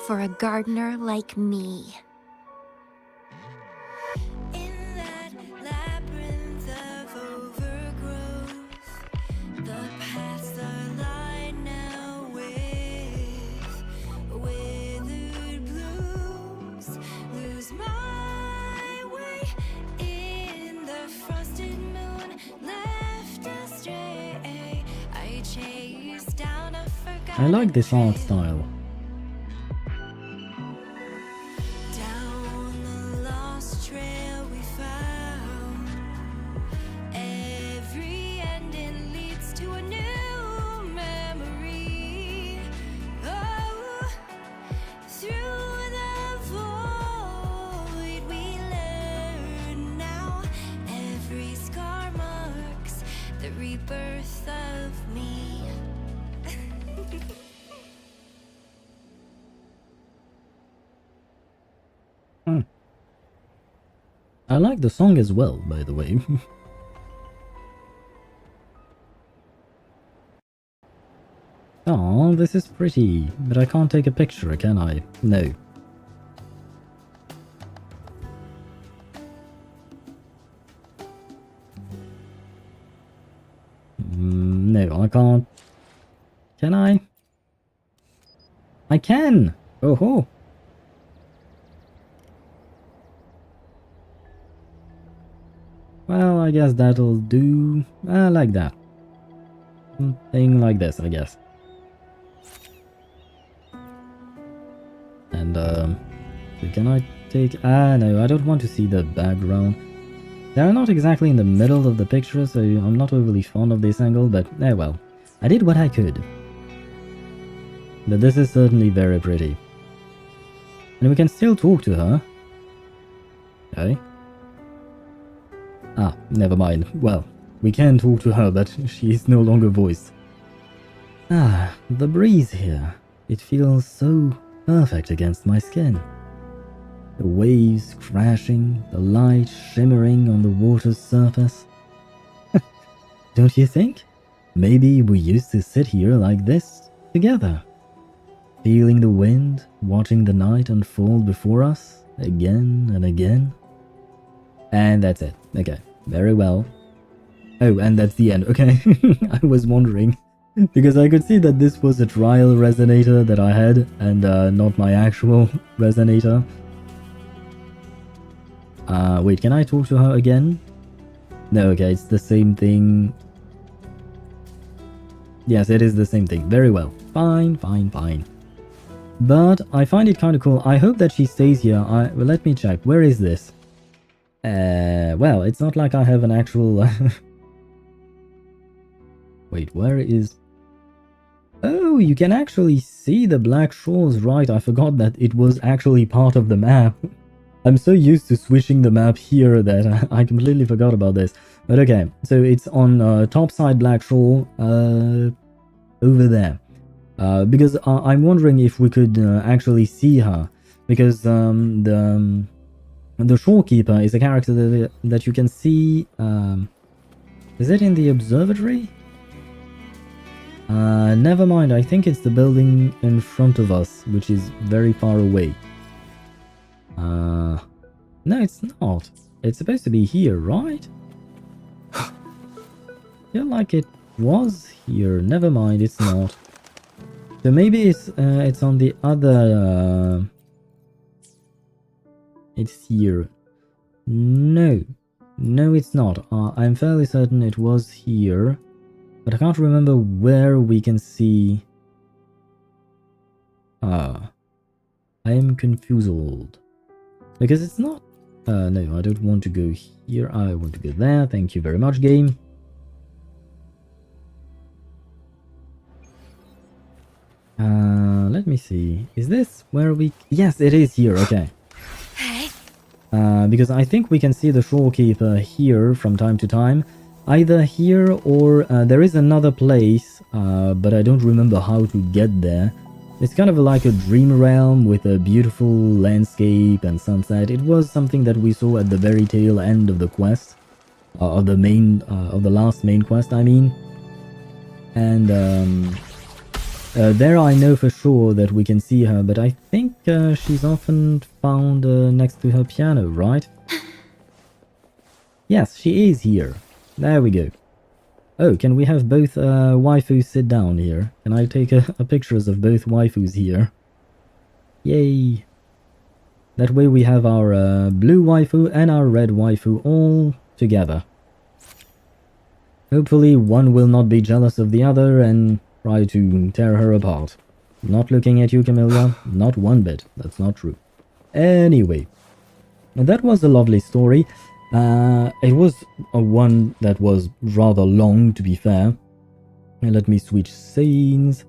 for a gardener like me. In that labyrinth of overgrowth, the paths are lined now with withered blooms. Lose my way in the frosted moon, left astray. I chase down a forgotten I like this art style. down the lost trail we found. Every ending leads to a new memory. Oh, through the void we learn now. Every scar marks the rebirth of me. I like the song as well, by the way. Oh, this is pretty, but I can't take a picture, can I? No. No, I can't. Can I? I can! Oh ho! Well, I guess that'll do. Like that. Something like this, I guess. And, so can I take... no, I don't want to see the background. They're not exactly in the middle of the picture, so I'm not overly fond of this angle, but, well. I did what I could. But this is certainly very pretty. And we can still talk to her. Okay. Ah, never mind. Well, we can talk to her, but she is no longer voiced. Ah, the breeze here. It feels so perfect against my skin. The waves crashing, the light shimmering on the water's surface. Don't you think? Maybe we used to sit here like this, together. Feeling the wind, watching the night unfold before us, again and again. And that's it. Okay, very well. Oh, and that's the end. Okay, I was wondering. Because I could see that this was a trial resonator that I had, and not my actual resonator. Wait, can I talk to her again? No, okay, it's the same thing. Yes, it is the same thing. Very well. Fine, fine, fine. But I find it kind of cool. I hope that she stays here. Well, let me check. Where is this? Well, it's not like I have an actual... Wait, where is... Oh, you can actually see the Black Shores, right? I forgot that it was actually part of the map. I'm so used to switching the map here that I completely forgot about this. But okay, so it's on topside Black Shore, over there. Because I'm wondering if we could actually see her. Because the shorekeeper is a character that you can see... is it in the observatory? Never mind, I think it's the building in front of us, which is very far away. No, it's not. It's supposed to be here, right? Feel like it was here. Never mind, it's not. So maybe it's on the other... it's here. No. No, it's not. I'm fairly certain it was here. But I can't remember where we can see... I am confused. Because it's not... no, I don't want to go here. I want to go there. Thank you very much, game. Let me see. Is this where we... Yes, it is here. Okay. Because I think we can see the shorekeeper here from time to time. Either here or there is another place, but I don't remember how to get there. It's kind of like a dream realm with a beautiful landscape and sunset. It was something that we saw at the very tail end of the quest, of the last main quest, I mean. And there I know for sure that we can see her, but I think she's often found next to her piano, right? Yes, she is here. There we go. Oh, can we have both waifus sit down here? Can I take pictures of both waifus here? Yay! That way we have our blue waifu and our red waifu all together. Hopefully one will not be jealous of the other and try to tear her apart. Not looking at you, Camellya. Not one bit. That's not true. Anyway, that was a lovely story. It was one that was rather long, to be fair. Let me switch scenes.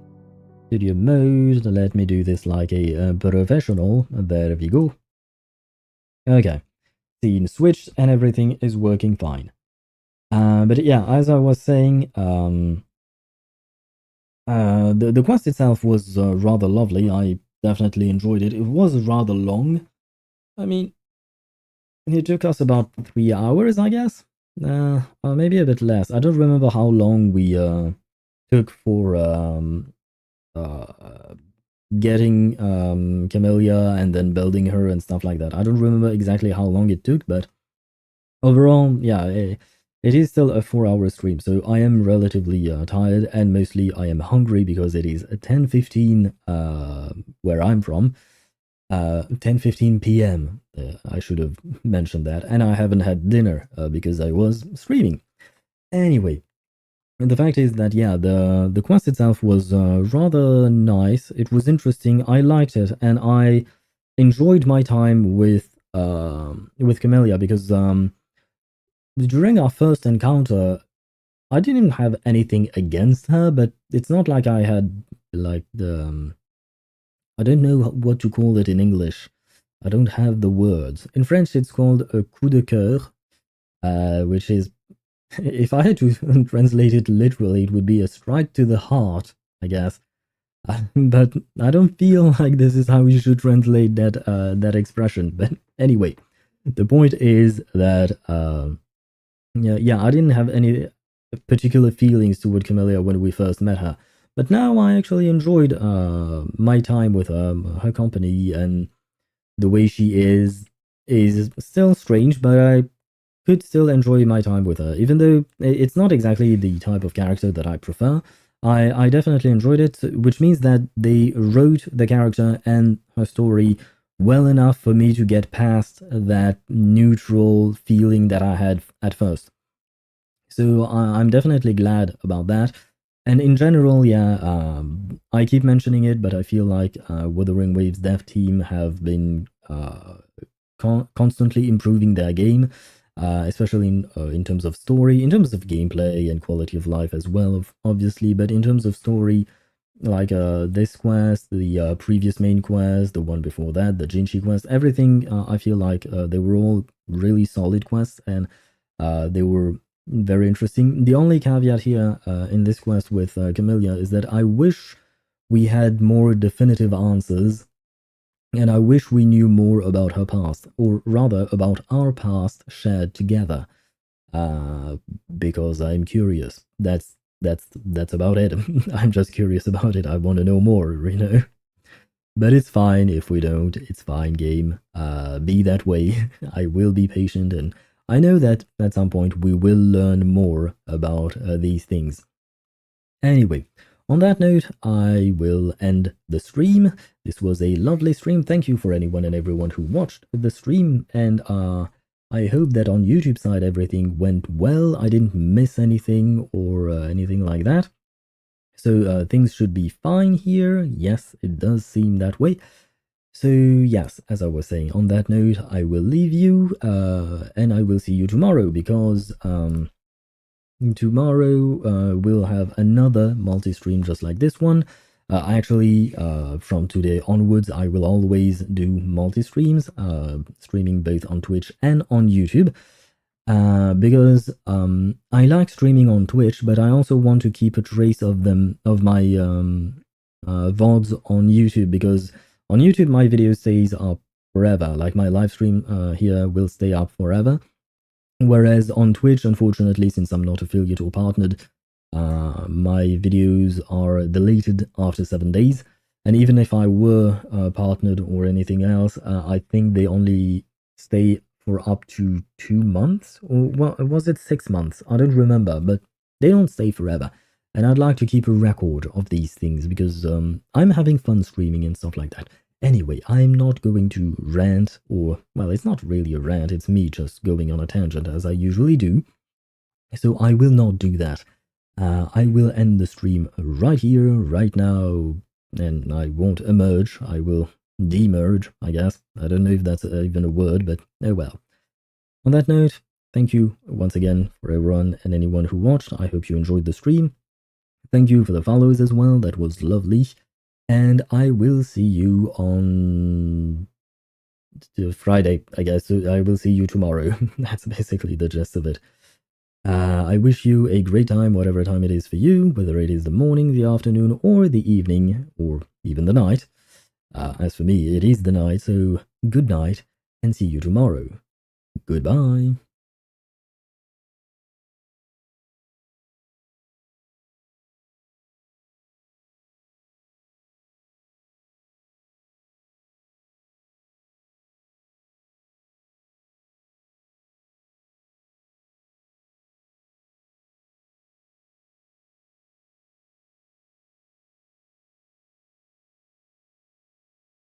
Studio mode. Let me do this like a professional. There we go. Okay. Scene switched and everything is working fine. But yeah, as I was saying, the quest itself was rather lovely. I definitely enjoyed it. It was rather long. I mean, it took us about 3 hours, I guess. Maybe a bit less. I don't remember how long we took for getting Camellya and then building her and stuff like that. I don't remember exactly how long it took, but overall, yeah, it is still a 4-hour stream, so I am relatively tired, and mostly I am hungry because it is 10:15 where I'm from. 10:15 p.m. I should have mentioned that, and I haven't had dinner because I was streaming. Anyway, the fact is that yeah, the quest itself was rather nice. It was interesting. I liked it, and I enjoyed my time with Camellya because during our first encounter, I didn't have anything against her, but it's not like I had like the I don't know what to call it in English. I don't have the words. In French, it's called a coup de cœur, which is, if I had to translate it literally, it would be a strike to the heart, I guess. But I don't feel like this is how you should translate that expression. But anyway, the point is that yeah, I didn't have any particular feelings toward Camellya when we first met her. But now I actually enjoyed my time with her company, and the way she is still strange, but I could still enjoy my time with her. Even though it's not exactly the type of character that I prefer, I definitely enjoyed it, which means that they wrote the character and her story well enough for me to get past that neutral feeling that I had at first. So I'm definitely glad about that. And in general, yeah, I keep mentioning it, but I feel like Wuthering Waves dev team have been constantly improving their game, especially in terms of story, in terms of gameplay and quality of life as well, obviously. But in terms of story, like this quest, the previous main quest, the one before that, the Jinchi quest, everything, I feel like they were all really solid quests, and they were very interesting. The only caveat here in this quest with Camellya is that I wish we had more definitive answers, and I wish we knew more about her past, or rather about our past shared together, because I'm curious. That's that's about it. I'm just curious about it. I want to know more, you know. But it's fine if we don't. It's fine, game. Be that way. I will be patient, and I know that at some point we will learn more about these things. Anyway, on that note, I will end the stream. This was a lovely stream. Thank you for anyone and everyone who watched the stream, and I hope that on YouTube side everything went well. I didn't miss anything or anything like that. So things should be fine here. Yes, it does seem that way. So yes, as I was saying, on that note, I will leave you and I will see you tomorrow, because tomorrow we'll have another multi-stream just like this one. Actually, from today onwards, I will always do multi-streams, streaming both on Twitch and on YouTube. Because I like streaming on Twitch, but I also want to keep a trace of my VODs on YouTube, because on YouTube my video stays up forever. Like my live stream here will stay up forever, whereas on Twitch, unfortunately, since I'm not affiliate or partnered, my videos are deleted after 7 days. And even if I were partnered or anything else, I think they only stay for up to 2 months, or well, was it 6 months? I don't remember, but they don't stay forever. And I'd like to keep a record of these things, because I'm having fun streaming and stuff like that. Anyway, I'm not going to rant, or, well, it's not really a rant, it's me just going on a tangent as I usually do. So I will not do that. I will end the stream right here, right now, and I won't emerge. I will demerge, I guess. I don't know if that's even a word, but oh well. On that note, thank you once again for everyone and anyone who watched. I hope you enjoyed the stream. Thank you for the follows as well. That was lovely. And I will see you on Friday, I guess. So I will see you tomorrow. That's basically the gist of it. I wish you a great time, whatever time it is for you, whether it is the morning, the afternoon, or the evening, or even the night. As for me, it is the night, so good night, and see you tomorrow. Goodbye.